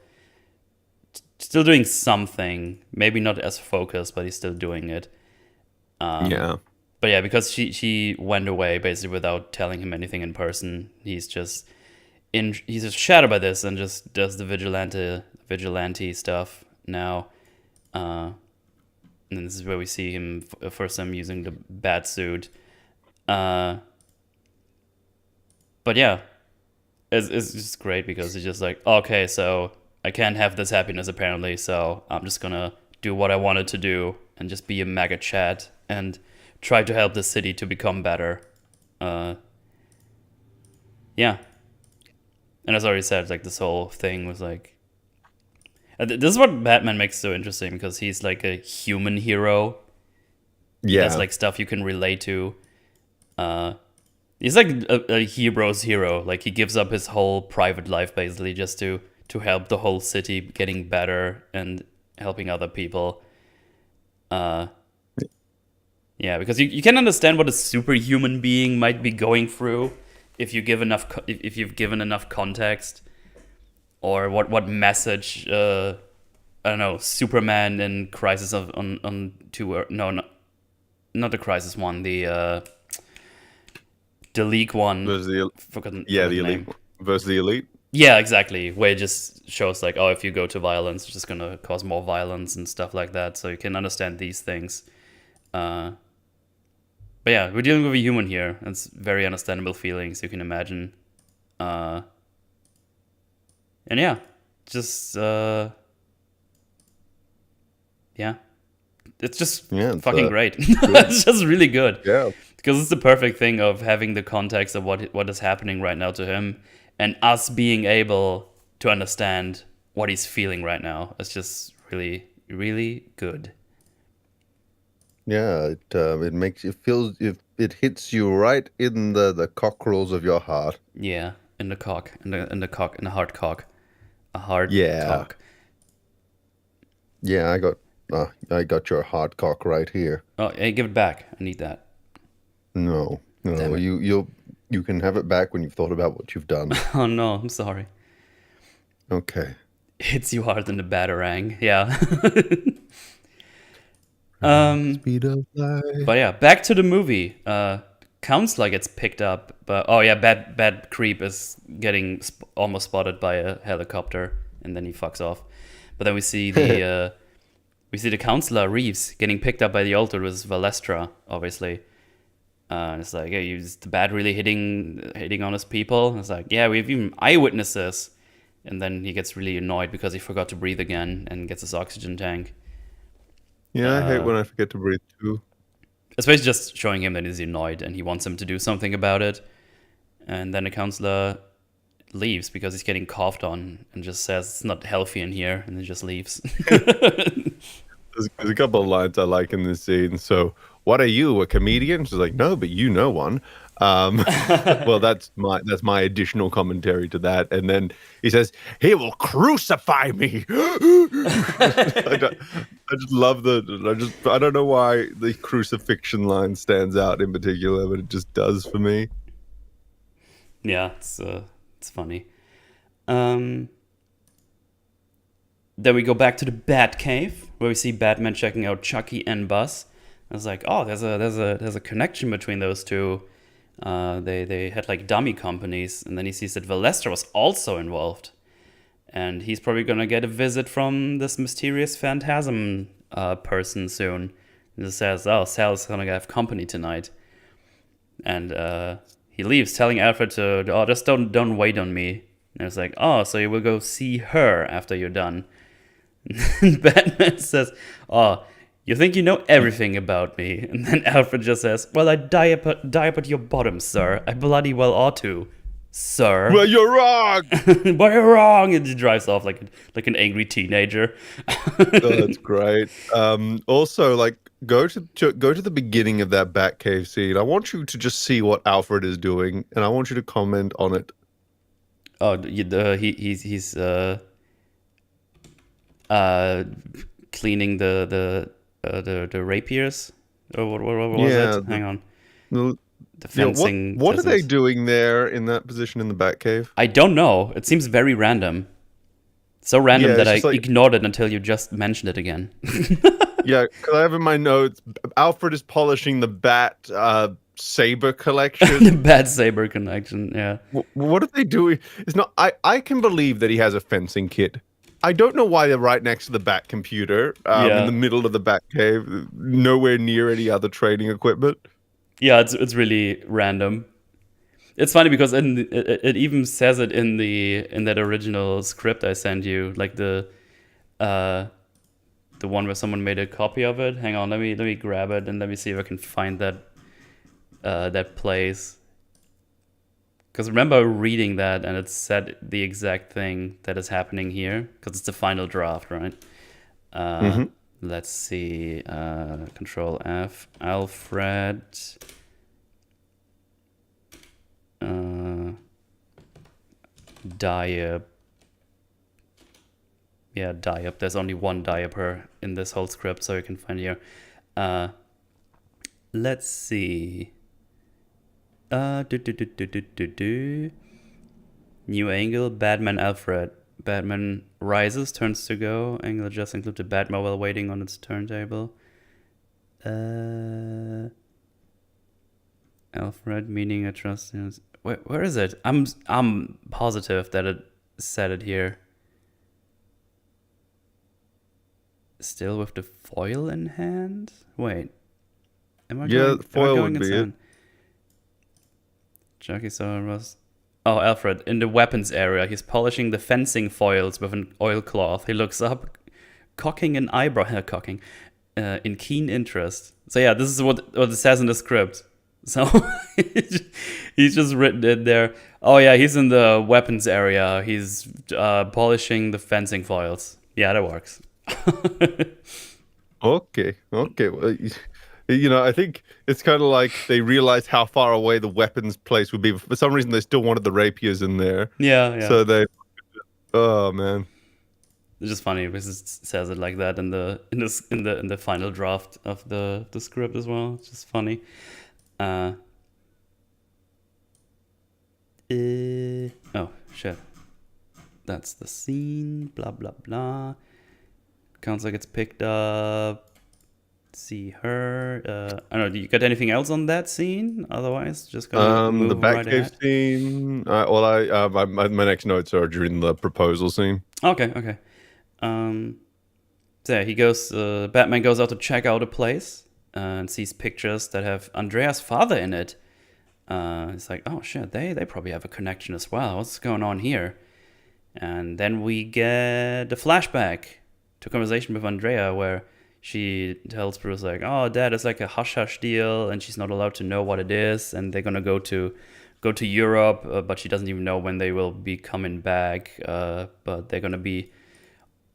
doing something. Maybe not as focused, but he's still doing it. yeah, But yeah, because she went away basically without telling him anything in person. He's just shattered by this and just does the vigilante stuff now. And this is where we see him first time using the bat suit. But yeah, it's just great, because he's just like, okay, so I can't have this happiness apparently, so I'm just gonna do what I wanted to do and just be a mega chat and try to help the city to become better. Yeah, and as I already said, like this whole thing was like, this is what Batman makes so interesting, because he's like a human hero. He does yeah, like stuff you can relate to. He's like a hero's hero. Like he gives up his whole private life basically just to help the whole city getting better and helping other people. Yeah, because you can understand what a superhuman being might be going through if you give enough if you've given enough context, or what message I don't know, Superman in Crisis on two, no, not the Crisis one, the League one. versus the Forgotten the the elite name. versus the elite. Yeah, exactly. Where it just shows like, oh, if you go to violence, it's just gonna cause more violence and stuff like that. So you can understand these things. But yeah, we're dealing with a human here. It's very understandable feelings you can imagine. And yeah, just yeah, it's just Yeah, it's, fucking great. good. It's just really good. Yeah, Because it's the perfect thing of having the context of what is happening right now to him, and us being able to understand what he's feeling right now. It's just really, really good. yeah. It makes you feel, it hits you right in the cockerels of your heart. Yeah, in the cock, in the hard cock, a hard Yeah, cock. yeah. I got your hard cock right here. Oh, hey, give it back. I need that. No, Damn no. it. You can have it back when you've thought about what you've done. Oh no, I'm sorry. Okay. Hits you hard in the batarang. Yeah. Speed of light. But yeah, back to the movie. Counselor gets picked up, but oh yeah, bad creep is getting almost spotted by a helicopter, and then he fucks off. But then we see the counselor Reeves getting picked up by the altar with Valestra, obviously. And it's like, hey, is the bat really hitting on his people? And it's like, yeah, we have even eyewitnesses. And then he gets really annoyed because he forgot to breathe again and gets his oxygen tank. Yeah, I hate when I forget to breathe too. Especially just showing him that he's annoyed and he wants him to do something about it. And then the counselor leaves because he's getting coughed on and just says it's not healthy in here, and then just leaves. There's a couple of lines I like in this scene. So, what are you, a comedian? She's like, no, but you know one. Well, that's my additional commentary to that. And then he says, he will crucify me. I just love I don't know why the crucifixion line stands out in particular, but it just does for me. Yeah, it's funny. Then we go back to the Batcave where we see Batman checking out Chucky and Buzz. I was like, oh, there's a connection between those two. They had like dummy companies, and then he sees that Valestra was also involved, and he's probably gonna get a visit from this mysterious Phantasm person soon. And he says, oh, Sal's gonna have company tonight, and he leaves, telling Alfred to, oh, just don't wait on me. And it's like, oh, so you will go see her after you're done. And Batman says, oh, You think you know everything about me. And then Alfred just says, well, I die up at your bottom, sir. I bloody well ought to, sir. Well, you're wrong. But you're wrong. And he drives off like an angry teenager. Oh, that's great. Also, like, go to the beginning of that Batcave scene. I want you to just see what Alfred is doing, and I want you to comment on it. Oh, he's cleaning the rapiers. Or what was Yeah, it? Hang on. the- The yeah, fencing. what are they business. doing there in that position in the Batcave? I don't know. It seems very random. So random Yeah, that it's I just like, ignored it until you just mentioned it again. yeah, because I have in my notes, Alfred is polishing the Bat saber The collection. bad saber connection. Yeah. What are they doing? It's not. I can believe that he has a fencing kit. I don't know why they're right next to the Bat computer, in Yeah. the middle of the Bat cave, nowhere near any other training equipment. Yeah. It's really random. It's funny because it even says it in that original script I sent you, like uh the one where someone made a copy of it. Hang on, let me grab it and let me see if I can find that place. Because remember reading that and it said the exact thing that is happening here because it's the final draft, right? Uh, Hmm. let's see. Control F. Alfred. Diap. Yeah, Diap. There's only one Diaper in this whole script, so you can find here. Uh, let's see. Do, do, do, do, do, do, do. New angle, Batman Alfred. Batman rises, turns to go. Angle adjusts include the Batmobile waiting on its turntable. Alfred meaning a trust. Where is it? I'm positive that it said it here. Still with the foil in hand? Wait. Yeah, Am I foil going would be it. insane? Jackie saw Ross. Oh, Alfred, in the weapons area, he's polishing the fencing foils with an oilcloth. He looks up, cocking an eyebrow, cocking, in keen interest. So yeah, this is what it says in the script. So he's just written it there. Oh yeah, he's in the weapons area. He's polishing the fencing foils. Yeah, that works. Okay, okay. Well, I think it's kind of like they realized how far away the weapons place would be. For some reason, they still wanted the rapiers in there, Yeah, yeah. so they. Oh man. It's just funny because it says it like that in the final draft of the script as well. It's just funny. Uh, oh shit, that's the scene. Blah blah blah. Counts like it's picked up. See her. I don't know. Do you got anything else on that scene? Otherwise, just gonna The move right Batcave ahead. scene. My next notes are during the proposal scene. Okay, okay. So yeah, he goes. Batman goes out to check out a place and sees pictures that have Andrea's father in it. It's like, oh shit, they probably have a connection as well. What's going on here? And then we get the flashback to a conversation with Andrea where she tells Bruce like, oh, Dad, it's like a hush hush deal, and she's not allowed to know what it is, and they're gonna go to Europe, but she doesn't even know when they will be coming back. But they're gonna be,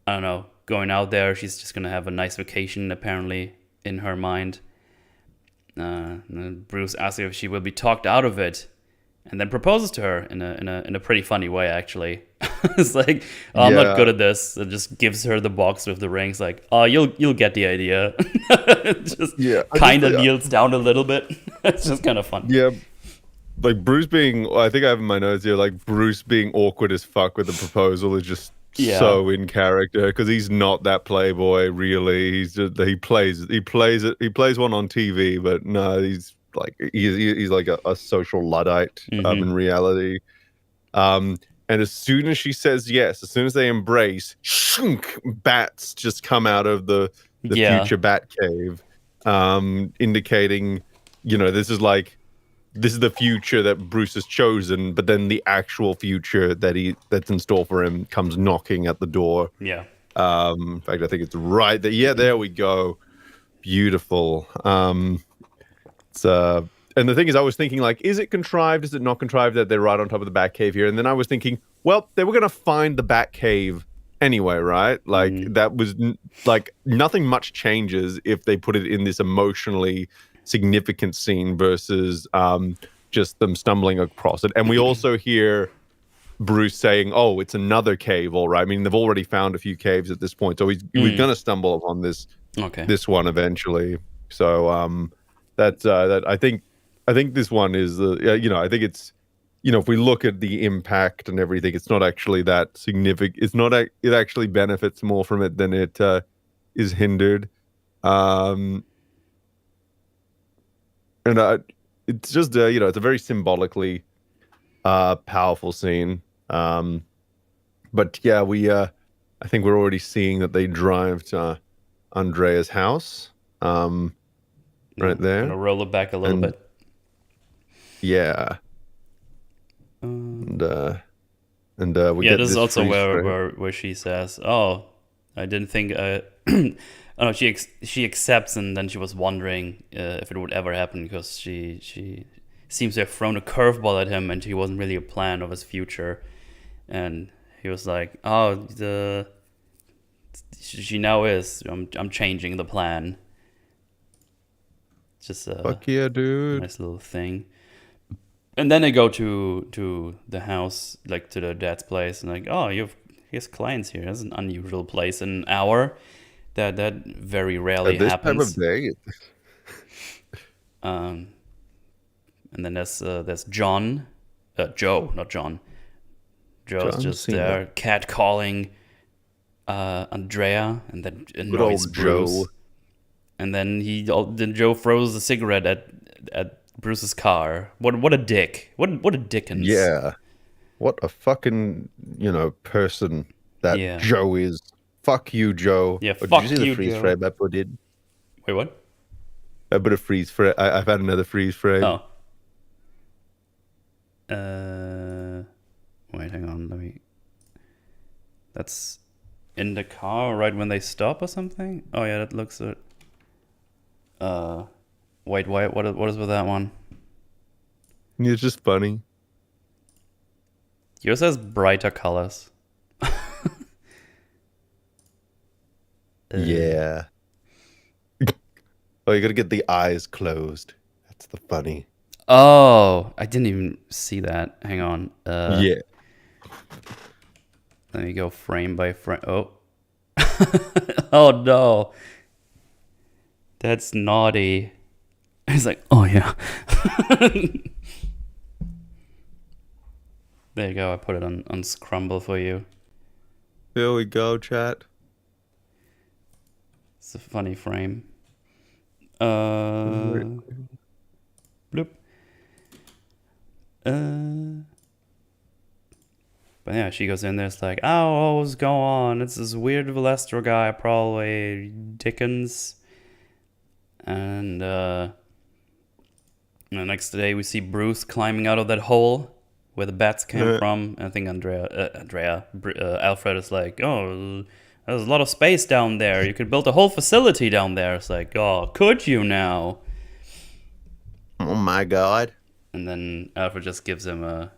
I don't know, going out there. She's just gonna have a nice vacation apparently in her mind. And Bruce asks her if she will be talked out of it, and then proposes to her in a pretty funny way actually. It's like, oh, I'm not Yeah, good at this. It just gives her the box with the rings. Like, oh, you'll get the idea. Just yeah. kind of kneels down a little bit. It's just kind of fun. Yeah, like Bruce being. I think I have in my notes here, like Bruce being awkward as fuck with the proposal is just Yeah. so in character because he's not that playboy really. He plays it. He plays one on TV, but no, he's like a social luddite Mm-hmm. in reality. Um, and as soon as she says yes, as soon as they embrace, shunk, bats just come out of the Yeah. future bat cave, indicating, this is the future that Bruce has chosen, but then the actual future that's in store for him comes knocking at the door. Yeah. In fact, I think it's right there. Yeah, there we go. beautiful. It's and the thing is, I was thinking like, is it contrived? Is it not contrived that they're right on top of the Batcave here? And then I was thinking, well, they were gonna find the Batcave anyway, right? Like that was like nothing much changes if they put it in this emotionally significant scene versus just them stumbling across it. And we also hear Bruce saying, "Oh, it's another cave, all right." I mean, they've already found a few caves at this point, so we're gonna stumble upon this one eventually. So that I think this one is I think it's if we look at the impact and everything, it's not actually that significant. It's not it actually benefits more from it than it is hindered. And it's just it's a very symbolically powerful scene. But yeah, I think we're already seeing that they drive to Andrea's house. Right there. Gonna roll it back a little bit. Yeah. And we yeah, get this is also frame. where she says, "Oh, I didn't think." Oh no, she accepts, and then she was wondering if it would ever happen because she seems to have thrown a curveball at him, and he wasn't really a plan of his future, and he was like, "Oh, she now is. I'm changing the plan." It's just a Fuck yeah, dude. nice little thing. And then they go to the house, like to the dad's place, and like, oh, he has clients here. That's an unusual place in an hour. That very rarely At this happens. time of day. And then there's John, Joe, not John. Joe's John just Cena. there, catcalling Andrea, and then annoys old Bruce. Joe. And then then Joe throws a cigarette at Bruce's car. What a dick. What a dickens. Yeah. What a fucking, person that Joe is. Fuck you, Joe. Yeah, Did fuck you see you, the freeze Joe. frame I put in? Wait, what? I put a freeze frame. I've had another freeze frame. Oh. Wait, hang on. Let me. That's in the car right when they stop or something? Oh yeah, that looks it. Wait, what is with that one? It's just funny. Yours has brighter colors. Yeah. Oh, you gotta get the eyes closed. That's the funny. Oh, I didn't even see that. Hang on. Yeah. Let me go frame by frame. Oh. Oh no. That's naughty. He's like, oh yeah. There you go. I put it on Scrumble for you. There we go, chat. It's a funny frame. Bloop. But yeah, she goes in there. It's like, oh, what's going on? It's this weird Velestro guy, probably Dickens. And the next day, we see Bruce climbing out of that hole where the bats came from. And I think Alfred is like, oh, there's a lot of space down there. You could build a whole facility down there. It's like, oh, could you now? Oh my god. And then Alfred just gives a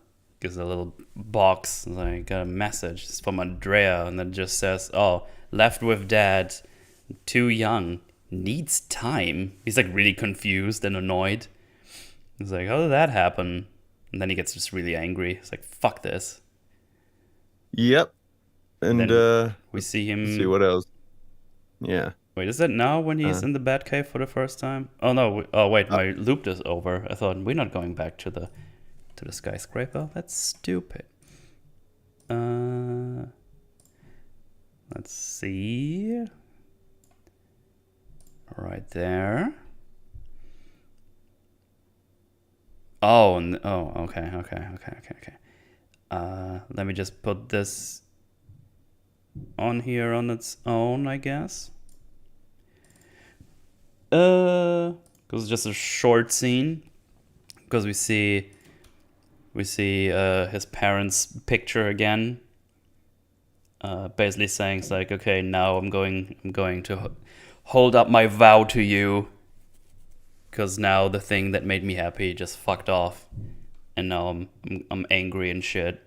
little box, like a message. It's from Andrea, and then just says, oh, left with dad, too young, needs time. He's like really confused and annoyed. He's like, how did that happen? And then he gets just really angry. He's like, fuck this. Yep. And then we see him. See what else. Yeah. Wait, is that now when he's in the Batcave for the first time? Oh no! Wait, my loop is over. I thought we're not going back to the skyscraper. That's stupid. Let's see. Right there. Oh, okay. Let me just put this on here on its own, I guess. Because it's just a short scene. Because we see his parents' picture again. Basically saying it's like, okay, now I'm going to hold up my vow to you, because now the thing that made me happy just fucked off, and now I'm angry and shit.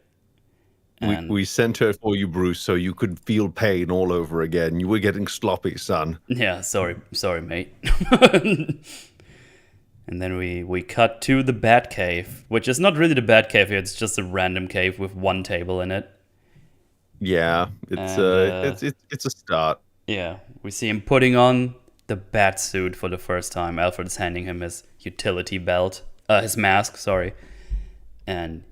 And We sent her for you, Bruce, so you could feel pain all over again. You were getting sloppy, son. yeah, sorry, mate. And then we cut to the Bat Cave, which is not really the Bat Cave here. It's just a random cave with one table in it. Yeah, And, it's a start. Yeah, we see him putting on the bat suit for the first time. Alfred's handing him his utility belt, his mask, sorry, and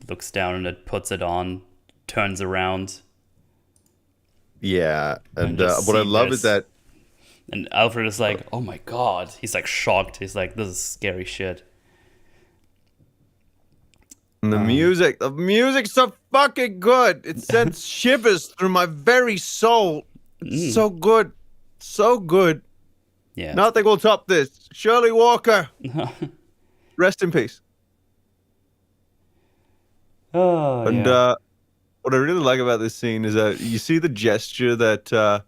looks down at it, puts it on, turns around. Yeah, and just what I see love is that and Alfred is like, "Oh my god!" He's like shocked. He's like, "This is scary shit." the music's so fucking good. It sends shivers through my very soul. It's so good, so good. Yeah. Nothing will top this. Shirley Walker, rest in peace. Oh And yeah. what I really like about this scene is that you see the gesture that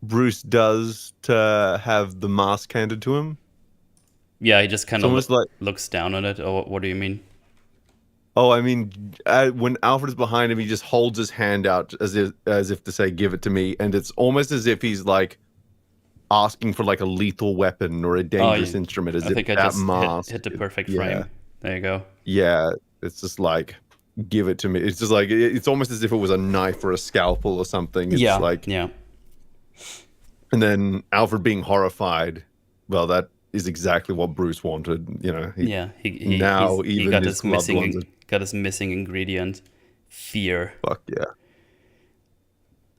Bruce does to have the mask handed to him. Yeah, he just kind It's of almost like, looks down on it. Or what do you mean? oh, I mean, when Alfred's behind him, he just holds his hand out as if to say, "Give it to me," and it's almost as if he's like asking for like a lethal weapon or a dangerous instrument. As I if think I that just mask, hit the perfect yeah, frame. There you go. yeah, it's just like, give it to me. It's just like it's almost as if it was a knife or a scalpel or something. It's Yeah, like, yeah. and then Alfred being horrified. Well, that is exactly what Bruce wanted. You know, Yeah, he even got his his loved ones missing ingredient, fear. fuck yeah.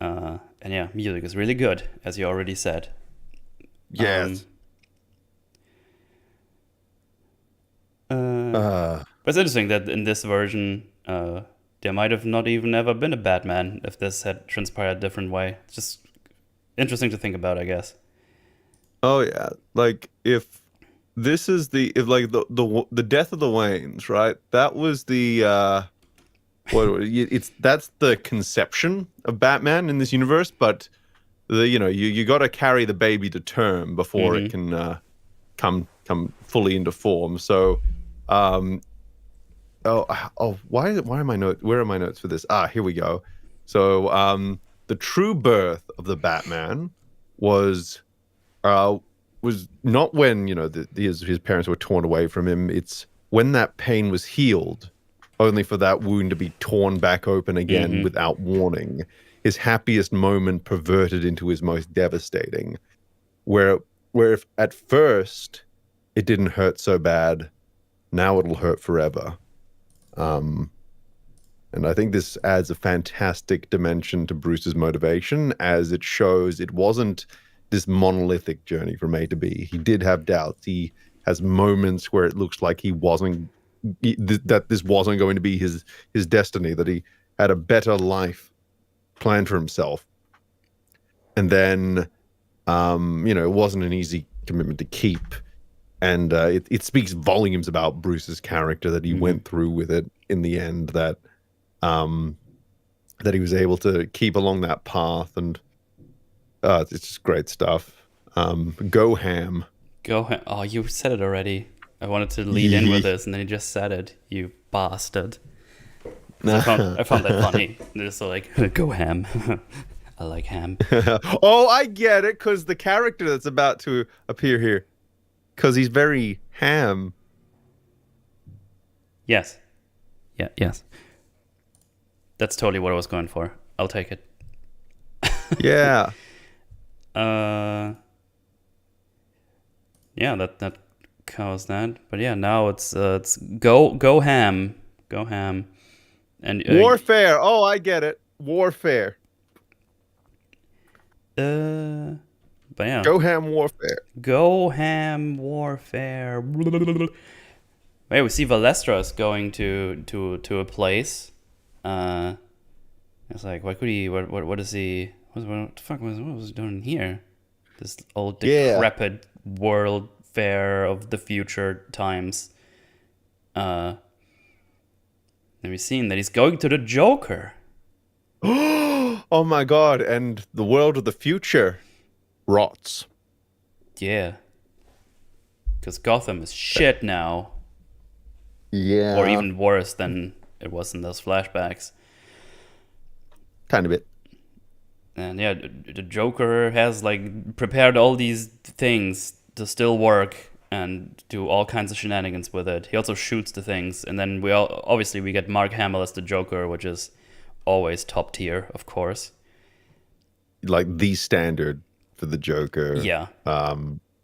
And yeah, music is really good, as you already said. Yes. But it's interesting that in this version, there might have not even ever been a Batman if this had transpired a different way. It's just interesting to think about, I guess. Oh yeah, like if this is if like the death of the Waynes, right? That was the that's the conception of Batman in this universe, but you got to carry the baby to term before it can come fully into form. So, why are my notes? Where are my notes for this? Here we go. So, the true birth of the Batman was not when his parents were torn away from him. It's when that pain was healed, only for that wound to be torn back open again without warning. His happiest moment perverted into his most devastating. Where if at first it didn't hurt so bad, now it'll hurt forever. And I think this adds a fantastic dimension to Bruce's motivation, as it shows it wasn't this monolithic journey from A to B. He did have doubts. He has moments where it looks like that this wasn't going to be his destiny, that he had a better life planned for himself. And then, it wasn't an easy commitment to keep. And it speaks volumes about Bruce's character that he went through with it in the end, that he was able to keep along that path. And it's just great stuff. Go ham. Go ahead. Oh, you said it already. I wanted to lead in with this, and then you just said it. You bastard. I found that funny. Just like, go ham. I like ham. Oh, I get it, because the character that's about to appear here, because he's very ham. Yes. Yeah, yes. That's totally what I was going for. I'll take it. Yeah. Yeah, that covers that. But yeah, now it's go ham. Go ham. And Warfare. Oh, I get it. Warfare. But yeah. Go ham warfare. Go ham warfare. Wait, we see Valestros going to a place. It's like, what is he? What the fuck was he doing here? This old decrepit world fair of the future times. Then we've seen that he's going to the Joker. Oh Oh my god! And the world of the future rots. Yeah, because Gotham is shit now, or Yeah, even worse than it was in those flashbacks. kind of bit. And yeah, the Joker has like prepared all these things to still work and do all kinds of shenanigans with it. He also shoots the things, and then obviously we get Mark Hamill as the Joker, which is always top tier, of course. Like the standard for the Joker. Yeah,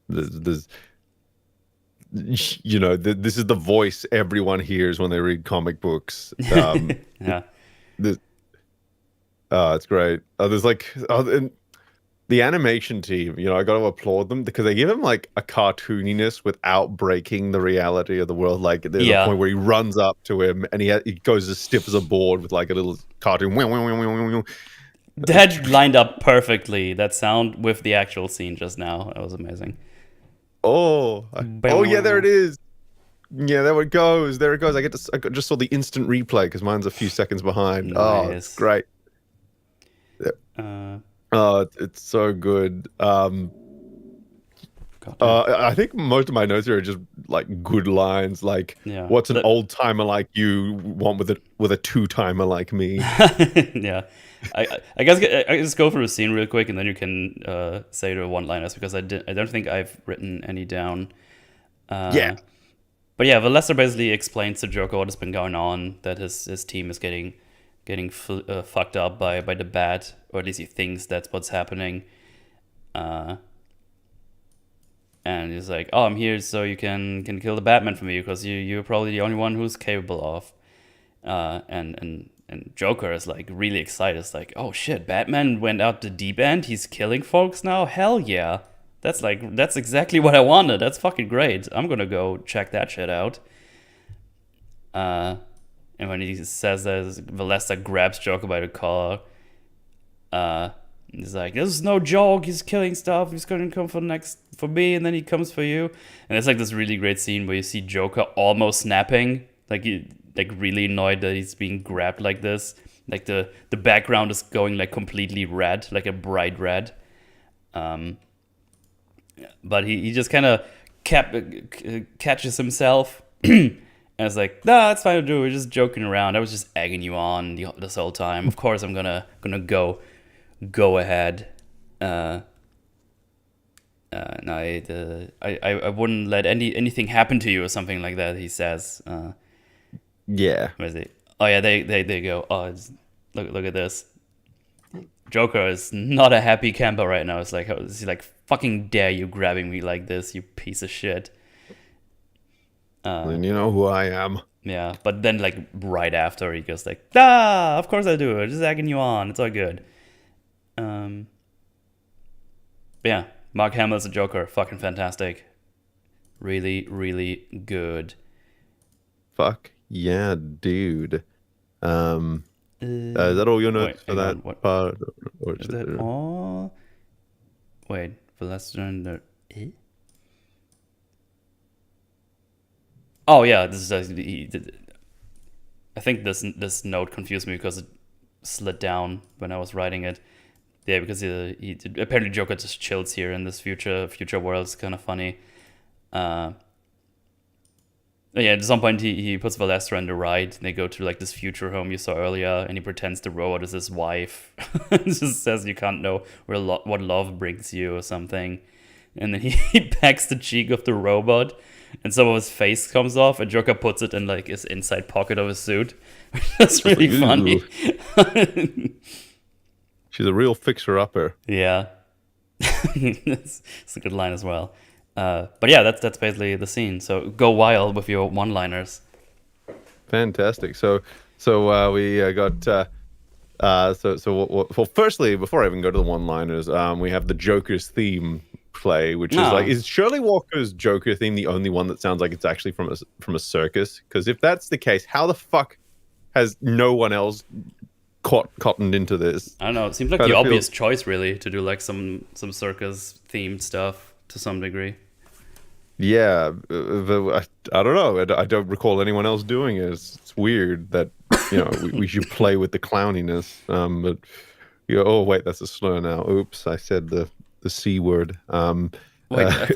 There's this is the voice everyone hears when they read comic books. yeah, This, it's great. There's like and the animation team. I got to applaud them because they give him like a cartooniness without breaking the reality of the world. Like there's a yeah. point where he runs up to him and he goes as stiff as a board with like a little cartoon. That lined up perfectly. That sound with the actual scene just now. That was amazing. Oh yeah, there it is. Yeah, there it goes. There it goes. I just saw the instant replay because mine's a few seconds behind. Oh, it's Nice. great. Uh, Oh, it's so good. goddamn. I think most of my notes here are just like good lines, like Yeah. "What's an old timer like you want with a two timer like me?" Yeah. I guess I just go through the scene real quick, and then you can say the one-liners because I don't think I've written any down. Yeah, But yeah, Lester basically explains to Joker what has been going on, that his team is getting fucked up by the Bat, or at least he thinks that's what's happening. And he's like, "Oh, I'm here so you can kill the Batman for me because you're probably the only one who's capable of." And Joker is like really excited. It's like, "Oh shit, Batman went out the deep end. He's killing folks now. Hell yeah, that's exactly what I wanted. That's fucking great. I'm gonna go check that shit out." And when he says that, Valesta grabs Joker by the collar. He's like, "This is no joke. He's killing stuff. He's gonna come for me, and then he comes for you." And it's like this really great scene where you see Joker almost snapping, like really annoyed that he's being grabbed like this. Like the background is going like completely red, like a bright red. But he just kind of catches himself. And it's like, "Nah, that's fine to do. We're just joking around. I was just egging you on this whole time. Of course, I'm gonna go ahead. And I wouldn't let anything happen to you," or something like that. He says. yeah. Where is it? Oh yeah, they go. Oh, look at this. Joker is not a happy camper right now. It's like, he's like, "Fucking dare you grabbing me like this, you piece of shit." And you know who I am. Yeah, but then like right after he goes like, "Ah, of course I do. I'm just egging you on. It's all good." But yeah, Mark Hamill's a Joker. Fucking fantastic. Really, really good. Fuck yeah, dude. Is that all your notes for hang on, that what part? Or is that all? Wait, for Lester and the. Oh yeah, this is I think this note confused me because it slid down when I was writing it. Yeah, because he apparently Joker just chills here in this future world. It's kind of funny. Yeah, at some point he puts Valestra on the ride, and they go to like this future home you saw earlier, and he pretends the robot is his wife. It just says you can't know what love brings you or something. And then he pecks the cheek of the robot, and some of his face comes off, and Joker puts it in like his inside pocket of his suit. That's really funny. She's a real fixer-upper. Yeah. It's a good line as well. But yeah, that's basically the scene. So go wild with your one-liners. Fantastic. So we got well, firstly, before I even go to the one-liners, we have the Joker's theme play, which is like, is Shirley Walker's Joker theme the only one that sounds like it's actually from a circus? Because if that's the case, how the fuck has no one else cottoned into this? I don't know. It seems like the obvious choice, really, to do like some circus-themed stuff to some degree. Yeah, I don't know. I don't recall anyone else doing it. It's weird that we should play with the clowniness. But You go, oh wait, that's a slur now. Oops, I said the C word. Wait, I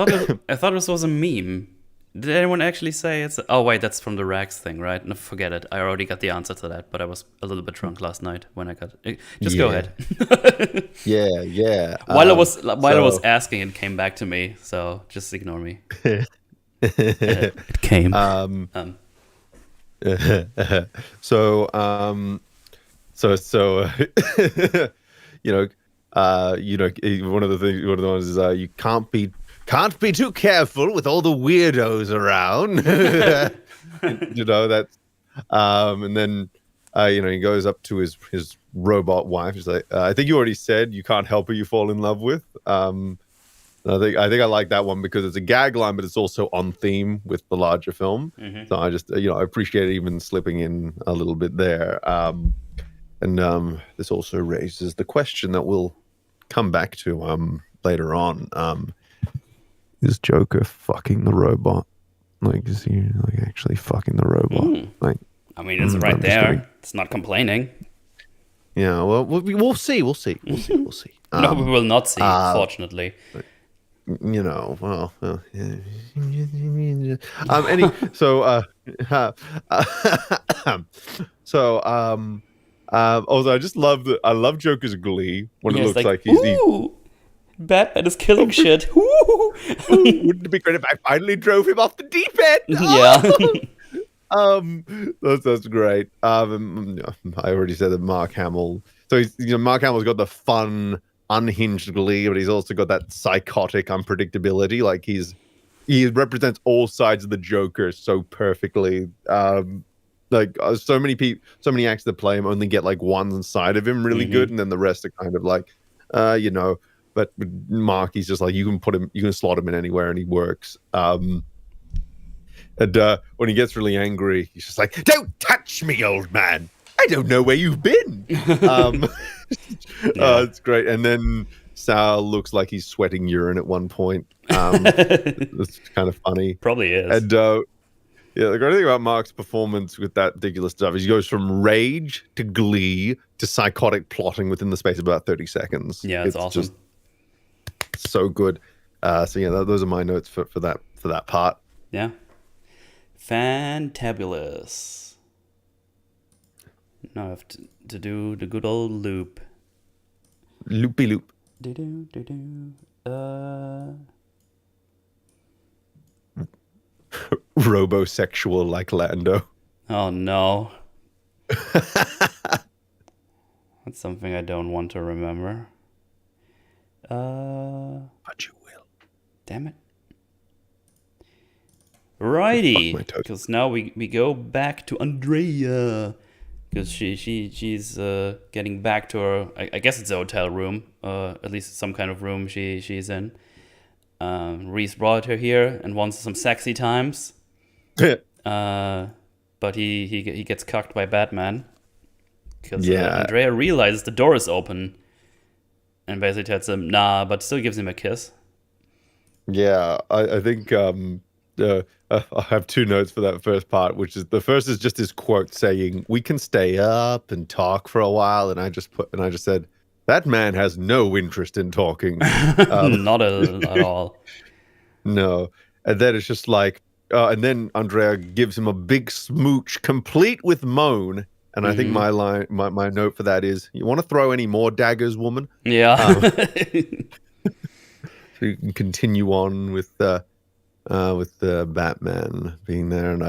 thought this was a meme. Did anyone actually say it's? Oh wait, that's from the Rags thing, right? No, forget it. I already got the answer to that, but I was a little bit drunk last night when I got. Just go Yeah, ahead. yeah. While I was So asking, it came back to me. So just ignore me. It came. um, Um, so so you know, one of the ones is you can't be too careful with all the weirdos around. That's and then he goes up to his robot wife. He's like, I think you already said you can't help who you fall in love with. I think I like that one because it's a gag line, but it's also on theme with the larger film. mhm. So I just I appreciate even slipping in a little bit there. And this also raises the question that we'll come back to later on. Is Joker fucking the robot? Like, is he like actually fucking the robot? Like, I mean, it's right I'm just there. It's not complaining. yeah. Well, we'll see. We'll see. No, we will not see, fortunately. Yeah. Any so also I love Joker's glee when it Yeah, it's looks like, like he ooh, Batman is killing shit. Ooh. wouldn't it be great if I finally drove him off the deep end? Yeah. That's great. I already said that Mark Hamill. So Mark Hamill's got the fun, unhinged glee, but he's also got that psychotic unpredictability. Like he represents all sides of the Joker so perfectly. So many people, so many actors that play him only get like one side of him really good, and then the rest are kind of like, But Mark, he's just like, you can slot him in anywhere, and he works. And when he gets really angry, he's just like, "Don't touch me, old man. I don't know where you've been." It's great. And then Sal looks like he's sweating urine at one point. It's kind of funny. Probably is. And the great thing about Mark's performance with that ridiculous stuff is he goes from rage to glee to psychotic plotting within the space of about 30 seconds. Yeah, it's awesome. Just so good. Those are my notes for that part. Yeah. Fantabulous. Now I have to do the good old loop. Loopy loop. Robosexual like Lando. Oh no. That's something I don't want to remember. But you will. Damn it. Righty. Because now we go back to Andrea. Because she's getting back to her, I guess it's a hotel room, at least some kind of room she's in. Reese brought her here and wants some sexy times. But he gets cucked by Batman. Because Andrea realizes the door is open. And basically tells him, nah, but still gives him a kiss. Yeah, I think I have two notes for that first part, which is the first is just his quote saying, "We can stay up and talk for a while," and I just said, "That man has no interest in talking." Not at all. No, and then it's just like, and then Andrea gives him a big smooch, complete with moan. And I think my note for that is, "You want to throw any more daggers, woman?" Yeah. So you can continue on with the Batman being there, and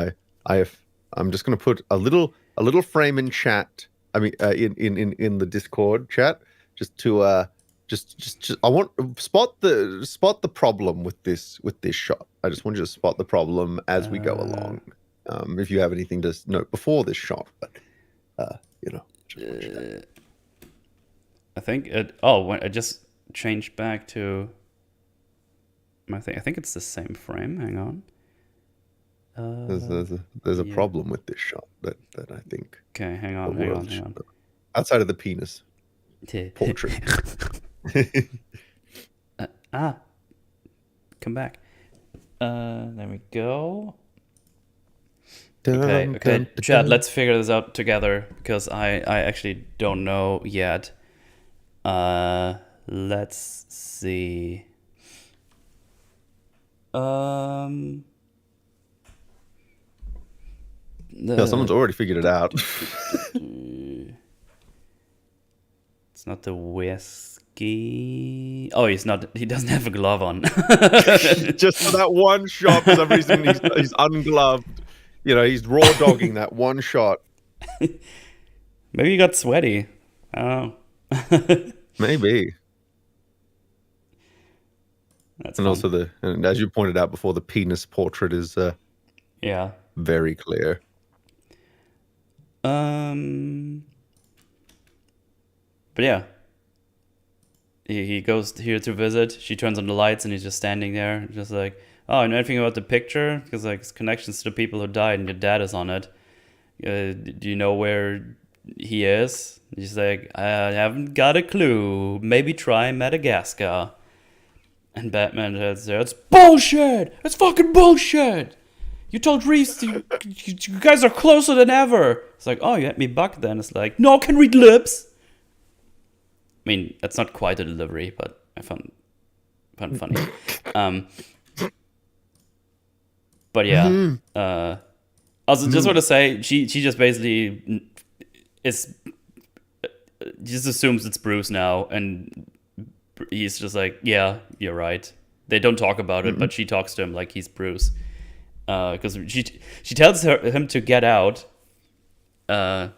I'm just going to put a little frame in chat. I mean, in the Discord chat, just to just I want spot the problem with this shot. I just want you to spot the problem as we go along. If you have anything to note before this shot, but I think when I just changed back to my thing. I think it's the same frame. Hang on. There's a problem with this shot that I think. Okay, hang on. Outside of the penis portrait. Come back. There we go. Okay, Chad, let's figure this out together because I actually don't know yet. Let's see. Um, Yeah, someone's already figured it out. It's not the whiskey. Oh, he's not. He doesn't have a glove on. Just for that one shot, for some reason, he's ungloved. He's raw dogging that one shot. Maybe he got sweaty. I don't know. Maybe. That's And fun. also and as you pointed out before, the penis portrait is Yeah. very clear. But yeah. He goes here to visit. She turns on the lights and he's just standing there, just like, oh, I know anything about the picture? Because like his connections to the people who died and your dad is on it. Do you know where he is? He's like, I haven't got a clue. Maybe try Madagascar. And Batman says, it's bullshit! It's fucking bullshit! You told Reese you guys are closer than ever. It's like, oh, you had me bucked then. It's like, no, I can read lips. I mean, that's not quite a delivery, but I found it funny. But yeah. Also, just want to say, she just basically just assumes it's Bruce now, and he's just like, yeah, you're right. They don't talk about it, but she talks to him like he's Bruce. Because she tells him to get out, and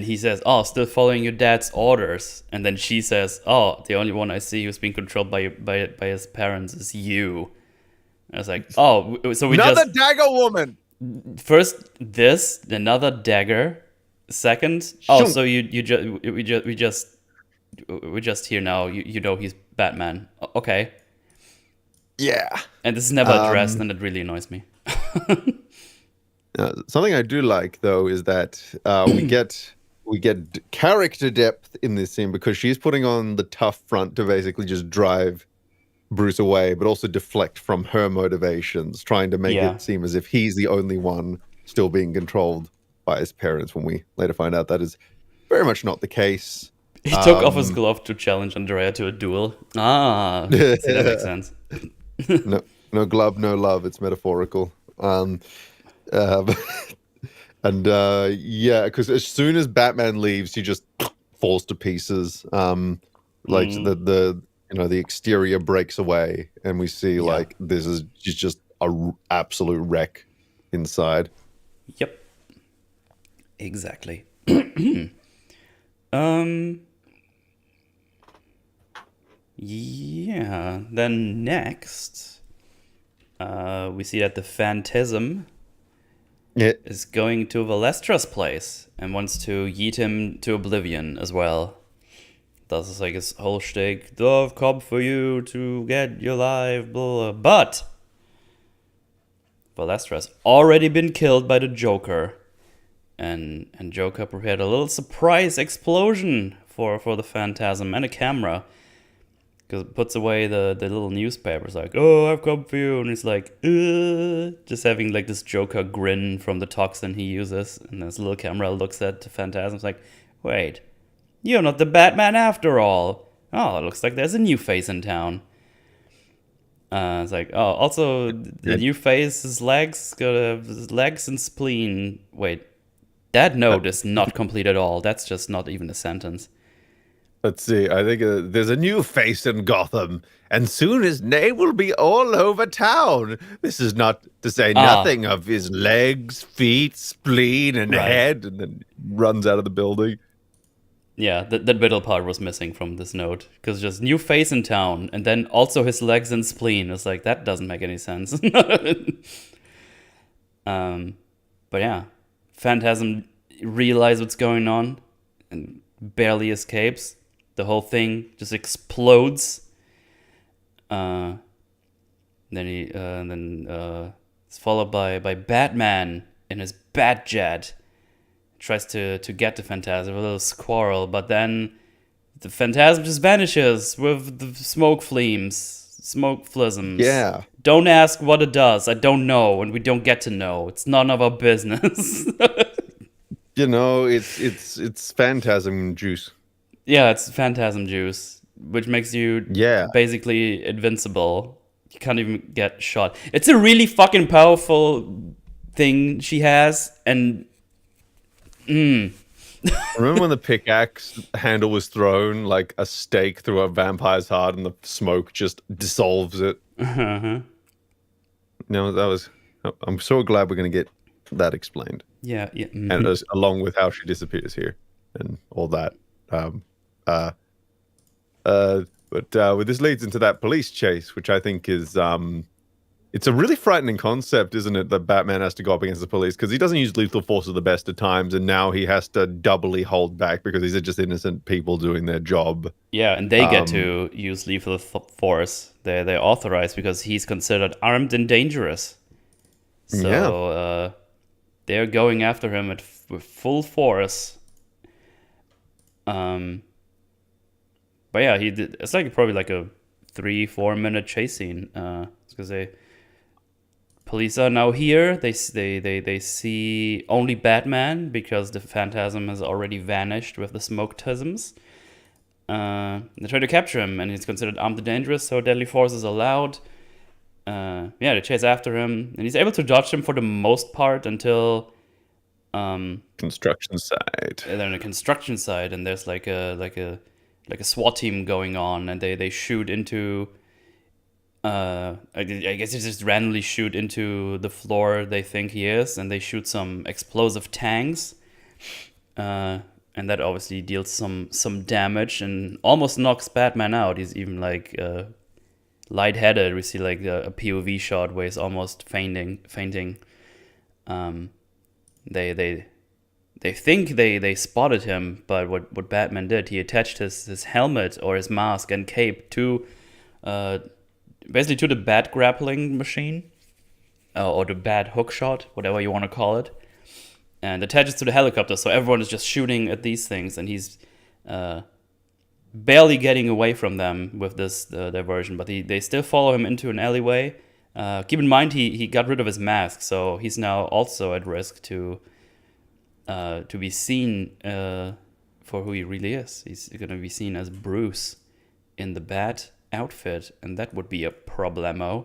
he says, oh, still following your dad's orders. And then she says, oh, the only one I see who's being controlled by his parents is you. And I was like, oh, so we Another just... dagger woman! First, another dagger. Second, oh, so we just here now. You know he's Batman. Okay. Yeah. And this is never addressed, and it really annoys me. Something I do like though is that we get character depth in this scene because she's putting on the tough front to basically just drive Bruce away, but also deflect from her motivations, trying to make it seem as if he's the only one still being controlled by his parents, when we later find out that is very much not the case. He took off his glove to challenge Andrea to a duel. Ah, see, that makes sense. No glove, no love. It's metaphorical. Because as soon as Batman leaves, he just falls to pieces. The exterior breaks away, and we see like this is just a absolute wreck inside. Yep. Exactly. Yeah. Then next, we see that the Phantasm is going to Valestra's place and wants to yeet him to oblivion as well. This is like his whole shtick. I've come for you to get your life, blah, blah. But Valestra's already been killed by the Joker. And Joker prepared a little surprise explosion for the Phantasm and a camera. Because it puts away the little newspapers, like, oh, I've come for you. And he's like, just having like this Joker grin from the toxin he uses. And this little camera looks at the Phantasm. It's like, wait, you're not the Batman after all. Oh, it looks like there's a new face in town. It's like, oh, also the new face, his legs and spleen. Wait, that note is not complete at all. That's just not even a sentence. Let's see. I think there's a new face in Gotham, and soon his name will be all over town. This is not to say nothing of his legs, feet, spleen, and head, and then runs out of the building. Yeah, that middle part was missing from this note, because just new face in town, and then also his legs and spleen. It's like, that doesn't make any sense. But yeah, Phantasm realizes what's going on and barely escapes. The whole thing just explodes. Then it's followed by Batman in his Batjet. Tries to get the Phantasm, a little squirrel, but then the Phantasm just vanishes with the smoke flisms. Yeah. Don't ask what it does. I don't know, and we don't get to know. It's none of our business. It's Phantasm juice. Yeah, it's phantasm juice, which makes you Yeah. basically invincible. You can't even get shot. It's a really fucking powerful thing she has, and Remember when the pickaxe handle was thrown like a stake through a vampire's heart and the smoke just dissolves it? No, that was. I'm so glad we're going to get that explained, yeah, yeah. and along with how she disappears here and all that. Um, uh, but this leads into that police chase, which I think is it's a really frightening concept, isn't it? That Batman has to go up against the police because he doesn't use lethal force at the best of times, and now he has to doubly hold back because these are just innocent people doing their job. Yeah, and they get to use lethal force. They're authorized because he's considered armed and dangerous. So they're going after him with full force. But yeah, he did. It's like probably like a 3-4 minute chase scene. Because police are now here. They see only Batman because the Phantasm has already vanished with the smoketisms. They try to capture him, and he's considered armed and dangerous, so deadly force is allowed. They chase after him, and he's able to dodge them for the most part until Construction site. they're in a construction site, and there's like a SWAT team going on, and they shoot into. I guess they just randomly shoot into the floor they think he is, and they shoot some explosive tanks. And that obviously deals some damage and almost knocks Batman out. He's even like lightheaded. We see like a POV shot where he's almost fainting. They think they spotted him, but what Batman did, he attached his helmet or his mask and cape to basically to the bat grappling machine or the bat hook shot, whatever you want to call it, and attaches to the helicopter. So everyone is just shooting at these things, and he's barely getting away from them with this diversion. But they still follow him into an alleyway. Keep in mind he got rid of his mask, so he's now also at risk to be seen for who he really is. He's going to be seen as Bruce in the bat outfit, and that would be a problemo.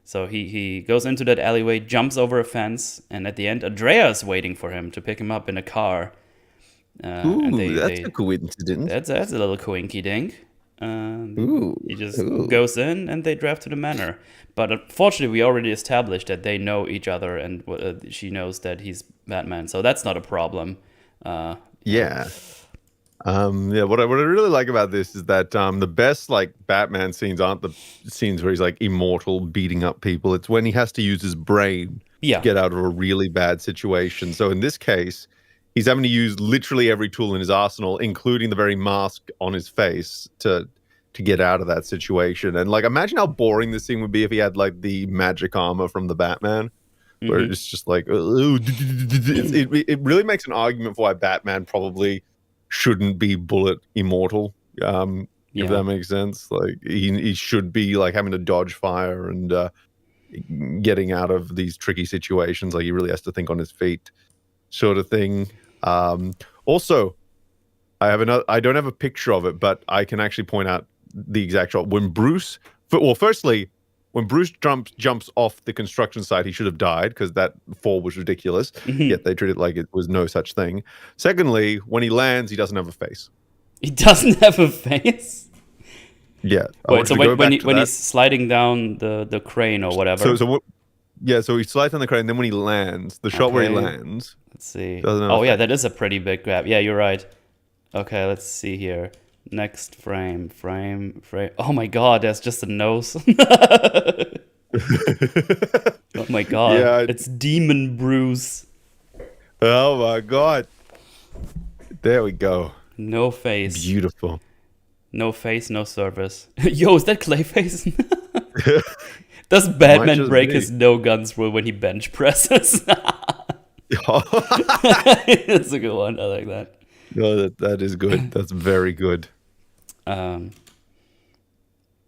So he goes into that alleyway, jumps over a fence, and at the end, Andrea is waiting for him to pick him up in a car. Ooh, that's a coincidence. That's a little coinky dink. He just Ooh. goes in, and they drive to the manor. But unfortunately, we already established that they know each other, and she knows that he's Batman, so that's not a problem. Yeah. What I really like about this is that the best like Batman scenes aren't the scenes where he's like immortal beating up people. It's when he has to use his brain to get out of a really bad situation. So in this case, he's having to use literally every tool in his arsenal, including the very mask on his face to get out of that situation. And like, imagine how boring this scene would be if he had like the magic armor from the Batman, where it's just like, it really makes an argument for why Batman probably shouldn't be bullet immortal, if that makes sense. Like he should be like having to dodge fire and getting out of these tricky situations. Like he really has to think on his feet, sort of thing. Also, I don't have a picture of it, but I can actually point out the exact shot when Bruce. Firstly, when Bruce jumps off the construction site, he should have died because that fall was ridiculous. Yet they treat it like it was no such thing. Secondly, when he lands, he doesn't have a face. He doesn't have a face? Yeah. Wait, so when he's sliding down the crane or whatever. So he slides on the crane, and then when he lands, the shot where he lands. Let's see. Oh yeah, that is a pretty big grab. Yeah, you're right. Okay, let's see here. Next frame. Oh my god, that's just a nose. Oh my god. Yeah, it's Demon Bruce. Oh my god. There we go. No face. Beautiful. No face, no service. Yo, is that Clayface? Does Batman break his no guns rule when he bench presses? That's a good one. I like that. No, that is good. That's very good. But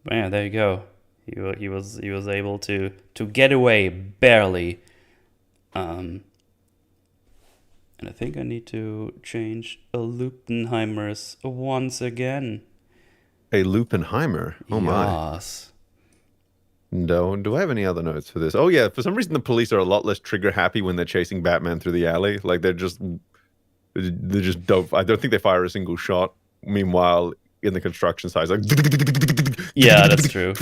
yeah, there you go. He was able to get away barely, and And I think I need to change a Lupenheimer's once again. A Lupenheimer. Oh my. Yes. No. Do I have any other notes for this? Oh yeah. For some reason, the police are a lot less trigger happy when they're chasing Batman through the alley. Like they just don't. I don't think they fire a single shot. Meanwhile, in the construction site, it's like. Yeah, that's true.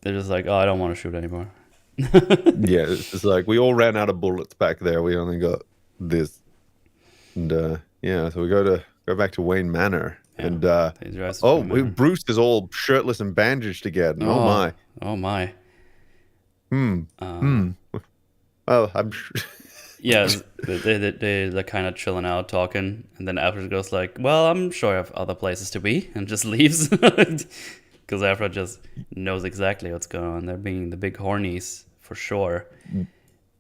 They're just like, oh, I don't want to shoot anymore. Yeah, it's just like we all ran out of bullets back there. We only got this, and yeah, so we go back to Wayne Manor, and Bruce is all shirtless and bandaged again. Oh my! Oh my! Well, I'm sure. Yeah, they're kind of chilling out, talking, and then Alfred goes like, "Well, I'm sure I have other places to be," and just leaves. Because Alfred just knows exactly what's going on. They're being the big hornies for sure.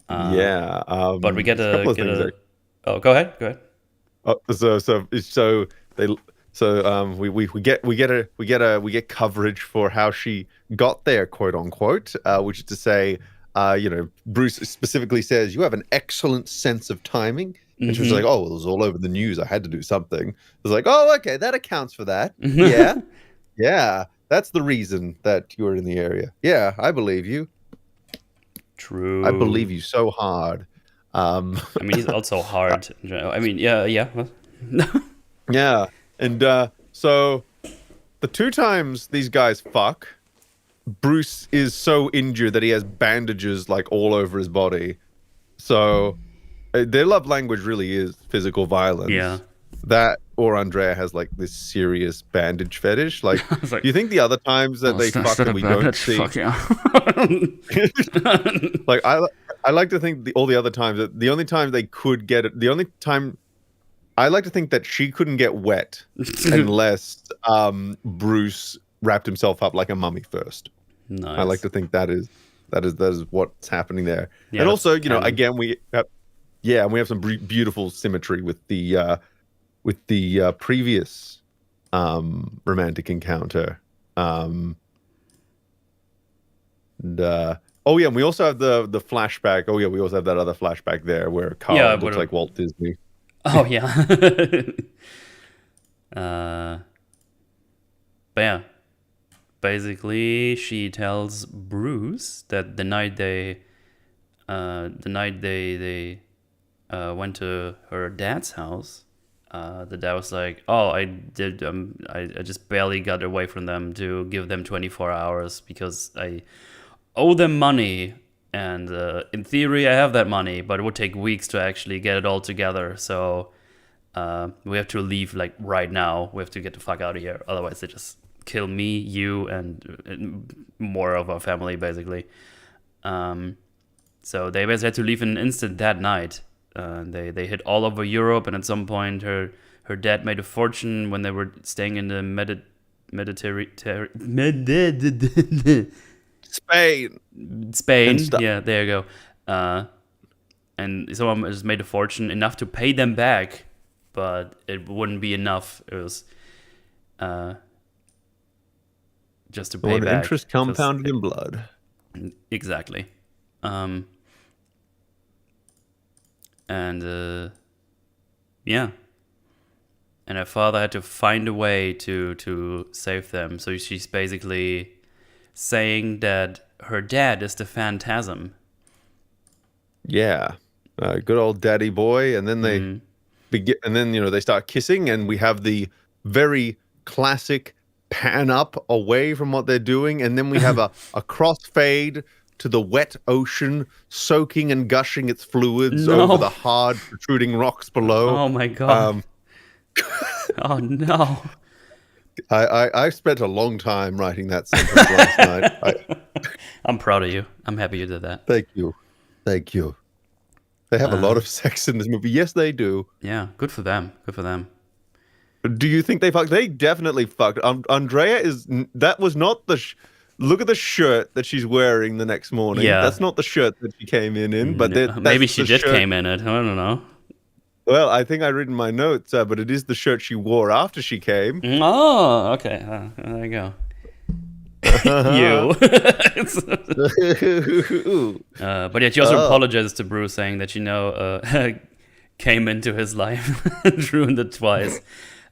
Yeah, but we get a. Oh, go ahead. Go ahead. We get coverage for how she got there, quote unquote, which is to say, Bruce specifically says you have an excellent sense of timing, and she was like, oh, well, it was all over the news. I had to do something. I was like, oh, okay, that accounts for that. Yeah, yeah. That's the reason that you were in the area. Yeah, I believe you. True. I believe you so hard. I mean, he's also hard. I mean, yeah. Yeah, and so the two times these guys fuck, Bruce is so injured that he has bandages like all over his body. So their love language really is physical violence. Yeah. That or Andrea has like this serious bandage fetish. Like, do you think the other times that they fuck and we don't see? Fuck yeah. Like I like to think all the other times that the only time they could get it, the only time I like to think that she couldn't get wet unless Bruce wrapped himself up like a mummy first. Nice. I like to think that is what's happening there. Yeah, and also, again, we have some beautiful symmetry with the previous romantic encounter. And we also have the flashback. Oh yeah, we also have that other flashback there where Carl looks like Walt Disney. Oh yeah. But yeah, basically she tells Bruce that the night they went to her dad's house, the dad was like, oh, I just barely got away from them to give them 24 hours because I owe them money. And in theory, I have that money, but it would take weeks to actually get it all together. So we have to leave like right now. We have to get the fuck out of here. Otherwise, they just kill me, you, and more of our family, basically. So they basically had to leave in an instant that night. They hit all over Europe, and at some point, her dad made a fortune when they were staying in the Spain. Yeah, there you go. And someone just made a fortune enough to pay them back, but it wouldn't be enough. It was just to pay back. Interest compounded in blood. Exactly. And yeah. And her father had to find a way to save them. So she's basically saying that her dad is the Phantasm. Yeah, good old daddy boy. And then they begin, and then they start kissing, and we have the very classic pan up away from what they're doing, and then we have a crossfade to the wet ocean soaking and gushing its fluids over the hard protruding rocks below. Oh my god. Oh no. I spent a long time writing that sentence last night. I'm proud of you. I'm happy you did that. Thank you. They have a lot of sex in this movie. Yes, they do. Yeah, good for them. Do you think they fucked? They definitely fucked. Andrea that was not the... Look at the shirt that she's wearing the next morning. Yeah. That's not the shirt that she came in, but maybe she did came in it. I don't know. Well, I think I read in my notes, but it is the shirt she wore after she came. Oh, okay. There you go. You. But yeah, she also apologizes to Bruce, saying that came into his life and ruined it twice.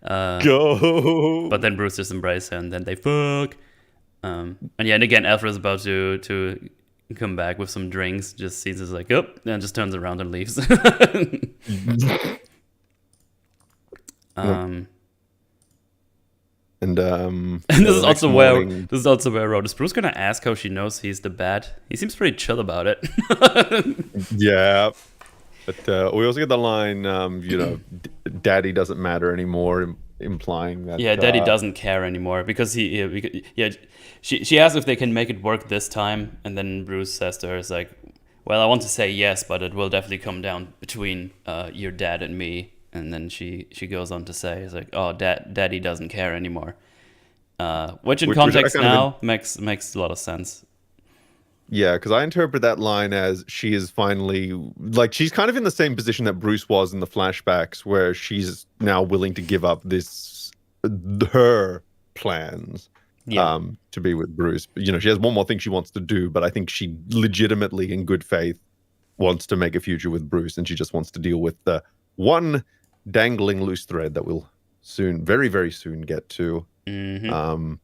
Go. But then Bruce just embraced her, and then they fuck. And yeah, and again, Alfred is about to come back with some drinks. Just sees us like, oh, and just turns around and leaves. And and this is also where I wrote. Is Bruce gonna ask how she knows he's the bad? He seems pretty chill about it. Yeah. But we also get the line, Daddy doesn't matter anymore, implying that. Yeah, Daddy doesn't care anymore because she asks if they can make it work this time, and then Bruce says to her, "Is like, well, I want to say yes, but it will definitely come down between your dad and me." And then she goes on to say, "Is like, oh, Daddy doesn't care anymore," which in context now makes a lot of sense. Yeah, because I interpret that line as she is finally, like, she's kind of in the same position that Bruce was in the flashbacks, where she's now willing to give up her plans to be with Bruce. But, she has one more thing she wants to do, but I think she legitimately, in good faith, wants to make a future with Bruce, and she just wants to deal with the one dangling loose thread that we'll soon, very, very soon get to. Mm-hmm.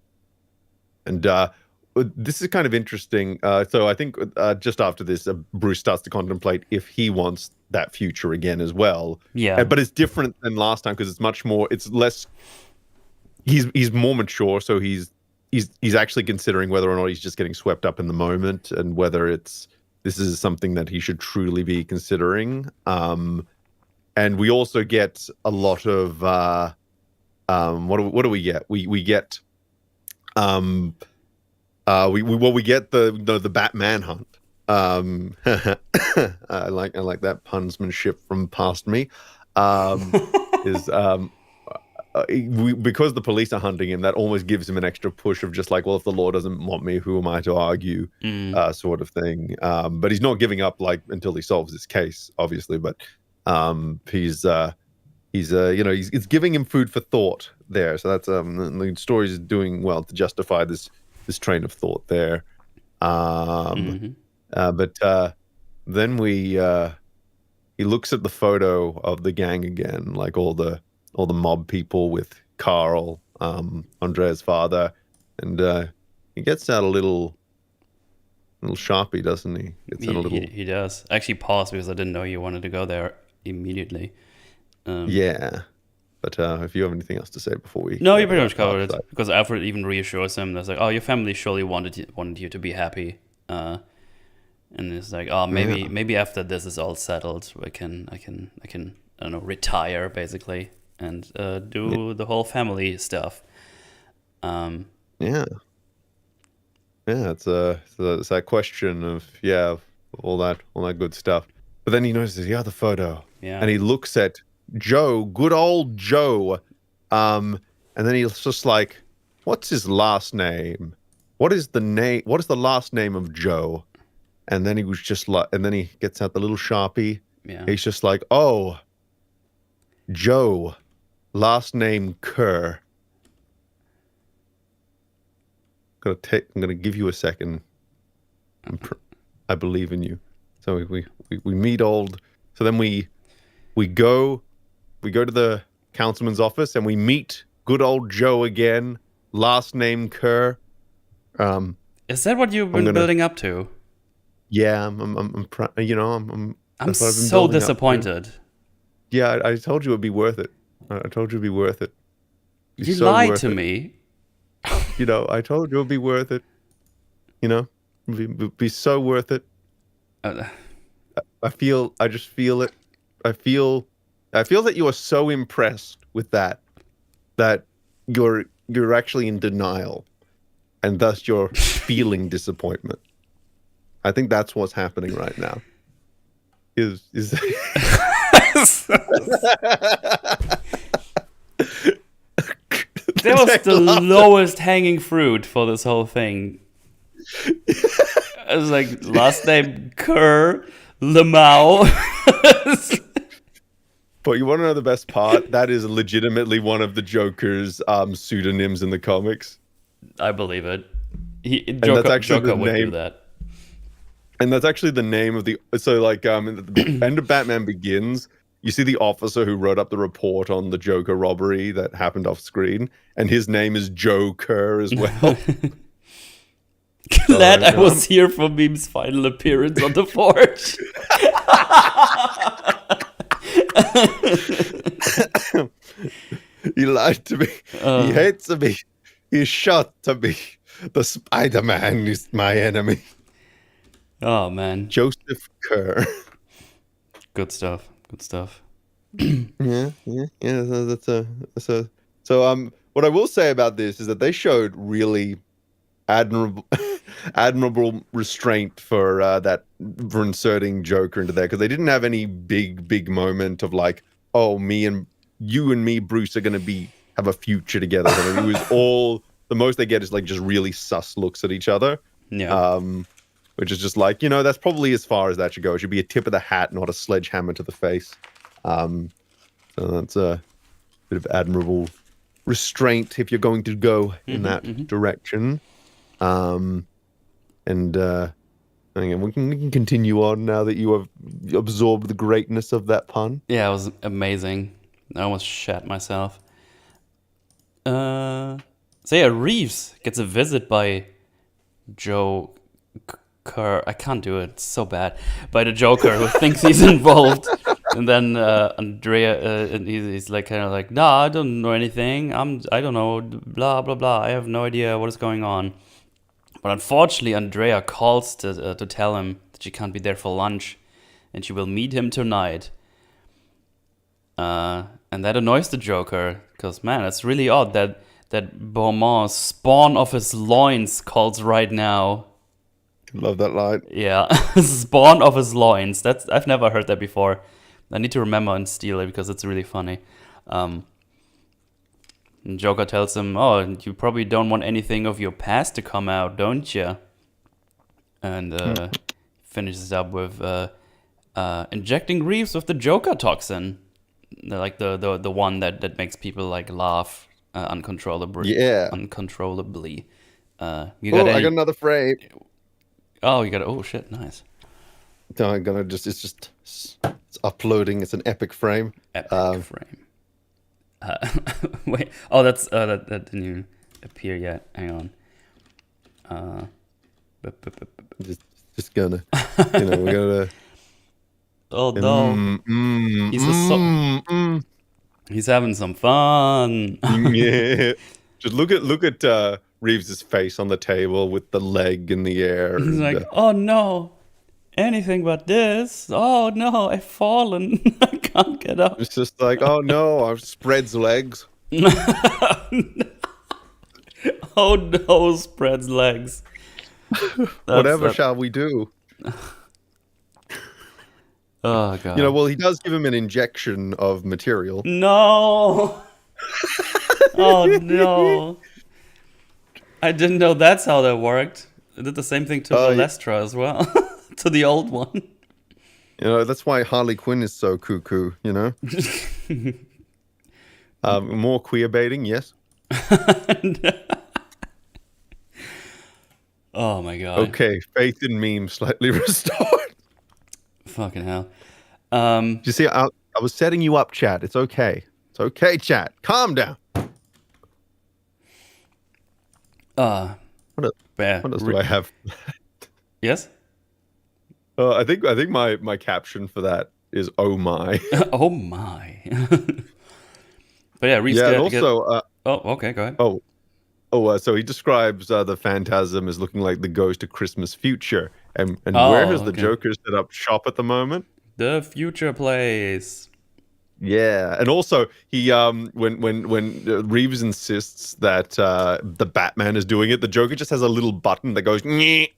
This is kind of interesting. So I think just after this, Bruce starts to contemplate if he wants that future again as well. Yeah. But it's different than last time because it's much more. It's less. He's more mature, so he's actually considering whether or not he's just getting swept up in the moment and whether this is something that he should truly be considering. And we also get a lot of what do we get? We get we get the Batman hunt. I like that punsmanship from past me. Because the police are hunting him, that almost gives him an extra push of just like, well, if the law doesn't want me, who am I to argue, sort of thing. But he's not giving up like until he solves this case, obviously. But he's giving him food for thought there. So that's the story is doing well to justify this train of thought there. But then he looks at the photo of the gang again, like all the mob people with Carl, Andrea's father, and he gets out a little Sharpie, doesn't he? He does. I actually paused because I didn't know you wanted to go there immediately. Yeah. But if you have anything else to say before we... No, you pretty much covered it. Because Alfred even reassures him. That's like, oh, your family surely wanted you to be happy. And it's like, oh, maybe after this is all settled, I can I don't know, retire basically and do the whole family stuff. Yeah, it's that question of all that good stuff. But then he notices the other photo, and he looks at Joe, good old Joe, and then he's just like, what's his last name? What is the last name of Joe? And then he was just like, and then he gets out the little Sharpie. Yeah. He's just like, oh, Joe, last name Kerr. I'm gonna give you a second. I believe in you. So we meet old. So then we go to the councilman's office and we meet good old Joe again. Last name Kerr. Is that what you've been building up to? Yeah, I'm so disappointed. Yeah, I told you it'd be worth it. I told you it'd be worth it. You lied to me. I told you it'd be worth it. It'd be so worth it. I just feel it. I feel that you are so impressed with that you're actually in denial, and thus you're feeling disappointment. I think that's what's happening right now. Is that was the lowest hanging fruit for this whole thing. It was like last name Kerr, Lamau. But you want to know the best part? That is legitimately one of the Joker's pseudonyms in the comics. I believe it. Joker would do that. And that's actually the name of the... So, like, at the end of Batman Begins, you see the officer who wrote up the report on the Joker robbery that happened off screen, and his name is Joe Kerr as well. Glad I was here for Meme's final appearance on the Forge. He lied to me. He hates me. He shot to me. The Spider-Man is my enemy. Oh man, Joseph Kerr. good stuff. Good stuff. Yeah. So what I will say about this is that they showed really admirable restraint for inserting Joker into there, because they didn't have any big moment of like, oh, you and me, Bruce, are gonna have a future together. It was all, the most they get is like just really sus looks at each other. Yeah. Which is just like, that's probably as far as that should go. It should be a tip of the hat, not a sledgehammer to the face. So that's a bit of admirable restraint if you're going to go in that direction. And again, we can continue on now that you have absorbed the greatness of that pun. Yeah, it was amazing. I almost shat myself. So yeah, Reeves gets a visit by Joe Kerr. I can't do it. It's so bad. By the Joker, who thinks he's involved. And then Andrea, and he's like kind of like, nah, I don't know anything. I don't know. Blah blah blah. I have no idea what is going on. But unfortunately, Andrea calls to tell him that she can't be there for lunch, and she will meet him tonight. And that annoys the Joker, because man, it's really odd that Beaumont, spawn of his loins, calls right now. Love that line. Yeah, spawn of his loins. I've never heard that before. I need to remember and steal it because it's really funny. And Joker tells him, "Oh, you probably don't want anything of your past to come out, don't you?" And finishes up with injecting Reeves with the Joker toxin, like the one that makes people like laugh uncontrollably. Yeah, uncontrollably. I got another frame. Oh, you got it. Oh shit, nice. No, I'm gonna it's uploading. It's an epic frame. Epic frame. Wait. Oh, that didn't even appear yet. Hang on. Just gonna, we're gonna. Oh no. He's having some fun. Yeah. Just look at Reeves's face on the table with the leg in the air. He's like, oh no, anything but this. Oh no, I've fallen. I can't get up. It's just like, oh no, I've spreads legs. Oh no, spreads legs. Whatever shall we do? Oh god. Well, he does give him an injection of material. No. Oh no. I didn't know that's how that worked. I did the same thing to Lestra as well. To the old one. That's why Harley Quinn is so cuckoo, More queer baiting, yes. Oh my god. Okay, faith in meme slightly restored. Fucking hell. You see, I was setting you up, chat. It's okay. It's okay, chat. Calm down. What else do I have? Yes? I think my caption for that is "Oh my." Oh my. But yeah, Reese. Yeah, and also. Oh, okay, go ahead. So he describes the Phantasm as looking like the Ghost of Christmas Future, and where has the Joker set up shop at the moment? The future place. Yeah, and also he when Reeves insists that the Batman is doing it, the Joker just has a little button that goes. I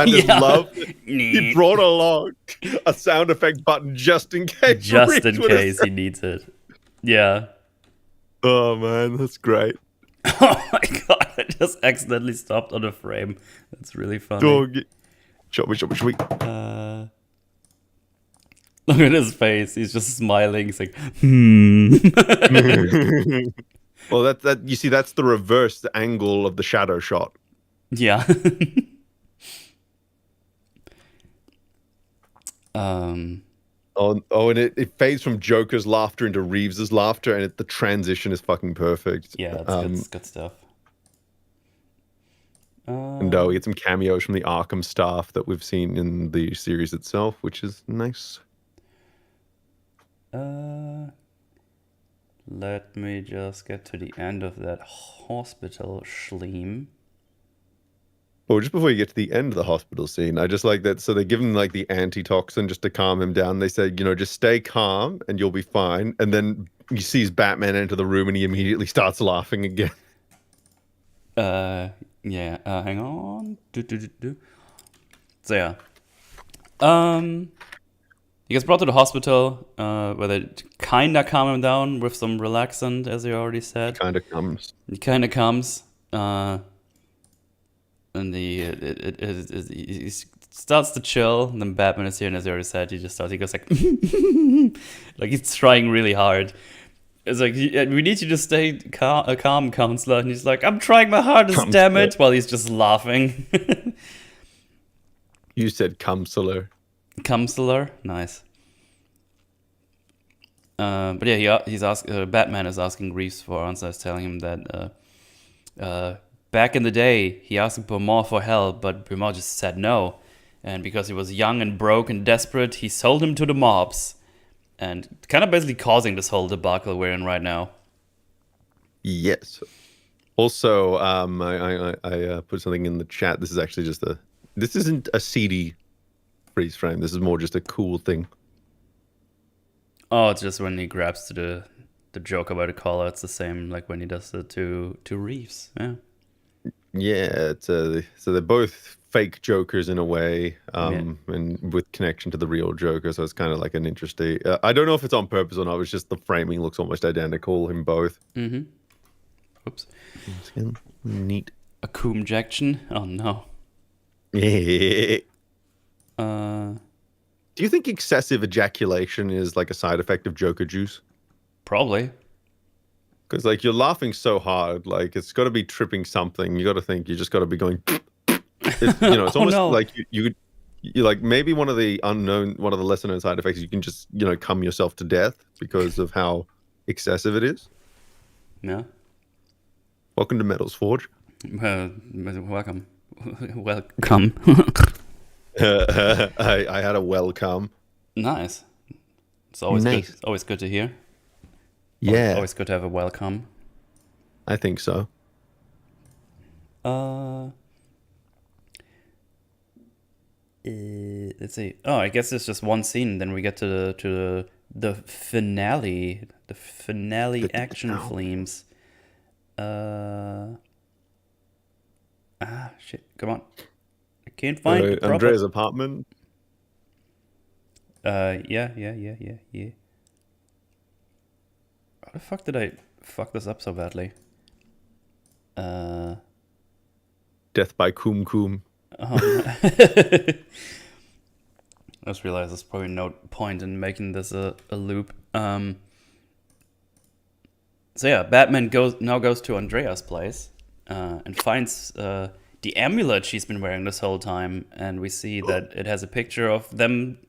just love he brought along a sound effect button just in case. Just in case he needs it. Yeah. Oh man, that's great. Oh my god! I just accidentally stopped on a frame. That's really funny. Show me. Look at his face. He's just smiling. He's like, Well, that you see, that's the reverse angle of the shadow shot. Yeah. Oh and it fades from Joker's laughter into Reeves's laughter, and the transition is fucking perfect. Yeah, it's good, it's good stuff. And we get some cameos from the Arkham staff that we've seen in the series itself, which is nice. Let me just get to the end of that hospital schleem. Well, just before you get to the end of the hospital scene, I just like that. So they give him like the antitoxin just to calm him down. They say, just stay calm and you'll be fine. And then he sees Batman enter the room and he immediately starts laughing again. Yeah, hang on. So yeah. He gets brought to the hospital, where they kinda calm him down with some relaxant, as you already said. Kinda comes. He kinda comes. And he starts to chill, and then Batman is here, and as you already said, he goes like, like he's trying really hard. It's like, we need you to stay calm, counselor. And he's like, I'm trying my hardest, damn it, while he's just laughing. You said counselor. Counselor? Nice. But yeah, Batman is asking Reeves for answers, telling him that back in the day, he asked Beaumont for help, but Beaumont just said no. And because he was young and broke and desperate, he sold him to the mobs. And kind of basically causing this whole debacle we're in right now. Yes. Also, I put something in the chat. This is actually just this isn't a seedy freeze frame. This is more just a cool thing. Oh, it's just when he grabs to the Joker by the collar. It's the same like when he does it to Reeves. Yeah. Yeah, so they're both fake Jokers in a way, and with connection to the real Joker. So it's kind of like an interesting. I don't know if it's on purpose or not. It's just the framing looks almost identical in both. Mm-hmm. Oops. Neat. A coomjection? Oh no. Yeah. Do you think excessive ejaculation is like a side effect of Joker juice? Probably. Because like you're laughing so hard, like it's got to be tripping something. You got to think you just got to be going. It's almost like you like maybe one of the lesser known side effects. You can just cum yourself to death because of how excessive it is. Yeah. Welcome to Metals Forge. Welcome. I had a welcome. Nice. It's always nice. good. Always good to hear. Yeah. Always good to have a welcome. I think so. Let's see. Oh, I guess it's just one scene. Then we get to the finale. The finale action flames. Shit. Come on. I can't find it. Andrea's apartment. Yeah. How the fuck did I fuck this up so badly? Death by Coom Coom. Oh, I just realized there's probably no point in making this a loop. So yeah, Batman goes to Andrea's place and finds the amulet she's been wearing this whole time, and we see that it has a picture of them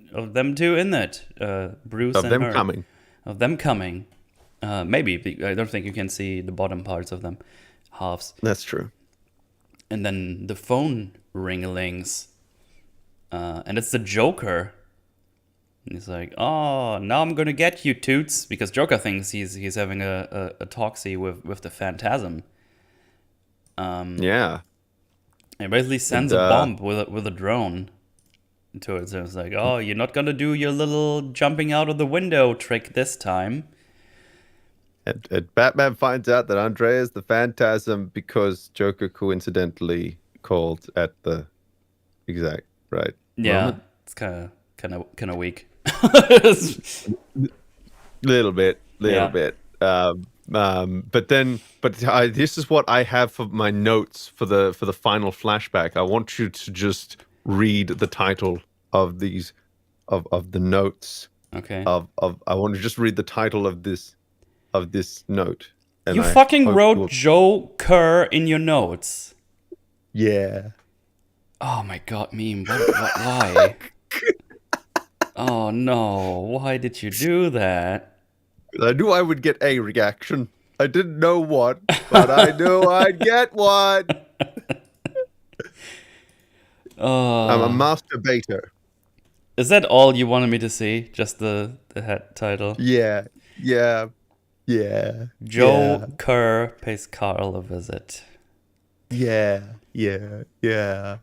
two in it. Bruce and her. Of them coming. Maybe. I don't think you can see the bottom parts of them. Halves. That's true. And then the phone ring-a-lings. And it's the Joker. And he's like, oh, now I'm gonna get you, Toots. Because Joker thinks he's having a talksy with the Phantasm. Yeah. He basically sends a bomb with a drone to it. So it's like, oh, you're not gonna do your little jumping out of the window trick this time. And Batman finds out that Andrea is the Phantasm because Joker coincidentally called at the exact right moment. It's kind of weak. Little bit. But this is what I have for my notes for the final flashback. I want you to just read the title of these of the notes. Okay. I want to just read the title of this note. And you fucking wrote Joe Kerr in your notes. Yeah. Oh my god, meme. Why? Oh no, why did you do that? I knew I would get a reaction. I didn't know what, but I knew I'd get one. I'm a Oh, masturbator. is that all you wanted me to see? Just the head title? Yeah, yeah, yeah, yeah, Joe Kerr pays Carl a visit. yeah, yeah, yeah.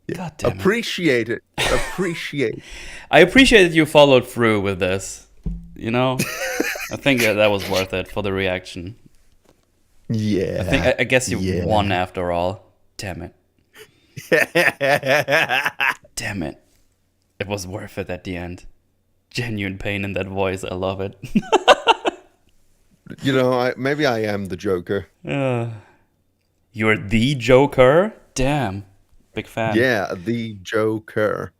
Yeah. God damn it. Appreciate it. Appreciate. I appreciate that you followed through with this. You know? I think that was worth it for the reaction. Yeah. I guess you won Yeah. after all. Damn it. Damn it. It was worth it at the end. Genuine pain in that voice. I love it. You know, maybe I am the Joker. You're the Joker? Damn. Big fan. Yeah, the Joker.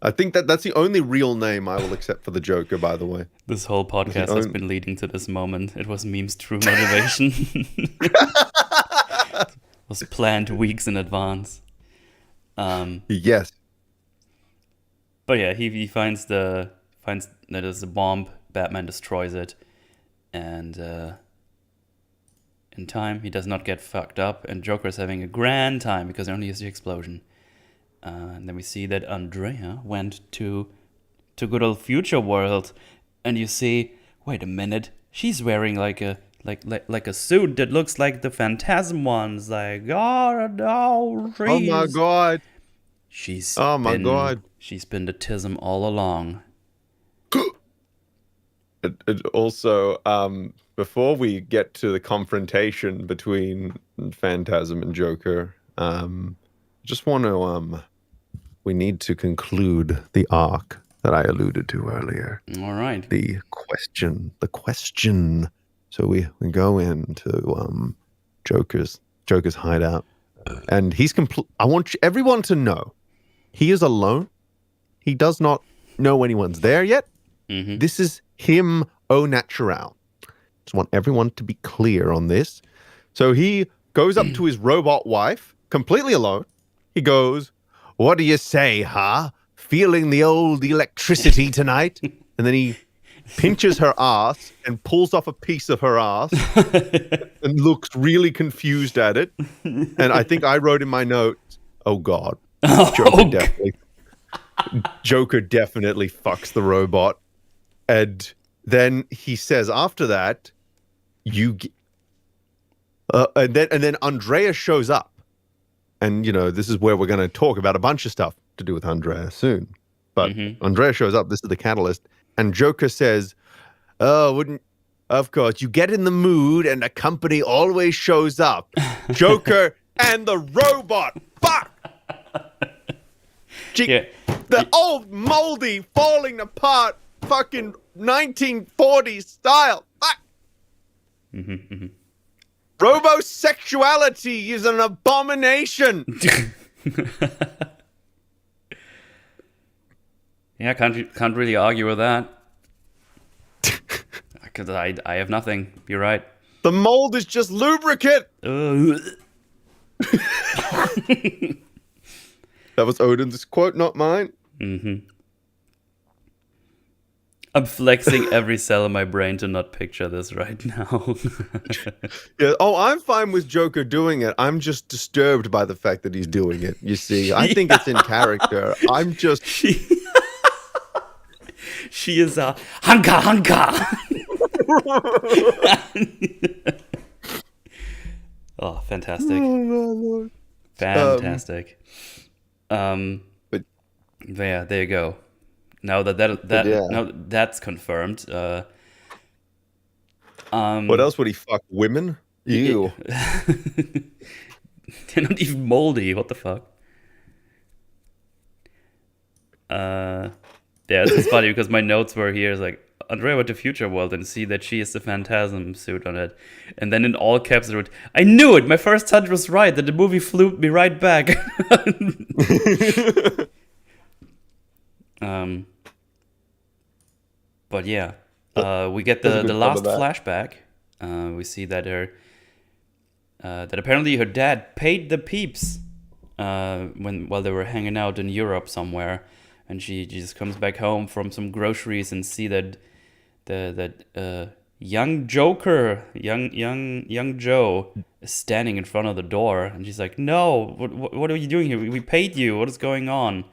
I think that's the only real name I will accept for the Joker, by the way. This whole That's the podcast has only- been leading to this moment. It was meme's true motivation. Was planned weeks in advance. Yes. But yeah, he finds that there's a bomb. Batman destroys it, and in time he does not get fucked up. And Joker's having a grand time because only is the explosion. And then we see that Andrea went to good old future world, and you see, wait a minute, she's wearing like a suit that looks like the Phantasm ones. Like, oh no, Oh my God. Oh my God. She's been the Tism all along. It also, before we get to the confrontation between Phantasm and Joker, just want to, we need to conclude the arc that I alluded to earlier. All right. The question. So we go into Joker's hideout, and he's I want everyone to know he is alone. He does not know anyone's there yet. Mm-hmm. This is him au natural. Just want everyone to be clear on this. So he goes up to his robot wife, completely alone. He goes, "What do you say, huh? Feeling the old electricity tonight?" And then he pinches her ass and pulls off a piece of her ass and looks really confused at it. And I think I wrote in my notes, "Oh God, Joker definitely fucks the robot." And then he says after that, and then Andrea shows up. And, you know, this is where we're going to talk about a bunch of stuff to do with Andrea soon. But Andrea shows up. This is the catalyst. And Joker says, "Oh, of course, you get in the mood and the company always shows up. Joker and the robot. Fuck! Yeah. The old moldy falling apart fucking 1940s style. Fuck! Robosexuality is an abomination." Yeah, can't really argue with that. Because I have nothing. You're right. The mold is just lubricant. That was Odin's quote, not mine. I'm flexing every cell in my brain to not picture this right now. Yeah. Oh, I'm fine with Joker doing it. I'm just disturbed by the fact that he's doing it. You see, I think it's in character. I'm just. She is a hunka. Oh, fantastic. Oh, my Lord. Fantastic. But Yeah, there you go. Now now that's confirmed. what else would he fuck? Women? Ew. They're not even moldy. What the fuck? Yeah, it's funny because my notes were here. It's like Andrea went to Future World and see that she is the Phantasm suit on it, and then in all caps I wrote, "I knew it. My first hunch was right. That the movie flew me right back." But yeah, we get the last flashback. We see that that apparently her dad paid the peeps while they were hanging out in Europe somewhere, and she just comes back home from some groceries and see that young Joker, young Joe, is standing in front of the door, and she's like, "No, what are you doing here? We paid you. What is going on?"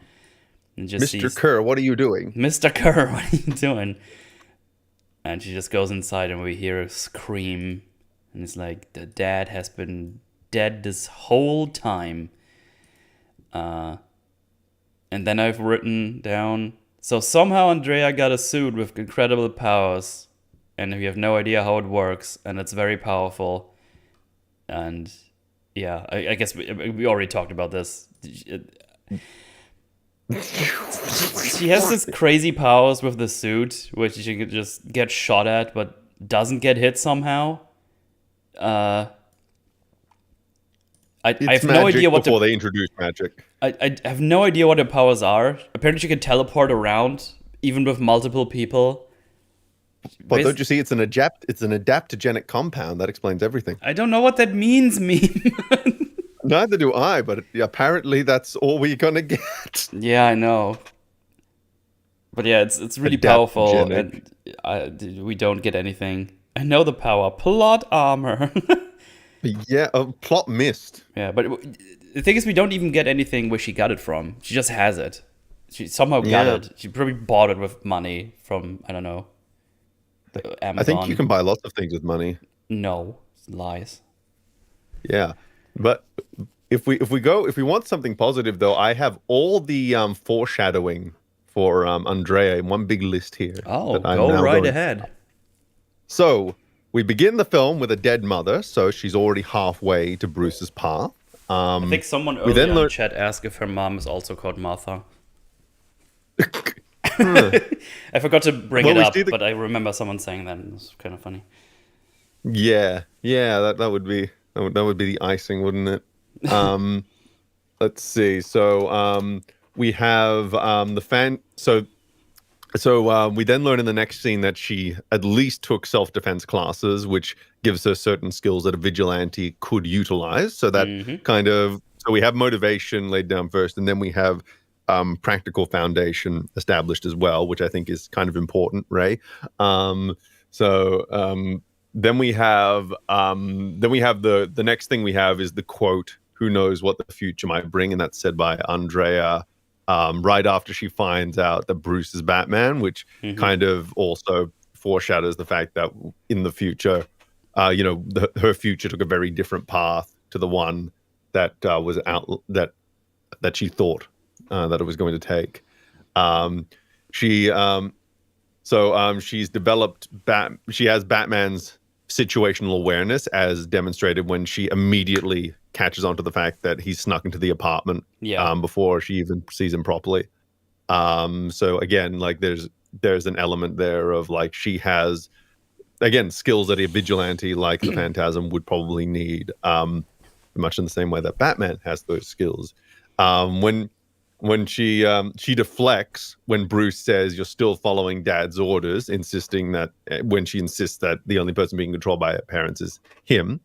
And just Mr. sees Kerr, what are you doing? Mr. Kerr, what are you doing? And she just goes inside, and we hear a scream, and it's like the dad has been dead this whole time. And then I've written down, so somehow Andrea got a suit with incredible powers, and we have no idea how it works, and it's very powerful. And yeah, I guess we already talked about this. She has this crazy powers with the suit, which she can just get shot at, but doesn't get hit somehow. I have no idea what before they introduced magic. I have no idea what her powers are. Apparently, she can teleport around, even with multiple people. But don't you see, it's an adaptogenic compound that explains everything. I don't know what that means. Neither do I, but apparently that's all we're gonna get. Yeah, I know. But yeah, it's really powerful, and we don't get anything. I know the power. Plot armor. Yeah, plot missed. Yeah, but the thing is, we don't even get anything where she got it from. She just has it. She somehow got it. She probably bought it with money from, I don't know, Amazon. I think you can buy lots of things with money. No, lies. Yeah, but if we want something positive, though, I have all the foreshadowing for Andrea in one big list here. Oh, go right ahead. So we begin the film with a dead mother, so she's already halfway to Bruce's path. I think someone earlier in the chat asked if her mom is also called Martha. I forgot to bring it up, but I remember someone saying that. It was kind of funny. Yeah, that would be the icing, wouldn't it? Let's see. So we have the fan. So we then learn in the next scene that she at least took self-defense classes, which gives her certain skills that a vigilante could utilize. So that so we have motivation laid down first, and then we have practical foundation established as well, which I think is kind of important, right? Then we have the next thing we have is the quote, "Who knows what the future might bring," and that's said by Andrea. Right after she finds out that Bruce is Batman, which kind of also foreshadows the fact that in the future, her future took a very different path to the one that was out that she thought that it was going to take. She's developed she has Batman's situational awareness, as demonstrated when she immediately catches on to the fact that he's snuck into the apartment before she even sees him properly. So again, like there's an element there of like she has, again, skills that a vigilante like the Phantasm would probably need, much in the same way that Batman has those skills. When she deflects when Bruce says you're still following Dad's orders, insisting that when she insists that the only person being controlled by her parents is him,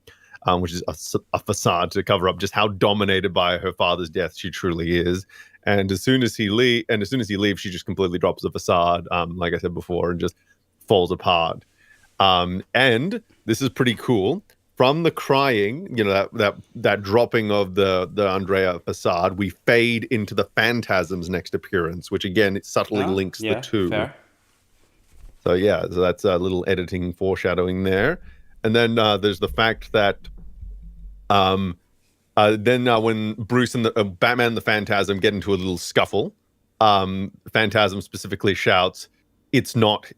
which is a facade to cover up just how dominated by her father's death she truly is. And as soon as he leaves, she just completely drops the facade, like I said before, and just falls apart. And this is pretty cool. From the crying, that dropping of the Andrea facade, we fade into the Phantasm's next appearance, which again it subtly links the two. Fair. So that's a little editing foreshadowing there. And then there's the fact that when Bruce and the Batman and the Phantasm get into a little scuffle, Phantasm specifically shouts, "It's not,"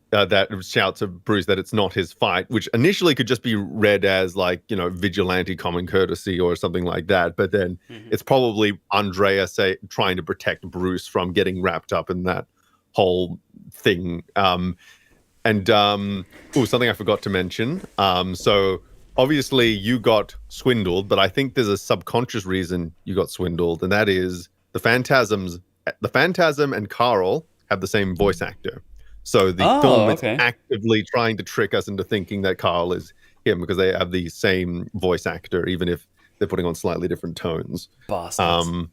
shouts at Bruce that it's not his fight, which initially could just be read as like, vigilante common courtesy or something like that. But then it's probably Andrea trying to protect Bruce from getting wrapped up in that whole thing. Something I forgot to mention. So obviously you got swindled, but I think there's a subconscious reason you got swindled, and that is the Phantasm and Carl have the same voice actor. So the film is actively trying to trick us into thinking that Carl is him because they have the same voice actor, even if they're putting on slightly different tones. Bastards.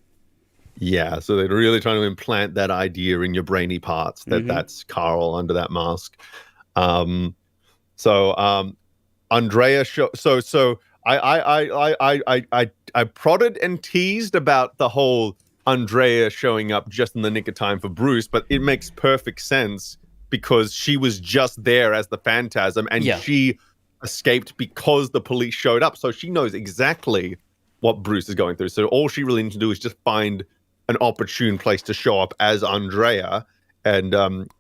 Yeah, so they're really trying to implant that idea in your brainy parts that that's Carl under that mask. Um, so Andrea so I prodded and teased about the whole Andrea showing up just in the nick of time for Bruce, but it makes perfect sense because she was just there as the Phantasm and Yeah. she escaped because the police showed up. So she knows exactly what Bruce is going through. So all she really needs to do is just find an opportune place to show up as Andrea and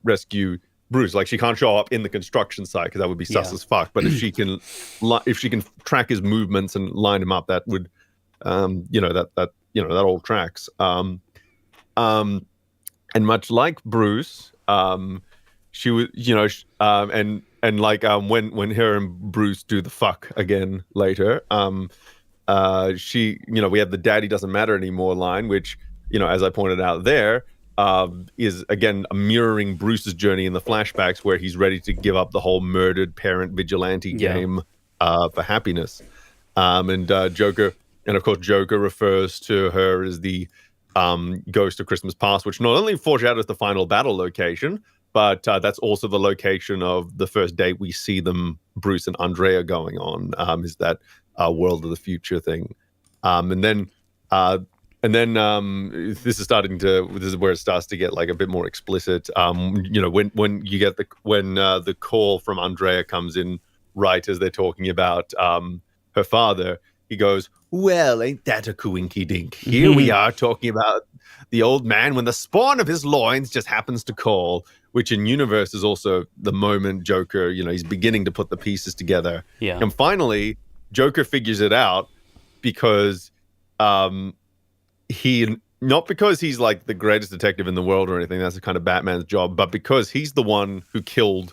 rescue Bruce. Like she can't show up in the construction site because that would be sus as fuck. But if she can track his movements and line him up, that would, that all tracks. And much like Bruce, she was, and like when her and Bruce do the fuck again later, we have the "daddy doesn't matter anymore" line, which, as I pointed out there, is again mirroring Bruce's journey in the flashbacks, where he's ready to give up the whole murdered parent vigilante game for happiness. And Joker, and of course Joker refers to her as the Ghost of Christmas Past, which not only foreshadows the final battle location, but that's also the location of the first date we see them, Bruce and Andrea, going on. Is that world of the future thing? And then this is where it starts to get like a bit more explicit. When you get the call from Andrea comes in right as they're talking about her father, he goes, "Well, ain't that a coinky dink? Here we are talking about the old man when the spawn of his loins just happens to call," which in universe is also the moment Joker, he's beginning to put the pieces together. Yeah. And finally, Joker figures it out because not because he's like the greatest detective in the world or anything, that's kind of Batman's job, but because he's the one who killed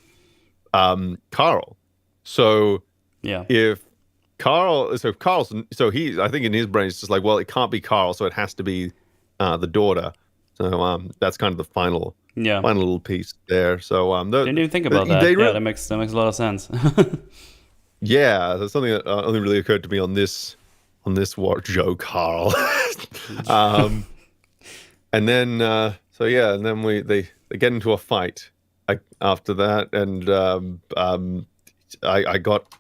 Carl. So if Carl's, I think in his brain it's just like, well, it can't be Carl, so it has to be the daughter. So that's kind of the final little piece there. So didn't even think about that. That makes a lot of sense. Yeah, that's something that only really occurred to me on this watch, Joe Carl. And then and then they get into a fight after that, and I got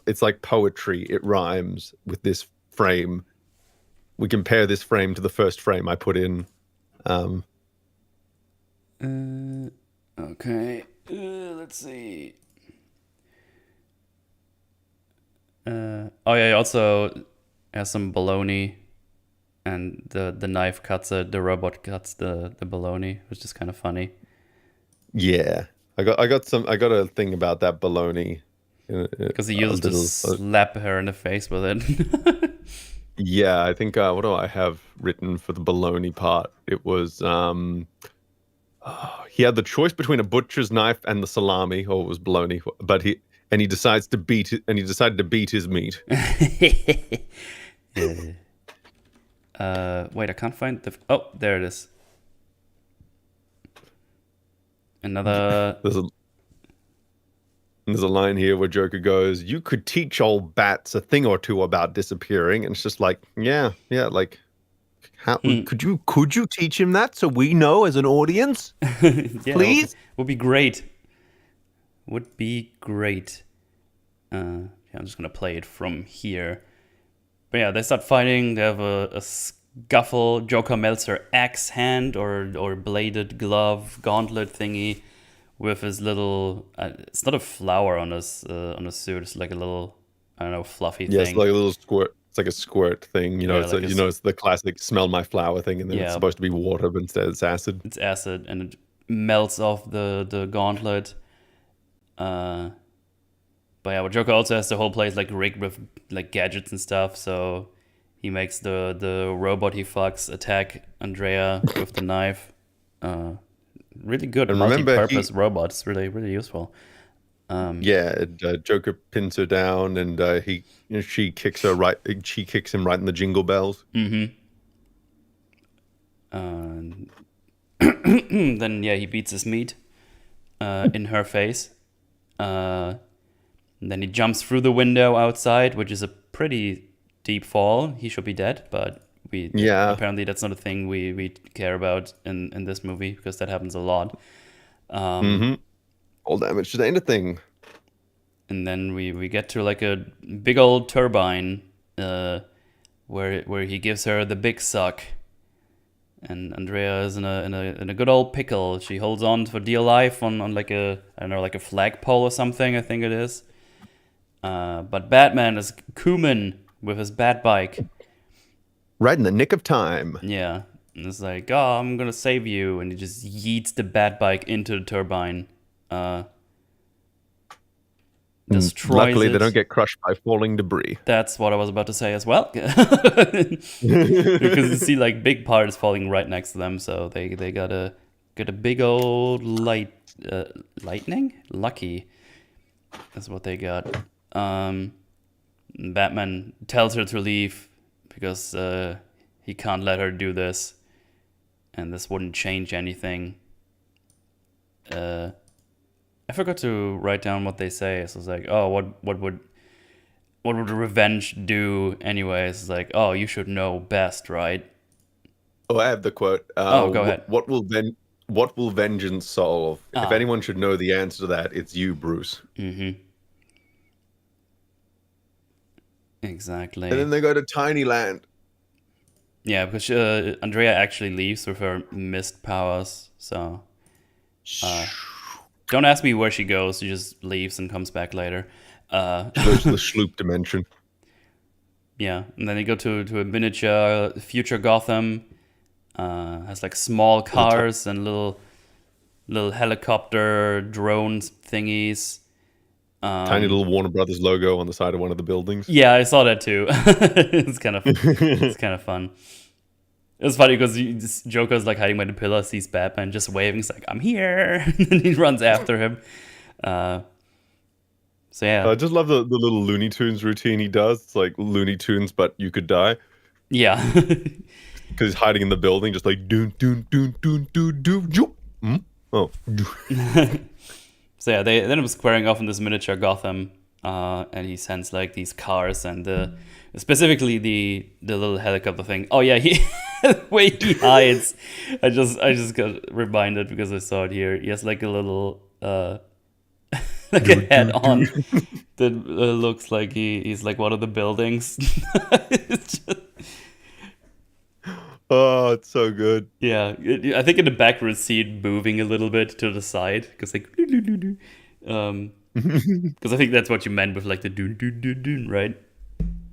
it's like poetry. It rhymes with this frame. We compare this frame to the first frame I put in. Okay. Let's see. He also has some bologna, and the knife cuts the robot cuts the bologna, which is kind of funny. Yeah, I got a thing about that bologna because he used to slap her in the face with it. Yeah, I think what do I have written for the bologna part? It was he had the choice between a butcher's knife and the salami, or it was bologna, but he decided to beat his meat. Wait, I can't find the. Oh, there it is. Another. There's a line here where Joker goes, "You could teach old bats a thing or two about disappearing," and it's just like, yeah, like, how could you teach him that so we know as an audience? Please, would be great. Would be great. I'm just gonna play it from here. But yeah, they start fighting. They have a scuffle. Joker melts her axe hand or bladed glove gauntlet thingy with his little. It's not a flower on his suit. It's like a little, I don't know, fluffy thing. Yeah, it's like a little squirt. It's like a squirt thing. It's the classic smell my flower thing, and then it's supposed to be water, but instead it's acid. It's acid, and it melts off the gauntlet. But yeah, Joker also has the whole place like rigged with like gadgets and stuff. So he makes the robot he fucks attack Andrea with the knife. Really good multi-purpose robot. It's really, really useful. Joker pins her down, and she kicks him right in the jingle bells. Then he beats his meat in her face. And then he jumps through the window outside, which is a pretty deep fall. He should be dead, but we Yeah. apparently that's not a thing we care about in this movie because that happens a lot. Mm-hmm. All damage to anything. And then we get to like a big old turbine where he gives her the big suck. And Andrea is in a good old pickle. She holds on for dear life on like a, I don't know, like a flagpole or something, I think it is. But Batman is Kuman with his bat bike. Right in the nick of time. Yeah. And it's like, oh, I'm gonna save you, and he just yeets the bat bike into the turbine. Destroys Luckily, it. they don't get crushed by falling debris. That's what I was about to say as well. Because you see like big parts falling right next to them, so they got a big old lightning? Lucky. That's what they got. Batman tells her to leave because he can't let her do this, and this wouldn't change anything. I forgot to write down what they say. So it's like, oh, what would revenge do anyways? It's like, oh, you should know best, right? Oh, I have the quote. Go ahead. What will vengeance solve? If anyone should know the answer to that, it's you, Bruce. Mm-hmm. Exactly. And then they go to Tiny Land. Yeah, because Andrea actually leaves with her mist powers. So don't ask me where she goes. She just leaves and comes back later. She goes to the Schloop dimension. Yeah, and then you go to a miniature future Gotham. Has like small cars and little helicopter drones thingies. Tiny little Warner Brothers logo on the side of one of the buildings. Yeah, I saw that too. It's kind of fun. It was funny because Joker's like hiding by the pillar, sees Batman just waving. He's like, "I'm here," and he runs after him. So yeah, I just love the little Looney Tunes routine he does. It's like Looney Tunes, but you could die. Yeah, because he's hiding in the building, just like doon doon doon doon doon doon. doon. Oh. So yeah, they ended up squaring off in this miniature Gotham, and he sends like these cars and specifically the little helicopter thing. Oh yeah, the way he hides. I just got reminded because I saw it here. He has like a little like a head on that looks like he's like one of the buildings. It's just, oh, it's so good. yeah, I think in the back we'll see it moving a little bit to the side because like because I think that's what you meant with like the doon doon doon doon, right?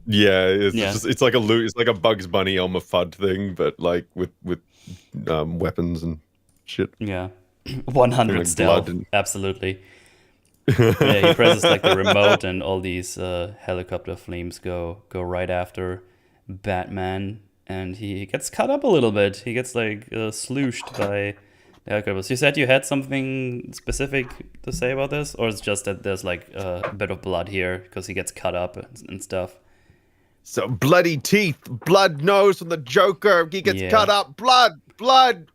Yeah, it's like a Bugs Bunny Elmer Fudd thing, but like with weapons and shit. Yeah, 100 like stealth, absolutely. Yeah, he presses like the remote, and all these helicopter flames go right after Batman, and he gets cut up a little bit. He gets like slooshed by the helicopters. You said you had something specific to say about this, or it's just that there's like a bit of blood here because he gets cut up and stuff. So bloody teeth, blood nose from the Joker. He gets cut up, blood,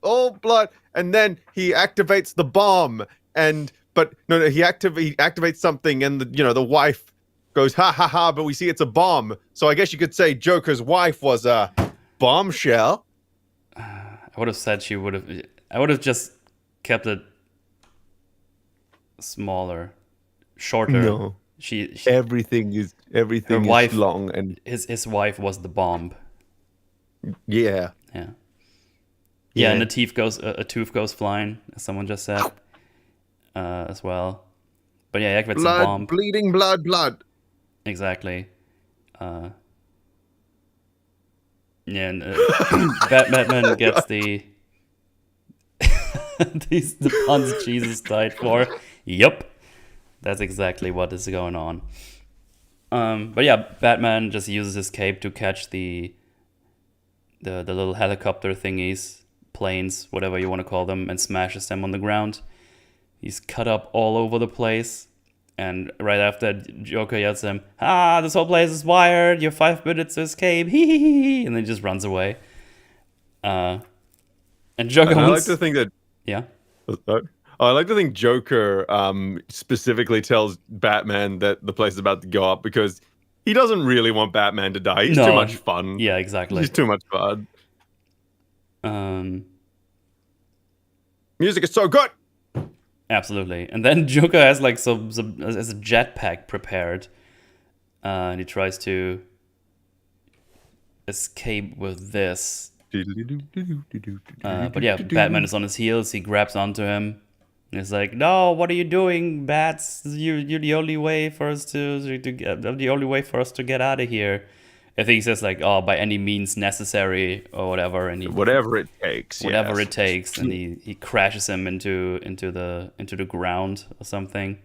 all blood, and then he activates the bomb. But no, he activates something, and the wife goes ha ha ha. But we see it's a bomb. So I guess you could say Joker's wife was a bombshell. I would have said she would have. I would have just kept it smaller, shorter. No, she everything is long, and his wife was the bomb. Yeah. And a tooth goes flying, as someone just said, as well. But yeah, he activates the bomb. Bleeding blood. Exactly. And Batman gets the the puns Jesus died for. Yep, that's exactly what is going on. But yeah, Batman just uses his cape to catch the little helicopter thingies, planes, whatever you want to call them, and smashes them on the ground. He's cut up all over the place. And right after that, Joker yells at him, this whole place is wired. You have 5 minutes to escape. Hee. And then just runs away. And Joker I like to think that... Yeah? I like to think Joker specifically tells Batman that the place is about to go up because He doesn't really want Batman to die. He's too No. much fun. Yeah, exactly. He's too much fun. Um, Music is so good. absolutely. And then Joker has like some as a jetpack prepared, and he tries to escape with this. But yeah, Batman is on his heels. He grabs onto him. And he's like, "No, what are you doing, Bats? You're the only way for us to get the only way for us to get out of here." I think he says like, "Oh, by any means necessary" or whatever, and Whatever it takes. whatever yes. it takes, and he crashes him into the ground or something.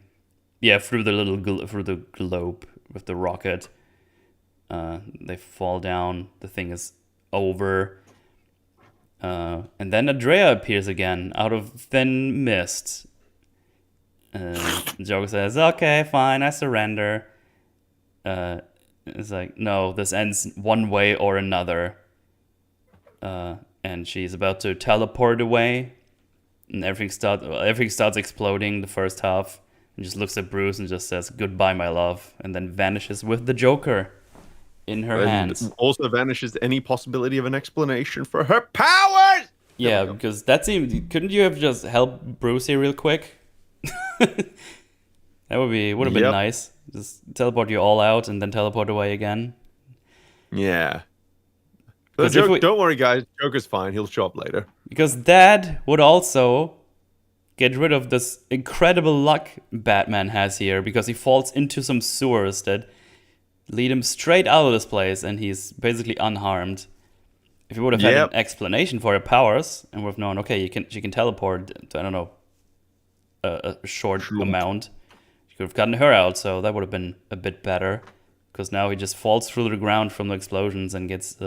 Yeah, through the globe with the rocket. They fall down. The thing is over. And then Andrea appears again out of thin mist. Joker says, "Okay, fine, I surrender." It's like, no, this ends one way or another. And she's about to teleport away, and everything starts exploding. The first half, and just looks at Bruce and just says, "Goodbye, my love," and then vanishes with the Joker in her hands. Also vanishes any possibility of an explanation for her powers. Yeah, because that seemed. Couldn't you have just helped Bruce here real quick? That would have been nice. Just teleport you all out and then teleport away again. Yeah. Don't worry, guys. Joker's fine. He'll show up later. Because that would also get rid of this incredible luck Batman has here, because he falls into some sewers that lead him straight out of this place, and he's basically unharmed. If you would have had an explanation for her powers, and would have known, okay, she can teleport to, I don't know, a short amount, you could have gotten her out, so that would have been a bit better. Because now he just falls through the ground from the explosions and gets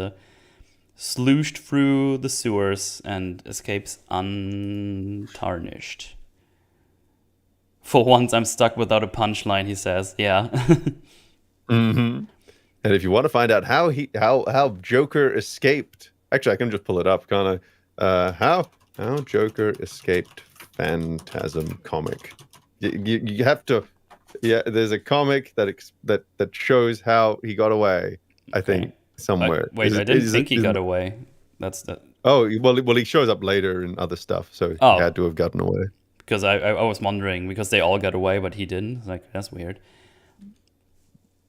slooshed through the sewers and escapes untarnished. For once, I'm stuck without a punchline, he says. Yeah. Mm-hmm. And if you want to find out how Joker escaped, actually, I can just pull it up, can't I? How Joker escaped Phantasm comic. You have to. Yeah, there's a comic that shows how he got away. I think somewhere. I didn't think he got away. That's the. Oh well, he shows up later in other stuff, so he had to have gotten away. Because I was wondering, because they all got away, but he didn't. It's like, that's weird.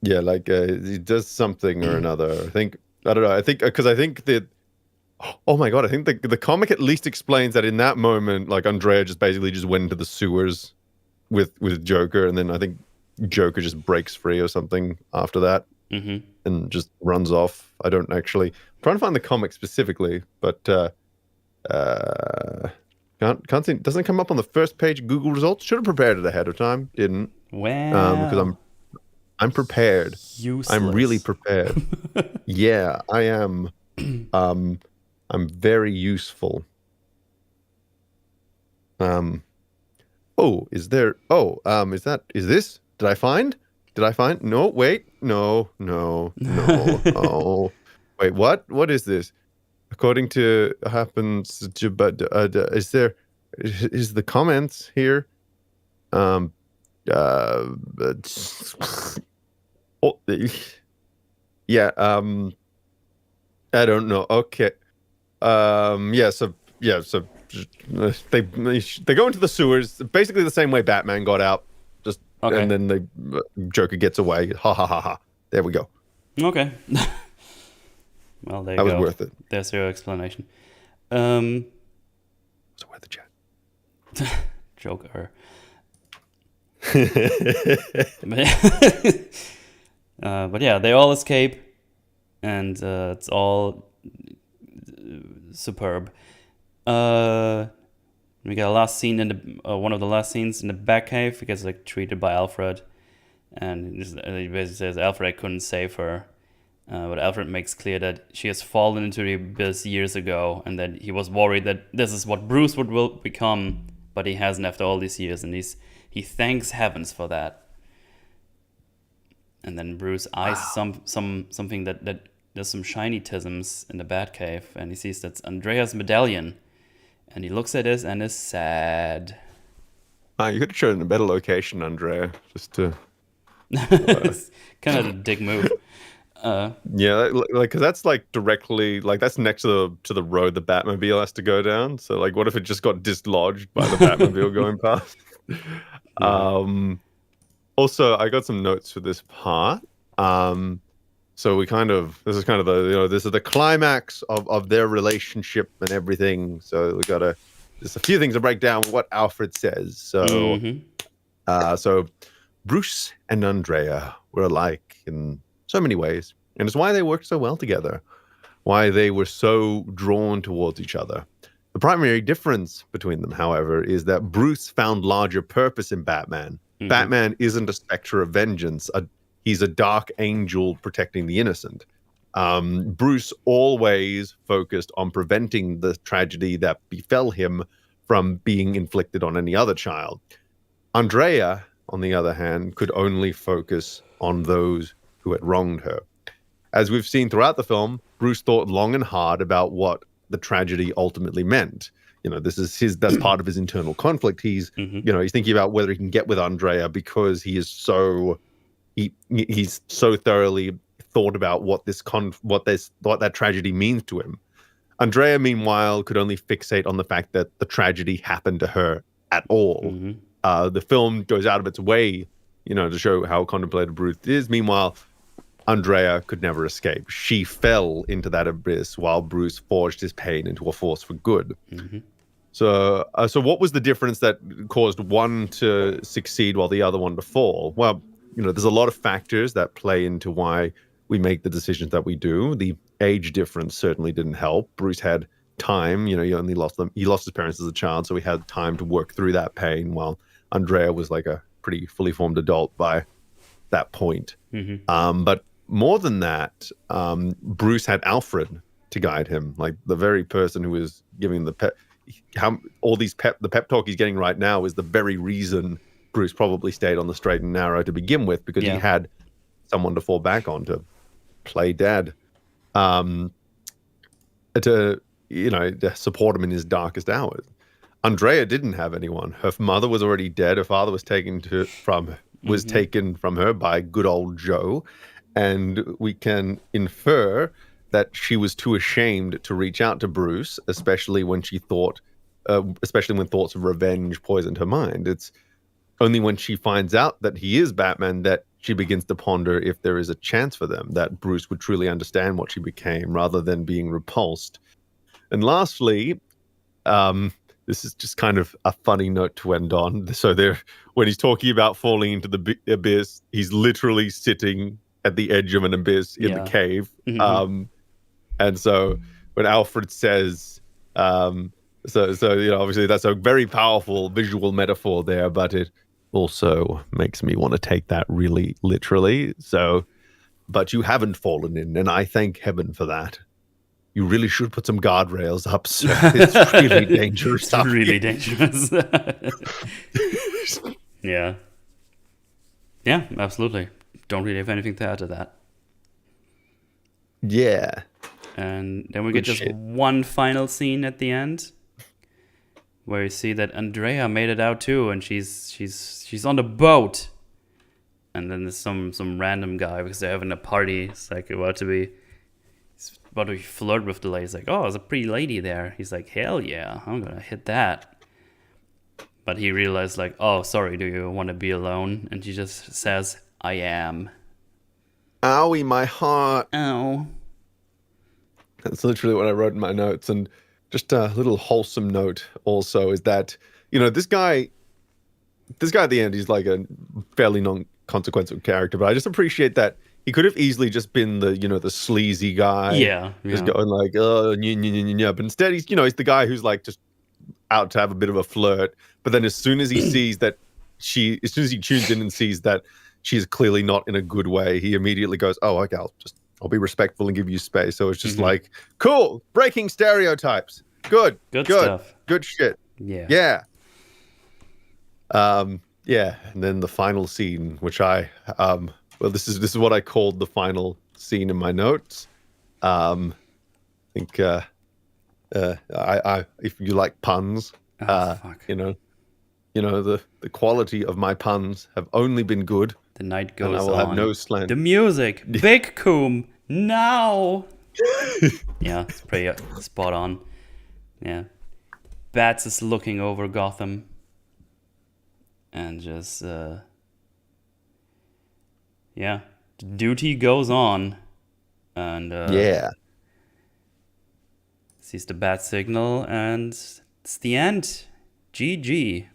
Yeah, like he does something or another. I don't know. I think that. Oh my god! I think the comic at least explains that in that moment, like Andrea just basically just went into the sewers with Joker, and then I think Joker just breaks free or something after that, and just runs off. I don't actually. I'm trying to find the comic specifically, but can't see. Doesn't come up on the first page Google results. Should have prepared it ahead of time. Didn't. Wow. Because I'm prepared. Useless. I'm really prepared. Yeah, I am. I'm very useful. Oh, is there? Oh, is this? Did I find? No, wait. No. Oh, wait. What? What is this? According to happens to, but is the comments here? Oh, yeah. I don't know. Okay. So they go into the sewers basically the same way Batman got out, just and then the Joker gets away. Ha ha ha ha. There we go. Okay. Well, there you go. That was worth it. There's your explanation. So worth the chat. Joker. But yeah, they all escape, and it's all superb. We got a last scene in the one of the last scenes in the Batcave. He gets like treated by Alfred, and he basically says Alfred couldn't save her, but Alfred makes clear that she has fallen into the abyss years ago, and that he was worried that this is what Bruce will become, but he hasn't after all these years, and he thanks heavens for that. And then Bruce eyes something that there's some shiny tisms in the Batcave, and he sees that's Andrea's medallion, and he looks at this and is sad. You could have chosen a better location, Andrea, just to It's kind of a dick move. Yeah, like because that's like directly like that's next to the road the Batmobile has to go down. So like, what if it just got dislodged by the Batmobile going past? Yeah. Um, Also, I got some notes for this part. Um, so we kind of this is kind of this is the climax of their relationship and everything. So we gotta there's a few things to break down what Alfred says. So Bruce and Andrea were alike in so many ways, and it's why they worked so well together, why they were so drawn towards each other. The primary difference between them, however, is that Bruce found larger purpose in Batman. Batman isn't a specter of vengeance. He's a dark angel protecting the innocent. Bruce always focused on preventing the tragedy that befell him from being inflicted on any other child. Andrea, on the other hand, could only focus on those who had wronged her. As we've seen throughout the film, Bruce thought long and hard about what the tragedy ultimately meant. That's part of his internal conflict. He's thinking about whether he can get with Andrea because he's so thoroughly thought about what that tragedy means to him. Andrea, meanwhile, could only fixate on the fact that the tragedy happened to her at all. The film goes out of its way, to show how contemplative Bruce is. Meanwhile, Andrea could never escape. She fell into that abyss while Bruce forged his pain into a force for good. So what was the difference that caused one to succeed while the other one to fall? Well, there's a lot of factors that play into why we make the decisions that we do. The age difference certainly didn't help. Bruce had time. He only lost them. He lost his parents as a child, so he had time to work through that pain. While Andrea was like a pretty fully formed adult by that point. But more than that, Bruce had Alfred to guide him, like the very person who was giving the pep. The pep talk he's getting right now is the very reason Bruce probably stayed on the straight and narrow to begin with, because he had someone to fall back on to play dad, to support him in his darkest hours. Andrea didn't have anyone. Her mother was already dead. Her father was taken from her by good old Joe, and we can infer that she was too ashamed to reach out to Bruce, especially when thoughts of revenge poisoned her mind. It's only when she finds out that he is Batman that she begins to ponder if there is a chance for them, that Bruce would truly understand what she became rather than being repulsed. And lastly, this is just kind of a funny note to end on. So when he's talking about falling into the abyss, he's literally sitting at the edge of an abyss in the cave. And so when Alfred says, obviously that's a very powerful visual metaphor there, but it also makes me want to take that really literally. So, but you haven't fallen in, and I thank heaven for that. You really should put some guardrails up, sir. It's really dangerous. It's really dangerous. Yeah. Yeah, absolutely. Don't really have anything to add to that. Yeah. And then we get just one final scene at the end where you see that Andrea made it out too, and she's on the boat. And then there's some random guy, because they're having a party. It's like about to flirt with the lady. He's like, oh, there's a pretty lady there. He's like, hell yeah, I'm gonna hit that. But he realized, like, oh, sorry, do you want to be alone? And she just says, I am. Owie, my heart. Ow. That's literally what I wrote in my notes. And just a little wholesome note also is that, this guy at the end, he's like a fairly non-consequential character, but I just appreciate that he could have easily just been the sleazy guy. Yeah. Just going like, oh, but instead he's the guy who's like just out to have a bit of a flirt. But then as soon as he sees that as soon as he tunes in and sees that she's clearly not in a good way, he immediately goes, oh, okay, I'll be respectful and give you space. So it's just like, cool, breaking stereotypes. Good stuff. Good shit. Yeah. Yeah. And then the final scene, which this is what I called the final scene in my notes. I think if you like puns, the quality of my puns have only been good The night And I goes will have no on. slant. The music, Big Coom, now. Yeah, it's pretty spot on. Yeah, Bats is looking over Gotham, and just yeah, duty goes on, and Yeah. sees the bat signal, and it's the end. GG.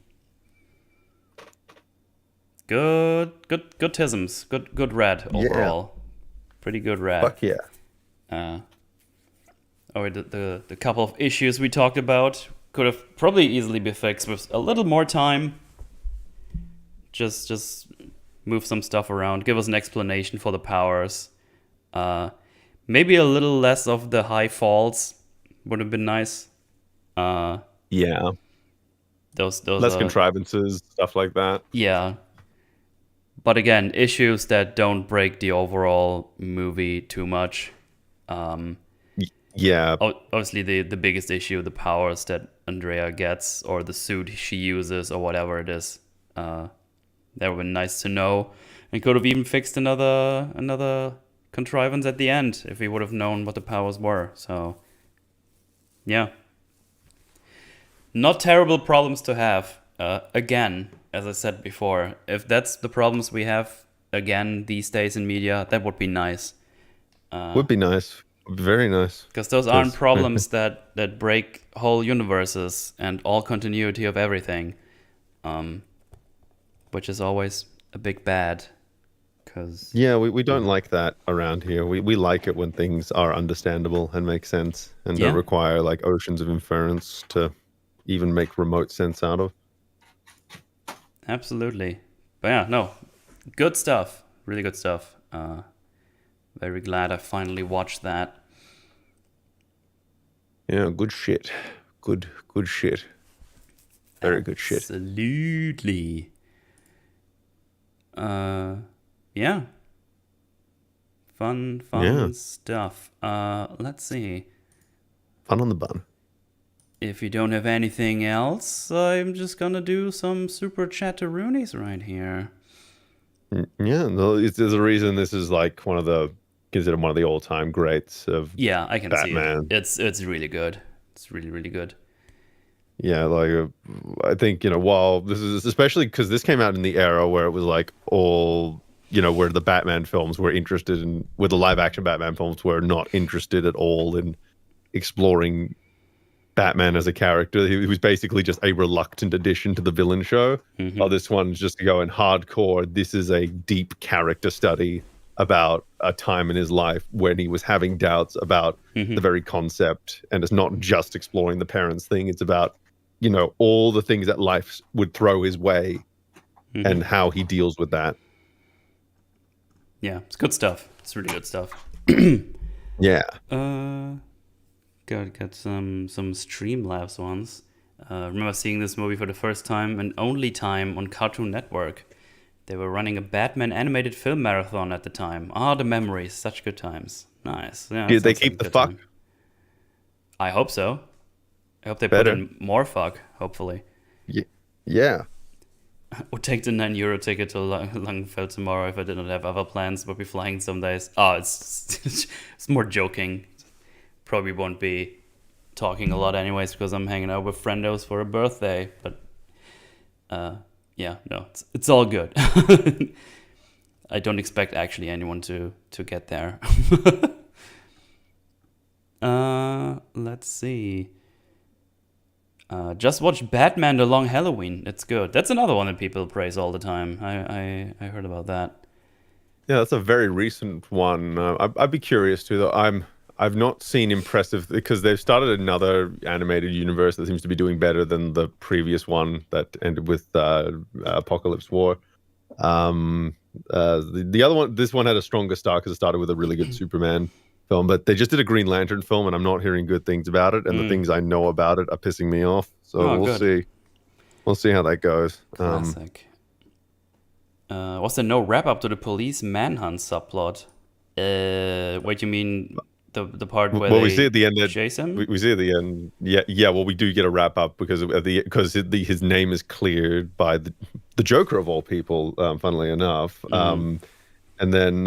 Good tisms. Good red overall. Pretty good red. Fuck yeah. The couple of issues we talked about could have probably easily been fixed with a little more time. Just move some stuff around. Give us an explanation for the powers. Maybe a little less of the high falls would have been nice. Yeah. Those Less contrivances, stuff like that. Yeah. But again, issues that don't break the overall movie too much. Yeah. Obviously, the biggest issue, the powers that Andrea gets, or the suit she uses, or whatever it is. That would have been nice to know. And could have even fixed another contrivance at the end if we would have known what the powers were. So, yeah. Not terrible problems to have. Again, as I said before, if that's the problems we have again these days in media, that would be nice. Would be nice. Very nice. Because those aren't problems that break whole universes and all continuity of everything, which is always a big bad. Cause Yeah, we don't like that around here. We like it when things are understandable and make sense and don't require like oceans of inference to even make remote sense out of. Absolutely. But yeah, no, good stuff. Really good stuff. Very glad I finally watched that. Yeah, good shit. Good shit. Very good shit. Absolutely. Yeah. Fun stuff. Let's see. Fun on the bun. If you don't have anything else, I'm just gonna do some super chatteroonies right here. Yeah, no, there's a reason this is like considered one of the all-time greats of I can Batman. see it. It's really good. It's really, really good. Yeah, like I think, while this is especially because this came out in the era where it was like all, where the Batman films were interested in, where the live-action Batman films were not interested at all in exploring Batman as a character. He was basically just a reluctant addition to the villain show. Mm-hmm. Oh, this one's just going hardcore. This is a deep character study about a time in his life when he was having doubts about the very concept. And it's not just exploring the parents thing. It's about, all the things that life would throw his way and how he deals with that. Yeah, it's good stuff. It's really good stuff. Yeah. Got some Streamlabs ones. Remember seeing this movie for the first time and only time on Cartoon Network. They were running a Batman animated film marathon at the time. The memories, such good times. Nice. Yeah, did they keep the fuck? Time. I hope so. I hope they Better. put in more fuck, hopefully. Yeah. Would take the €9 ticket to Langenfeld tomorrow if I did not have other plans, but be flying some days. It's more joking. Probably won't be talking a lot anyways because I'm hanging out with friendos for a birthday. But it's all good. I don't expect actually anyone to get there. Let's see. Just watch Batman The Long Halloween. It's good. That's another one that people praise all the time. I heard about that. Yeah, that's a very recent one. I'd be curious too, though. I've not seen impressive because they've started another animated universe that seems to be doing better than the previous one that ended with Apocalypse War. The other one, this one had a stronger start because it started with a really good Superman film, but they just did a Green Lantern film, and I'm not hearing good things about it. And the things I know about it are pissing me off. So we'll see. We'll see how that goes. Classic. Was there no wrap up to the police manhunt subplot? Wait, you mean The part where Well, we see they at the end that chase him. we see at the end. Yeah, yeah. Well, we do get a wrap up because his name is cleared by the Joker of all people. Funnily enough, and then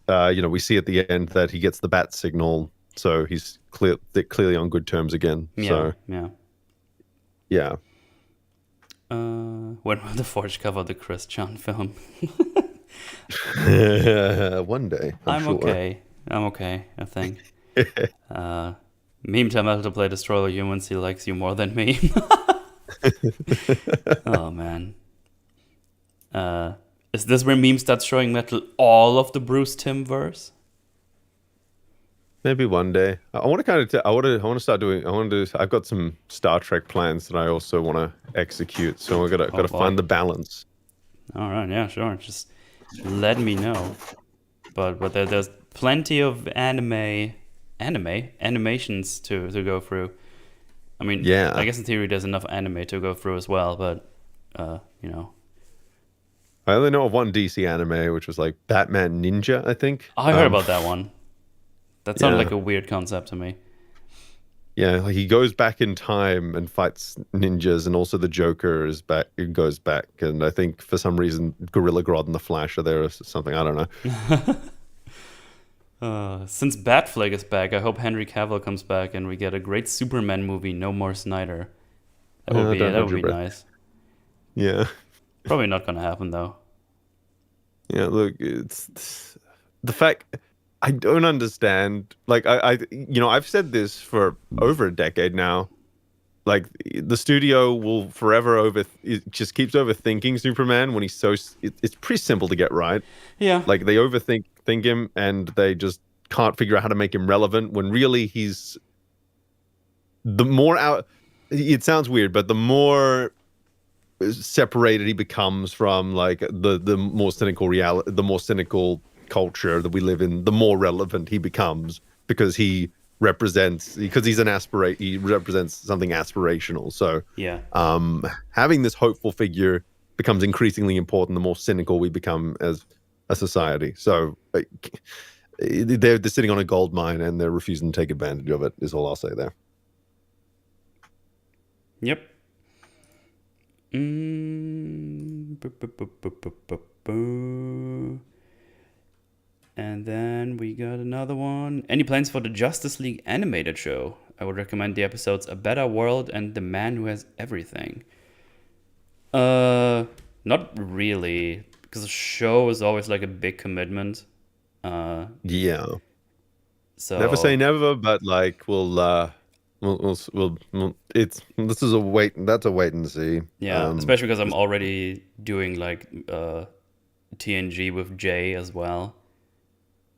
we see at the end that he gets the bat signal, so he's clearly on good terms again. Yeah, So yeah. yeah. When will the Forge cover the Chris Chan film? One day, I'm sure. okay. I'm okay, I think. Meme tell Metal to play Destroy All Humans. He likes you more than me. Oh, man. Is this where Meme starts showing Metal all of the Bruce Timm verse? Maybe one day. I want to kind of. I want to start doing. I've got some Star Trek plans that I also want to execute. So I gotta find the balance. All right, yeah, sure. Just let me know. But there's plenty of animations to go through. I mean, yeah. I guess in theory there's enough anime to go through as well, but I only know of one DC anime, which was like Batman Ninja, I think. I heard about that one. That sounded like a weird concept to me. Yeah, like he goes back in time and fights ninjas, and also the Joker is back. It goes back, and I think for some reason Gorilla Grodd and the Flash are there or something. I don't know. Since Batfleck is back, I hope Henry Cavill comes back and we get a great Superman movie. No more Snyder. That would be nice. Yeah. Probably not gonna happen though. Yeah, look, it's the fact. I don't understand. Like I've said this for over a decade now. Like the studio will forever just keeps overthinking Superman when he's so. It's pretty simple to get right. Yeah. Like they think him, and they just can't figure out how to make him relevant. When really he's the more out. It sounds weird, but the more separated he becomes from like the more cynical reality, the more cynical culture that we live in, the more relevant he becomes because he represents something aspirational. So yeah, having this hopeful figure becomes increasingly important the more cynical we become as a society. So they're sitting on a gold mine and they're refusing to take advantage of it is all I'll say there. Yep. And then we got another one. Any plans for the Justice League animated show? I would recommend the episodes A Better World and The Man Who Has Everything. Not really, because the show is always like a big commitment. Yeah. So never say never, but like that's a wait and see. Yeah, especially because I'm already doing like TNG with Jay as well.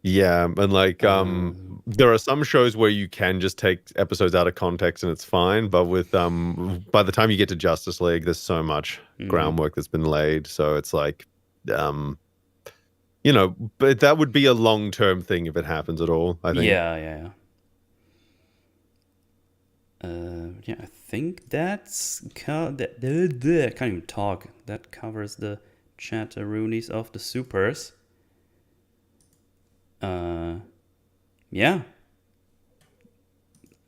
Yeah, and like there are some shows where you can just take episodes out of context and it's fine, but with by the time you get to Justice League, there's so much groundwork that's been laid, so it's like but that would be a long-term thing if it happens at all, I think. Yeah, I think that's I can't even talk. That covers the chat-a-roonies of the supers. Yeah.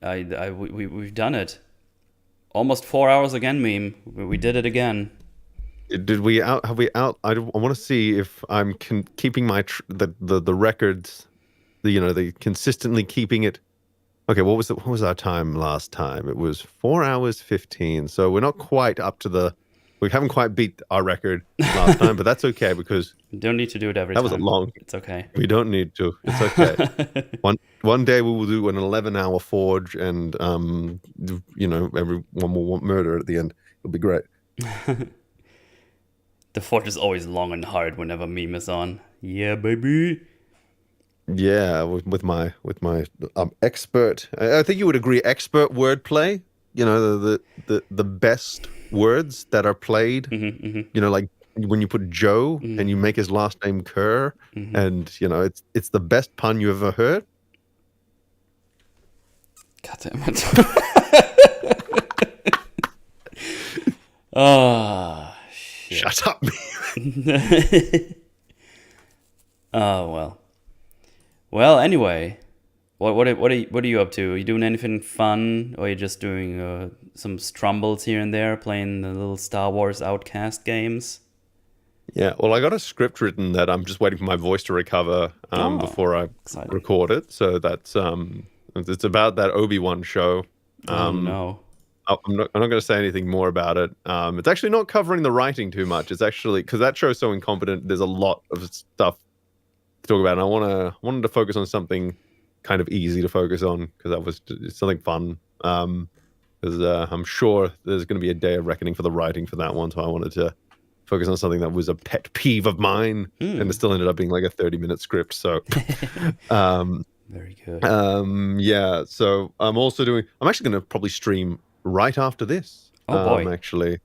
We've done it. Almost 4 hours again, Meme. We did it again. Did we out? Have we out? I want to see if I'm keeping my the records. The consistently keeping it. Okay, what was our time last time? It was 4 hours 15. So we're not quite up to we haven't quite beat our record last time, but that's okay because you don't need to do it every time. That was a long. It's okay. We don't need to. It's okay. One day we will do an 11-hour forge, and everyone will want murder at the end. It'll be great. The forge is always long and hard whenever Meme is on. Yeah, baby. Yeah, with my expert. I think you would agree. Expert wordplay. The best words that are played. Like when you put Joe and you make his last name Kerr, and it's the best pun you ever heard. God damn it! Shit. Shut up. Oh well. Well, anyway, What are you up to? Are you doing anything fun, or are you just doing some strumbles here and there, playing the little Star Wars Outcast games? Yeah, well, I got a script written that I'm just waiting for my voice to recover Oh, before I exciting! record it. So that's it's about that Obi-Wan show. Oh Um, no. I'm not going to say anything more about it. It's actually not covering the writing too much. It's actually because that show's so incompetent. There's a lot of stuff to talk about, and wanted to focus on something kind of easy to focus on because that was something fun. Because I'm sure there's going to be a day of reckoning for the writing for that one. So I wanted to focus on something that was a pet peeve of mine, and it Hmm. still ended up being like a 30-minute script. So, um, Very good. yeah. So I'm actually going to probably stream right after this. Oh boy. Actually,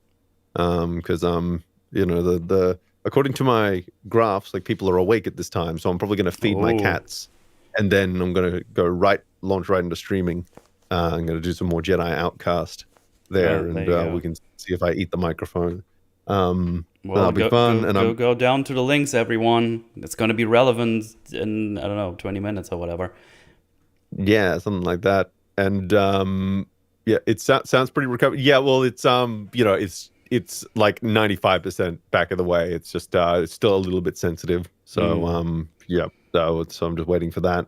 because the according to my graphs, like people are awake at this time, so I'm probably going to feed my Oh, cats, and then I'm going to launch right into streaming. I'm going to do some more Jedi Outcast there, well, there and you we go. can see if I eat the microphone. Well, That'll be fun, and I'm go down to the links, everyone. It's gonna be relevant in, I don't know, 20 minutes or whatever. yeah, something like that. And yeah, it sounds pretty recovered. Yeah, well, it's like 95% back of the way. It's just it's still a little bit sensitive. So Mm. yeah, so I'm just waiting for that.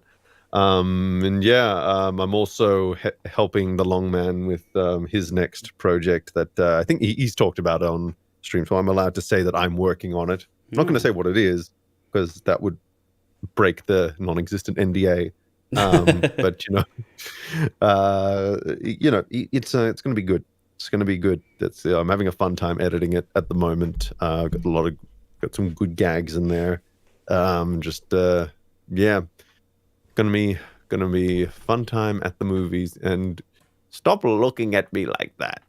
And yeah, I'm also helping the long man with his next project that I think he's talked about on stream. So I'm allowed to say that I'm working on it. I'm not going to Mm. say what it is because that would break the non-existent NDA. But it's going to be good. It's going to be good. I'm having a fun time editing it at the moment. Got some good gags in there. Just yeah, gonna be a fun time at the movies. And stop looking at me like that.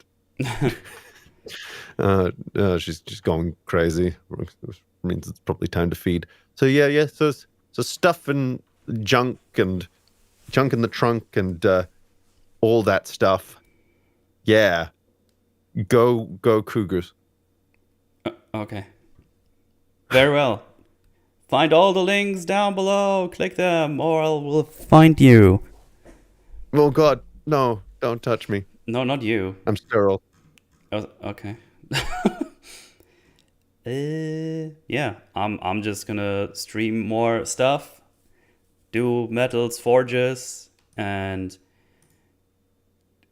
She's just going crazy. Which means it's probably time to feed. So yeah. So stuff and junk and junk in the trunk and all that stuff. Yeah, go Cougars. Okay. Very well. Find all the links down below. Click them, or I will find you. Oh God, no! Don't touch me. No, not you. I'm sterile. Oh, okay. Yeah. I'm just gonna stream more stuff, do metals, forges, and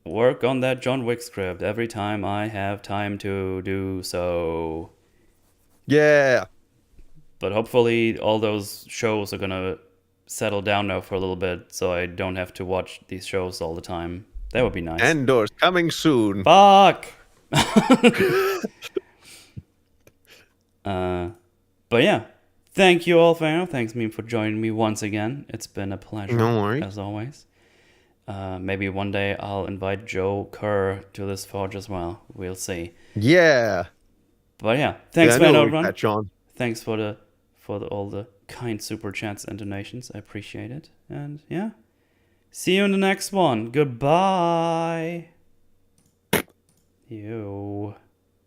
work on that John Wick script every time I have time to do so. Yeah, But hopefully, all those shows are gonna settle down now for a little bit, so I don't have to watch these shows all the time. That would be nice. Andor's coming soon. Fuck. uh, but yeah, thank you all for thanks me for joining me once again. It's been a pleasure No worries. as always. Maybe one day I'll invite Joe Kerr to this forge as well. We'll see. Yeah, But yeah, yeah. thanks I for know we everyone. catch on. Thanks for all the kind super chats and donations. I appreciate it. And yeah, see you in the next one. Goodbye. You.